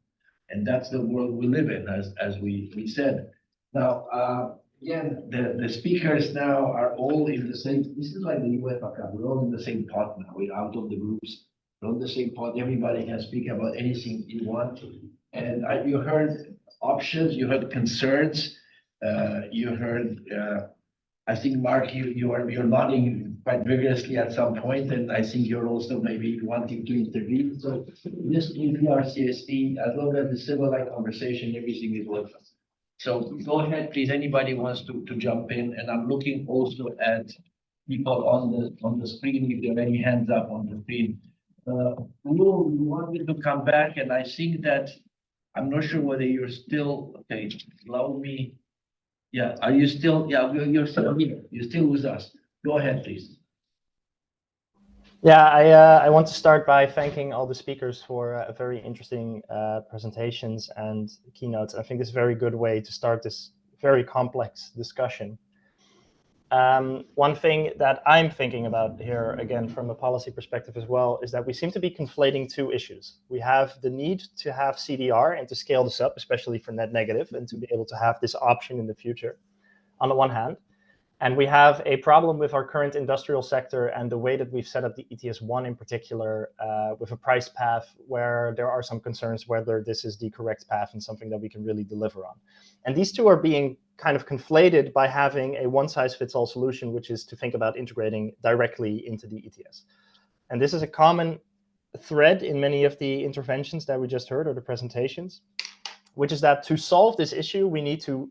and that's the world we live in, as we said. Now, again, the speakers now are all in the same. This is like the UEFA. We're all in the same pot now. We're out of the groups. We're on the same pot. Everybody can speak about anything you want. And you heard options. You heard concerns. You heard. I think, Mark, you're nodding quite vigorously at some point, and I think you're also maybe wanting to intervene. So this EPRCSD, as long as the civilized conversation, everything is welcome. So go ahead, please. Anybody wants to jump in, and I'm looking also at people on the screen. If there are any hands up on the screen, Lou, you wanted to come back, and I think that I'm not sure whether you're still okay. Allow me. Yeah, are you still? Yeah, you're still here. You're still with us. Go ahead, please. Yeah, I want to start by thanking all the speakers for very interesting presentations and keynotes. I think it's a very good way to start this very complex discussion. One thing that I'm thinking about here, again, from a policy perspective as well, is that we seem to be conflating two issues. We have the need to have CDR and to scale this up, especially for net negative, and to be able to have this option in the future, on the one hand. And we have a problem with our current industrial sector and the way that we've set up the ETS1 in particular, with a price path where there are some concerns whether this is the correct path and something that we can really deliver on. And these two are being kind of conflated by having a one-size-fits-all solution, which is to think about integrating directly into the ETS. And this is a common thread in many of the interventions that we just heard or the presentations, which is that to solve this issue, we need to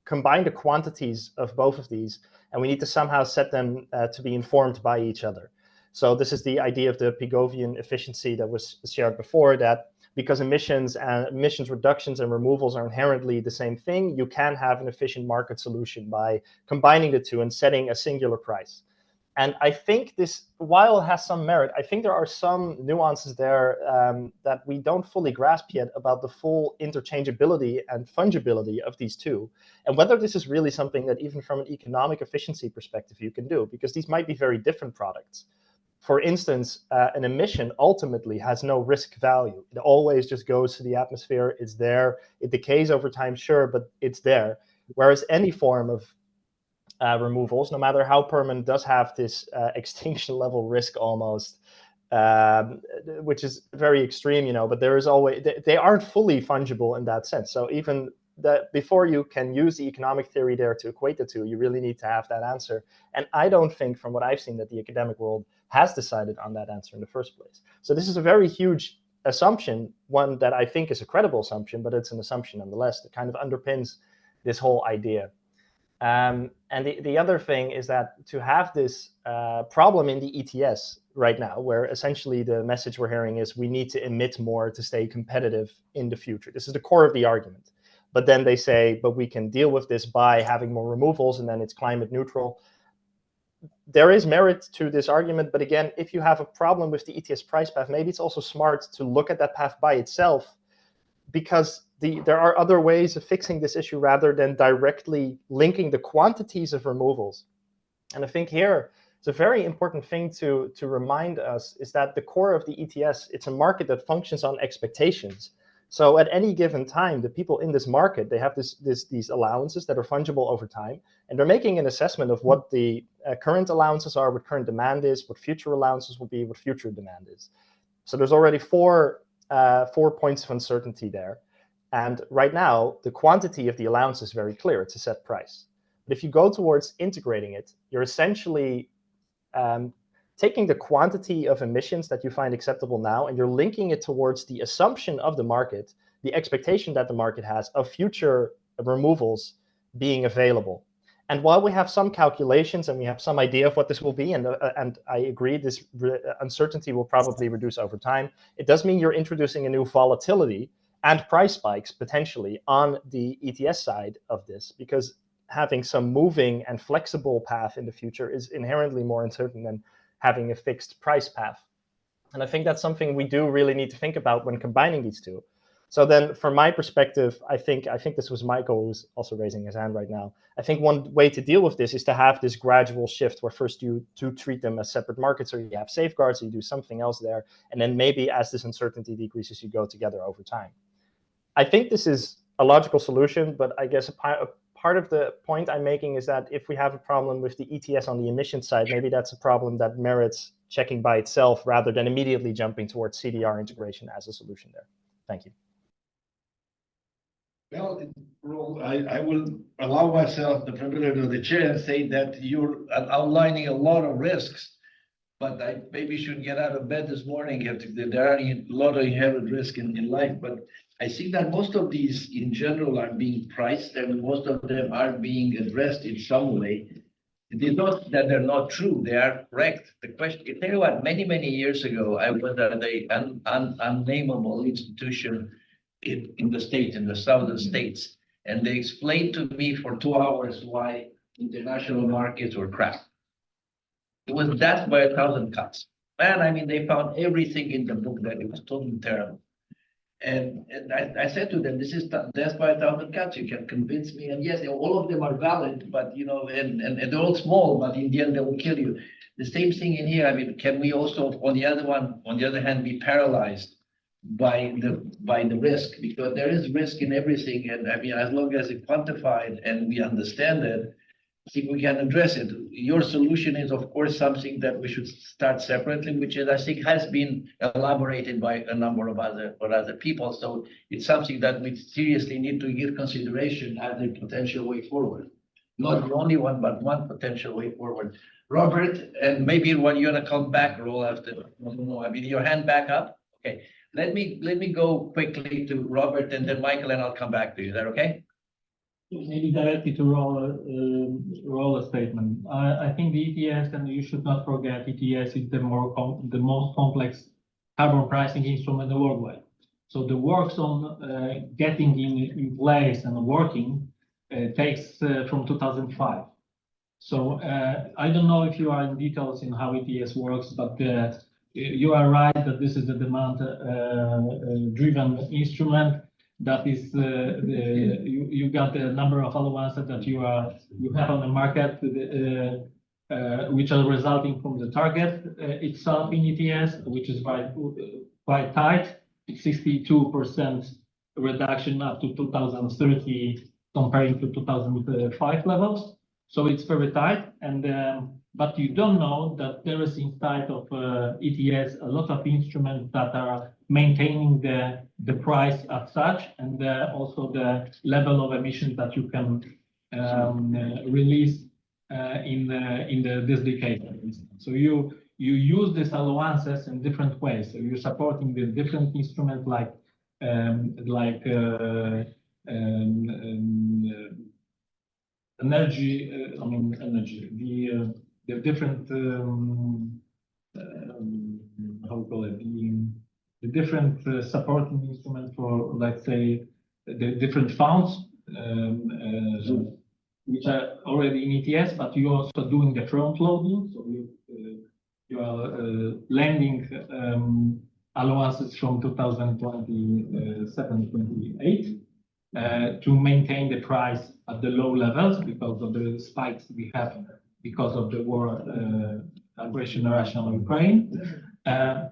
combine the quantities of both of these, and we need to somehow set them to be informed by each other. So this is the idea of the Pigovian efficiency that was shared before, that because emissions reductions and removals are inherently the same thing, you can have an efficient market solution by combining the two and setting a singular price. And I think this, while it has some merit, I think there are some nuances there that we don't fully grasp yet about the full interchangeability and fungibility of these two, and whether this is really something that even from an economic efficiency perspective you can do, because these might be very different products. For instance, an emission ultimately has no risk value. It always just goes to the atmosphere, it's there, it decays over time, sure, but it's there. Whereas any form of removals, no matter how permanent, does have this extinction level risk almost, which is very extreme, you know, but there is always, they aren't fully fungible in that sense. So even that before you can use the economic theory there to equate the two, you really need to have that answer. And I don't think, from what I've seen, that the academic world has decided on that answer in the first place. So this is a very huge assumption, one that I think is a credible assumption, but it's an assumption nonetheless that kind of underpins this whole idea. And the other thing is that to have this problem in the ETS right now, where essentially the message we're hearing is we need to emit more to stay competitive in the future. This is the core of the argument. But then they say, but we can deal with this by having more removals, and then it's climate neutral. There is merit to this argument, but again, if you have a problem with the ETS price path, maybe it's also smart to look at that path by itself, because there are other ways of fixing this issue rather than directly linking the quantities of removals. And I think here it's a very important thing to remind us is that the core of the ETS, it's a market that functions on expectations. So at any given time, the people in this market, they have these allowances that are fungible over time, and they're making an assessment of what the current allowances are, what current demand is, what future allowances will be, what future demand is. So there's already four points of uncertainty there. And right now, the quantity of the allowance is very clear. It's a set price. But if you go towards integrating it, you're essentially taking the quantity of emissions that you find acceptable now, and you're linking it towards the assumption of the market, the expectation that the market has of future removals being available. And while we have some calculations and we have some idea of what this will be, and I agree, this uncertainty will probably reduce over time, it does mean you're introducing a new volatility and price spikes potentially on the ETS side of this, because having some moving and flexible path in the future is inherently more uncertain than having a fixed price path. And I think that's something we do really need to think about when combining these two. So then from my perspective, I think this was Michael who's also raising his hand right now. I think one way to deal with this is to have this gradual shift where first you do treat them as separate markets, or you have safeguards, or you do something else there. And then maybe as this uncertainty decreases, you go together over time. I think this is a logical solution, but I guess a part of the point I'm making is that if we have a problem with the ETS on the emission side, maybe that's a problem that merits checking by itself rather than immediately jumping towards CDR integration as a solution there. Thank you. Well, I will allow myself the privilege of the chair and say that you're outlining a lot of risks, but I maybe should get out of bed this morning if there are a lot of inherent risk in life. But I see that most of these in general are being priced, and most of them are being addressed in some way. It is not that they're not true, they are correct. The question, I tell you what, many years ago, I was at an unnameable institution in the States, in the southern states, and they explained to me for 2 hours why international markets were crap. It was death by 1,000 cuts. Man, I mean, they found everything in the book that it was totally terrible. And I said to them, this is death by 1,000 cuts. You can convince me. And yes, all of them are valid, but you know, and they're all small, but in the end, they will kill you. The same thing in here. I mean, can we also, on the other hand, be paralyzed by the risk? Because there is risk in everything. And I mean, as long as it's quantified and we understand it, I think we can address it. Your solution is, of course, something that we should start separately, which is, I think, has been elaborated by a number of other people. So it's something that we seriously need to give consideration as a potential way forward. Not the only one, but one potential way forward. Robert, and maybe when you're gonna come back, roll after. No, I mean, your hand back up. Okay. Let me go quickly to Robert and then Michael, and I'll come back to you. Is that okay? Maybe directly to roll a statement. I think the ETS, and you should not forget, ETS is the most complex carbon pricing instrument worldwide. So the works on getting in place and working takes from 2005. So I don't know if you are in details in how ETS works, but you are right that this is a demand driven instrument. That is, you got the number of allowances that you have on the market, which are resulting from the target itself in ETS, which is quite tight. It's 62% reduction up to 2030 comparing to 2005 levels. So it's very tight, and but you don't know that there is inside of ETS a lot of instruments that are maintaining the price as such, and also the level of emissions that you can release in this decade. So you use these allowances in different ways. So you're supporting the different instruments like energy. The different how we call it, the different supporting instruments for, let's say, the different funds which are already in ETS, but you're also doing the front loading. So you are lending allowances from 2027, 28 to maintain the price at the low levels because of the spikes we have because of the war, aggression in Russia and Ukraine.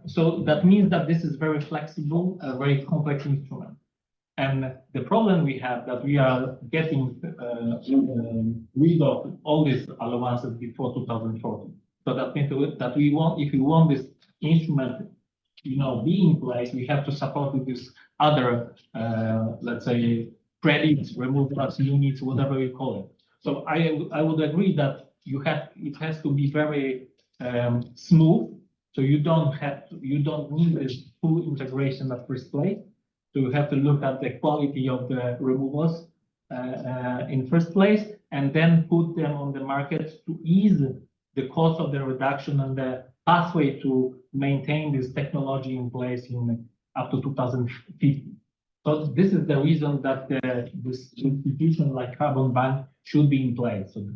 So that means that this is very flexible, a very complex instrument. And the problem we have that we are getting rid of all these allowances before 2040. So that means that we want, if we want this instrument, be in place, we have to support with this other, let's say, credits, removals, units, whatever you call it. So I would agree that it has to be very smooth. So you don't need this full integration at first place. So you have to look at the quality of the removals in first place, and then put them on the market to ease the cost of the reduction and the pathway to maintain this technology in place in up to 2050. So this is the reason that this institution like Carbon Bank should be in place. So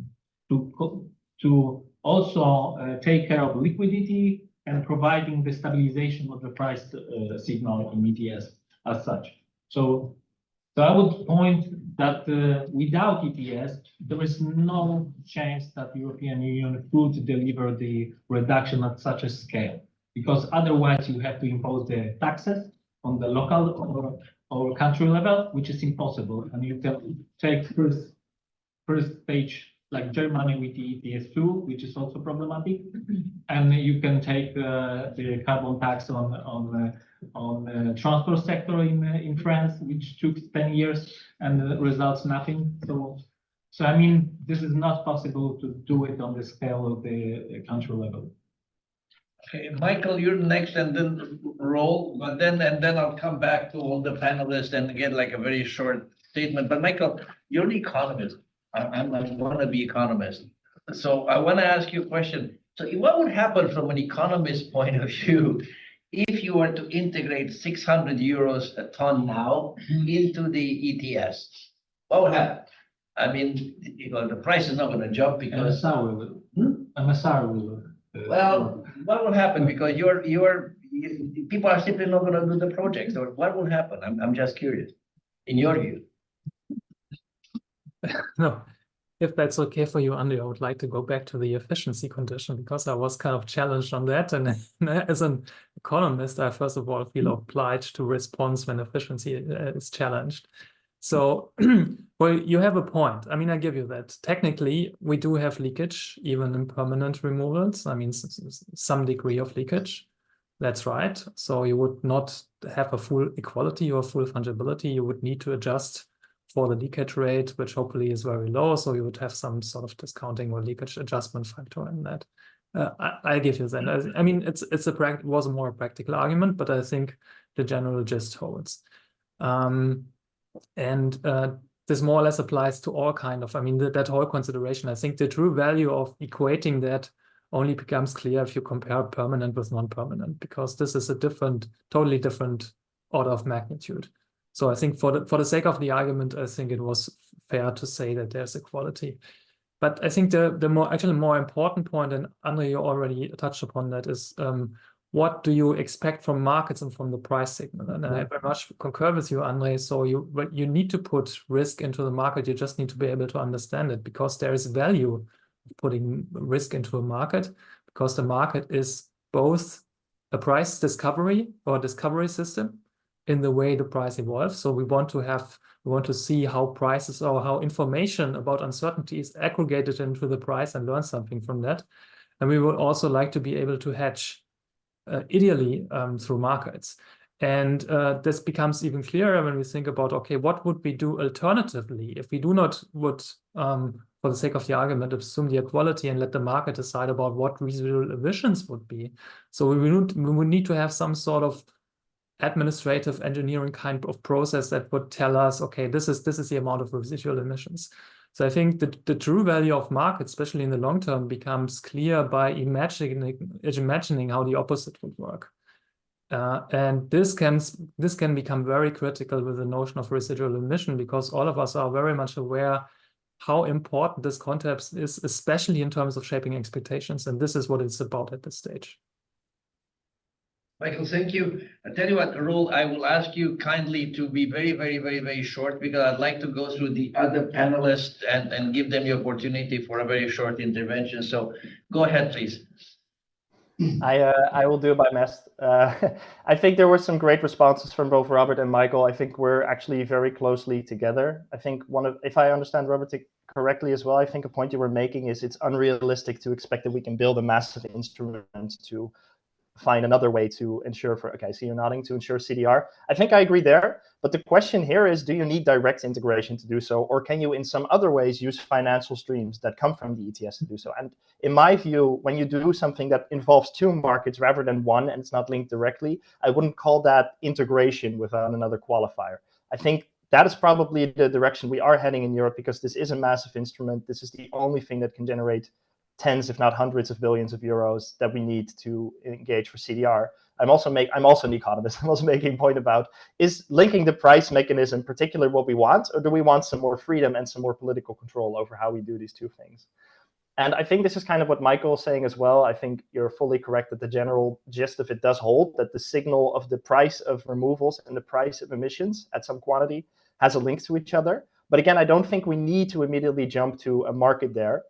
to also take care of liquidity and providing the stabilization of the price signal in ETS as such. So I would point that without ETS, there is no chance that the European Union could deliver the reduction at such a scale, because otherwise you have to impose the taxes on the local or country level, which is impossible. And you can take first stage like Germany with the ETS2, which is also problematic, and you can take the carbon tax on transport sector in France, which took 10 years and results nothing. So I mean, this is not possible to do it on the scale of the country level. Okay, Michael, you're next, and then roll, but then I'll come back to all the panelists and get like a very short statement. But Michael, you're an economist. I want to be economist. So I want to ask you a question. So what would happen from an economist point of view if you were to integrate 600 euros a ton now into the ETS? What would happen? I mean, the price is not going to jump because MSR will. Well, what will happen? Because people are simply not gonna do the projects, or what will happen? I'm just curious, in your view. No, if that's okay for you, Andy, I would like to go back to the efficiency condition because I was kind of challenged on that. And as an economist, I first of all feel obliged to respond when efficiency is challenged. So, well, you have a point. I mean, I give you that. Technically, we do have leakage, even in permanent removals. I mean, some degree of leakage. That's right. So you would not have a full equality or full fungibility. You would need to adjust for the leakage rate, which hopefully is very low. So you would have some sort of discounting or leakage adjustment factor in that. I give you that. I mean, it was a more practical argument, but I think the general gist holds. This more or less applies to all kind of, I mean, that whole consideration. I think the true value of equating that only becomes clear if you compare permanent with non-permanent, because this is a totally different order of magnitude. So I think for the sake of the argument, I think it was fair to say that there's equality. But I think the more important point, and Andre, you already touched upon that, is what do you expect from markets and from the price signal? And I very much concur with you, Andre. So you need to put risk into the market. You just need to be able to understand it, because there is value putting risk into a market, because the market is both a price discovery or discovery system in the way the price evolves. So we want to see how prices or how information about uncertainty is aggregated into the price and learn something from that. And we would also like to be able to hedge ideally through markets. And this becomes even clearer when we think about, okay, what would we do alternatively if we do not would, for the sake of the argument, assume the equality and let the market decide about what residual emissions would be. So we would need to have some sort of administrative engineering kind of process that would tell us, okay, this is the amount of residual emissions. So I think the true value of markets, especially in the long term, becomes clear by imagining how the opposite would work. And this can become very critical with the notion of residual emission, because all of us are very much aware how important this concept is, especially in terms of shaping expectations. And this is what it's about at this stage. Michael, thank you. I tell you what, Roel, I will ask you kindly to be very, very, very, very short, because I'd like to go through the other panelists and give them the opportunity for a very short intervention. So go ahead, please. I will do my best. I think there were some great responses from both Robert and Michael. I think we're actually very closely together. I think if I understand Robert correctly as well, I think a point you were making is it's unrealistic to expect that we can build a massive instrument to find another way to ensure okay, so you're nodding, to ensure CDR. I think I agree there, but the question here is, do you need direct integration to do so, or can you in some other ways use financial streams that come from the ETS to do so? And in my view, when you do something that involves two markets rather than one, and it's not linked directly, I wouldn't call that integration without another qualifier. I think that is probably the direction we are heading in Europe, because this is a massive instrument. This is the only thing that can generate tens, if not hundreds of billions of euros that we need to engage for CDR. I'm also an economist. I'm also making a point about, is linking the price mechanism particularly what we want, or do we want some more freedom and some more political control over how we do these two things? And I think this is kind of what Michael is saying as well. I think you're fully correct that the general gist of it does hold, that the signal of the price of removals and the price of emissions at some quantity has a link to each other. But again, I don't think we need to immediately jump to a market there.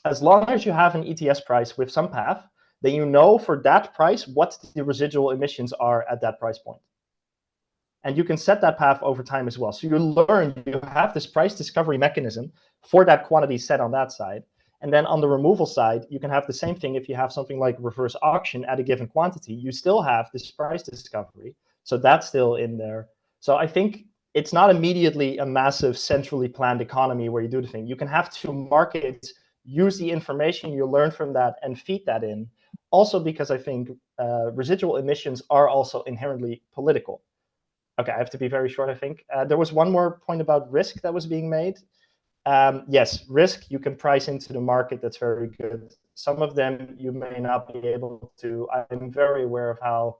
As long as you have an ETS price with some path, then you know for that price what the residual emissions are at that price point. And you can set that path over time as well. So you learn, you have this price discovery mechanism for that quantity set on that side. And then on the removal side, you can have the same thing if you have something like reverse auction at a given quantity. You still have this price discovery. So that's still in there. So I think it's not immediately a massive centrally planned economy where you do the thing. You can have two markets, use the information you learn from that and feed that in. Also because I think residual emissions are also inherently political. Okay, I have to be very short, I think. There was one more point about risk that was being made. Yes, risk you can price into the market. That's very good. Some of them you may not be able to. I'm very aware of how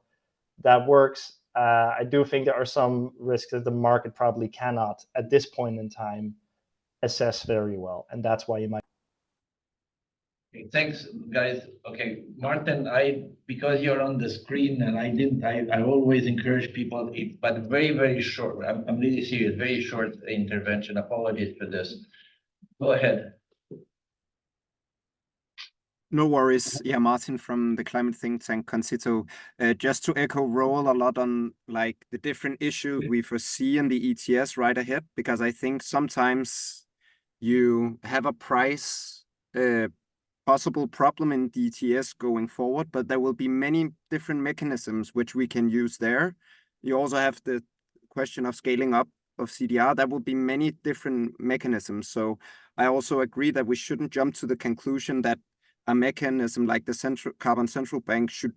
that works. I do think there are some risks that the market probably cannot, at this point in time, assess very well. And that's why you might. Okay, thanks, guys. Okay, Martin, because you're on the screen and I always encourage people, but very, very short. I'm really serious, very short intervention. Apologies for this. Go ahead. No worries. Yeah, Martin from the climate think tank Concito. Just to echo Roel a lot on like the different issues we foresee in the ETS right ahead, because I think sometimes you have a price possible problem in the ETS going forward, but there will be many different mechanisms which we can use there. You also have the question of scaling up of CDR. There will be many different mechanisms. So I also agree that we shouldn't jump to the conclusion that a mechanism like the carbon central bank should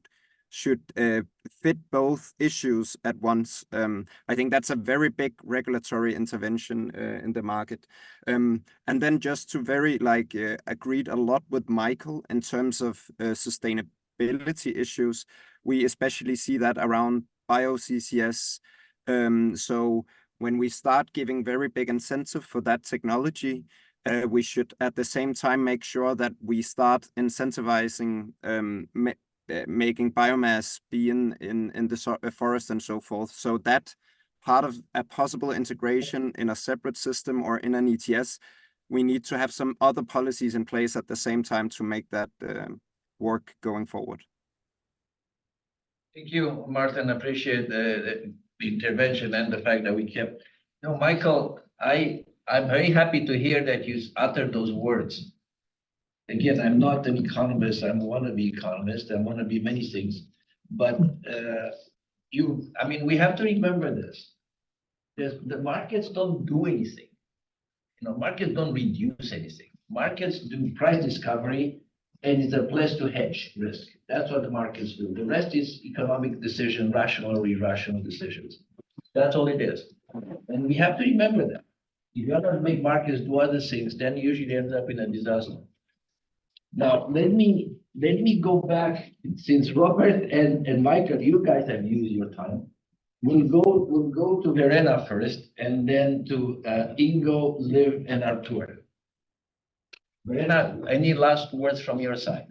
fit both issues at once. I think that's a very big regulatory intervention in the market. And then just to agreed a lot with Michael in terms of sustainability issues. We especially see that around bio-CCS. So when we start giving very big incentive for that technology, we should at the same time make sure that we start incentivizing making biomass be in the forest and so forth. So that part of a possible integration in a separate system or in an ETS, we need to have some other policies in place at the same time to make that work going forward. Thank you, Martin. Appreciate the intervention and the fact that we kept. No, Michael, I'm very happy to hear that you uttered those words. Again, I'm not an economist. I want to be economist. I want to be many things. But we have to remember this. The markets don't do anything. Markets don't reduce anything. Markets do price discovery, and it's a place to hedge risk. That's what the markets do. The rest is economic decision, rational or irrational decisions. That's all it is. And we have to remember that. If you don't make markets do other things, then usually ends up in a disaster. Now, let me go back, since Robert and Michael, you guys have used your time. We'll go to Verena first, and then to Ingo, Liv, and Artur. Verena, any last words from your side?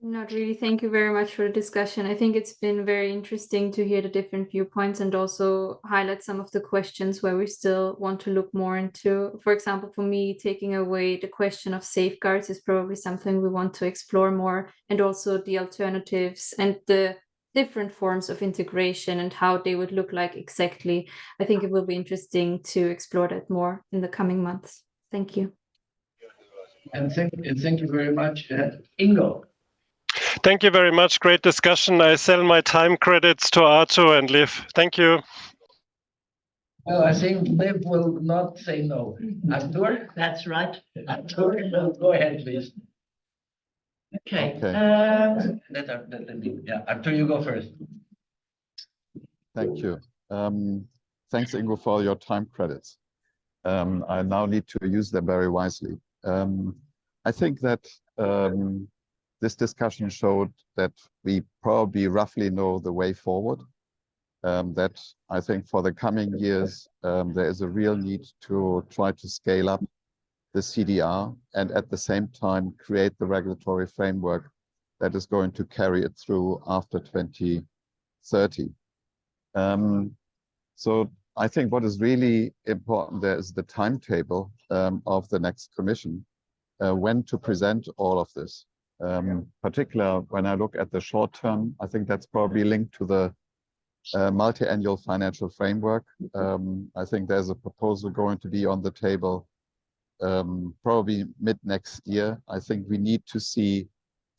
Not really. Thank you very much for the discussion. I think it's been very interesting to hear the different viewpoints and also highlight some of the questions where we still want to look more into. For example, for me, taking away the question of safeguards is probably something we want to explore more, and also the alternatives and the different forms of integration and how they would look like exactly. I think it will be interesting to explore that more in the coming months. Thank you. And thank you very much, Ingo. Thank you very much. Great discussion. I sell my time credits to Artur and Liv. Thank you. Well, I think Liv will not say no. Artur? That's right. Artur, go ahead, please. Okay. Artur, you go first. Thank you. Thanks, Ingo, for your time credits. I now need to use them very wisely. I think that this discussion showed that we probably roughly know the way forward. That I think for the coming years, there is a real need to try to scale up the CDR and at the same time create the regulatory framework that is going to carry it through after 2030. So I think what is really important there is the timetable of the next commission, when to present all of this. Particular when I look at the short term, I think that's probably linked to the multi-annual financial framework. I think there's a proposal going to be on the table probably mid next year. I think we need to see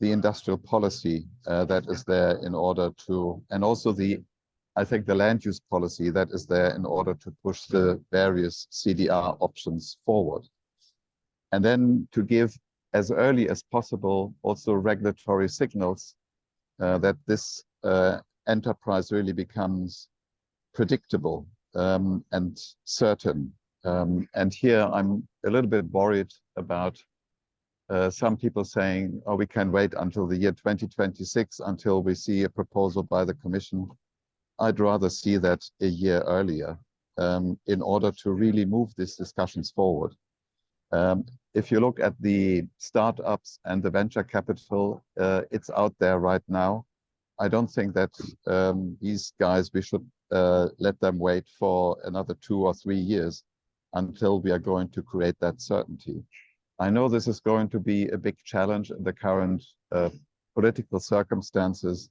the industrial policy that is there in order to, and also I think the land use policy that is there in order to push the various CDR options forward. And then to give as early as possible also regulatory signals that this enterprise really becomes predictable and certain. And here I'm a little bit worried about some people saying, oh, we can wait until the year 2026 until we see a proposal by the Commission. I'd rather see that a year earlier in order to really move these discussions forward. if you look at the startups and the venture capital, it's out there right now. I don't think that these guys, we should let them wait for another 2 or 3 years until we are going to create that certainty. I know this is going to be a big challenge in the current political circumstances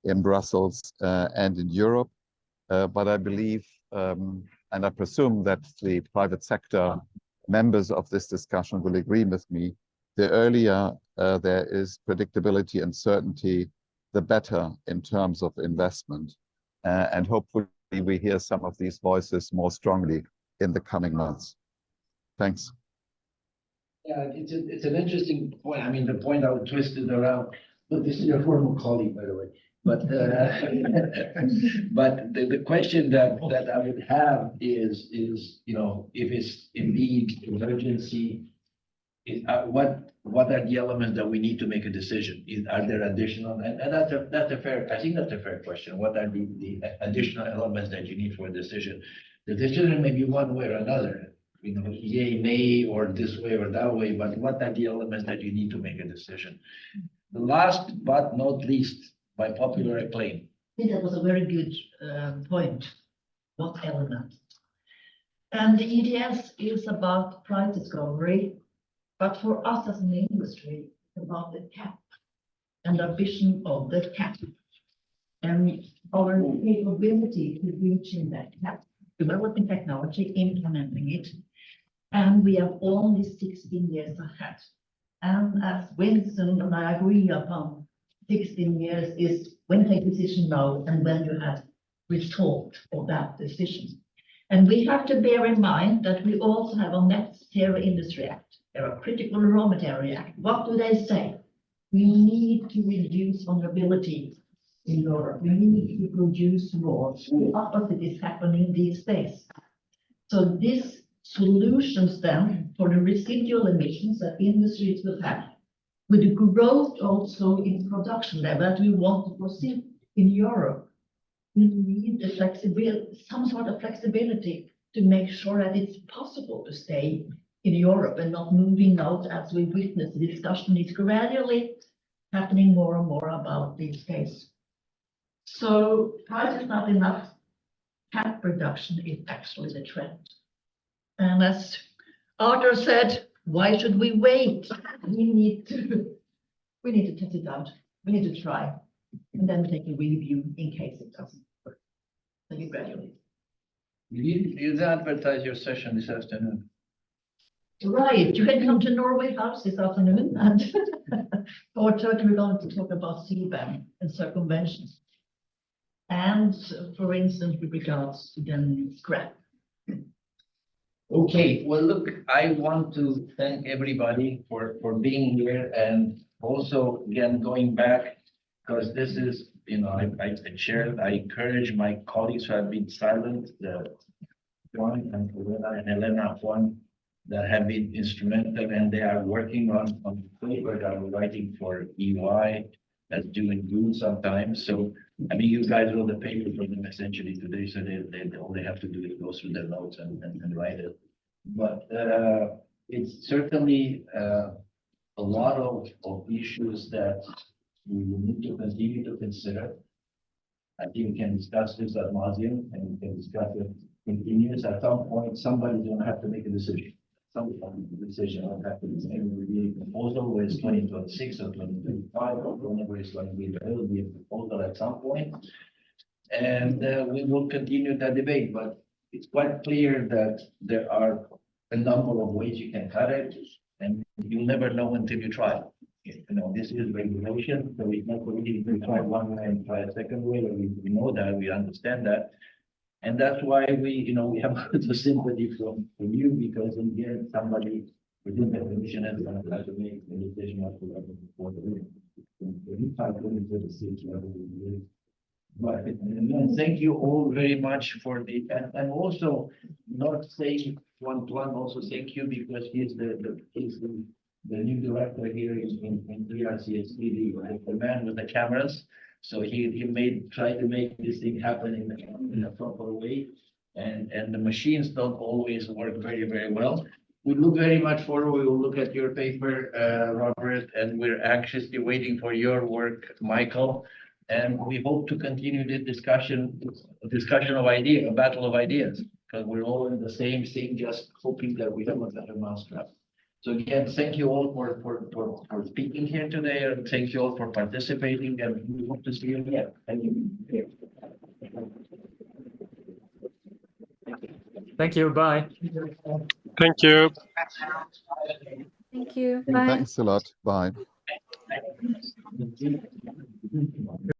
in Brussels and in Europe, but I believe and I presume that the private sector members of this discussion will agree with me. The earlier there is predictability and certainty, the better in terms of investment. And hopefully we hear some of these voices more strongly in the coming months. Thanks. Yeah, it's an interesting point. I mean, the point I would twist it around, but this is your former colleague, by the way. But but the question that I would have is you know, if it's indeed emergency, what are the elements that we need to make a decision? Are there additional, and that's a fair, I think that's a fair question. What are the additional elements that you need for a decision? The decision may be one way or another, you know, yay, nay, or this way or that way, but what are the elements that you need to make a decision? The last but not least, by popular acclaim. I think that was a very good point. What element? And the ETS is about price discovery, but for us as an industry, it's about the cap and the ambition of the cap and our capability to reaching that cap, developing technology, implementing it. And we have only 16 years ahead. And as Winston and I agree upon, 16 years is when you take decision now and when you have result of that decision. And we have to bear in mind that we also have a Net Zero Industry Act. There are Critical Raw Material Act. What do they say? We need to reduce vulnerability in Europe. We need to produce more. The opposite is happening these days. So these solutions then for the residual emissions that industries will have, with the growth also in production level that we want to proceed in Europe, we need the flexibility, some sort of flexibility to make sure that it's possible to stay in Europe and not moving out as we witness. The discussion is gradually happening more and more about these days. So price is not enough. Cap reduction is actually the trend. And as Arthur said, why should we wait? We need to test it out. We need to try and then take a review in case it doesn't work. Thank you gradually. You advertise your session this afternoon. Right, you can come to Norway House this afternoon and 4:30 we're going to talk about CBAM and circumvention. And for instance, with regards to the scrap. Okay, well, look, I want to thank everybody for being here, and also, again, going back, because this is, you know, I encourage my colleagues who have been silent, Juan and Elena, Juan, that have been instrumental, and they are working on paper that I'm writing for EY, that's doing good sometimes. So, I mean, you guys wrote the paper for them essentially today, so they all they have to do is go through their notes and write it. But it's certainly a lot of issues that we will need to continue to consider. I think we can discuss this ad nauseum, and we can discuss it continuous. At some point, somebody's going to have to make a decision. Some decision will have to be made. Will be a proposal, whether it's 2026 or 2025, or whenever it's going to be, there will be a proposal at some point. And we will continue that debate, but it's quite clear that there are a number of ways you can cut it, and you'll never know until you try. You know, this is regulation, so it's not really to try one way and try a second way. We know that, we understand that. And that's why we have the sympathy from you, because in the end, somebody within the commission is going to have to make a decision as to what before the room. But and thank you all very much for the, and also not saying one, also thank you because he's the new director here in DRCSP, the man with the cameras. So he tried to make this thing happen in a proper way, and the machines don't always work very, very well. we look very much forward. We will look at your paper, Robert, and we're anxiously waiting for your work, Michael. And we hope to continue the discussion of idea, a battle of ideas, because we're all in the same thing, just hoping that we have a better mousetrap. So again, thank you all for speaking here today, and thank you all for participating, and we hope to see you again. Thank you. Thank you. Bye. Thank you. Thank you. Bye. Thanks a lot. Bye.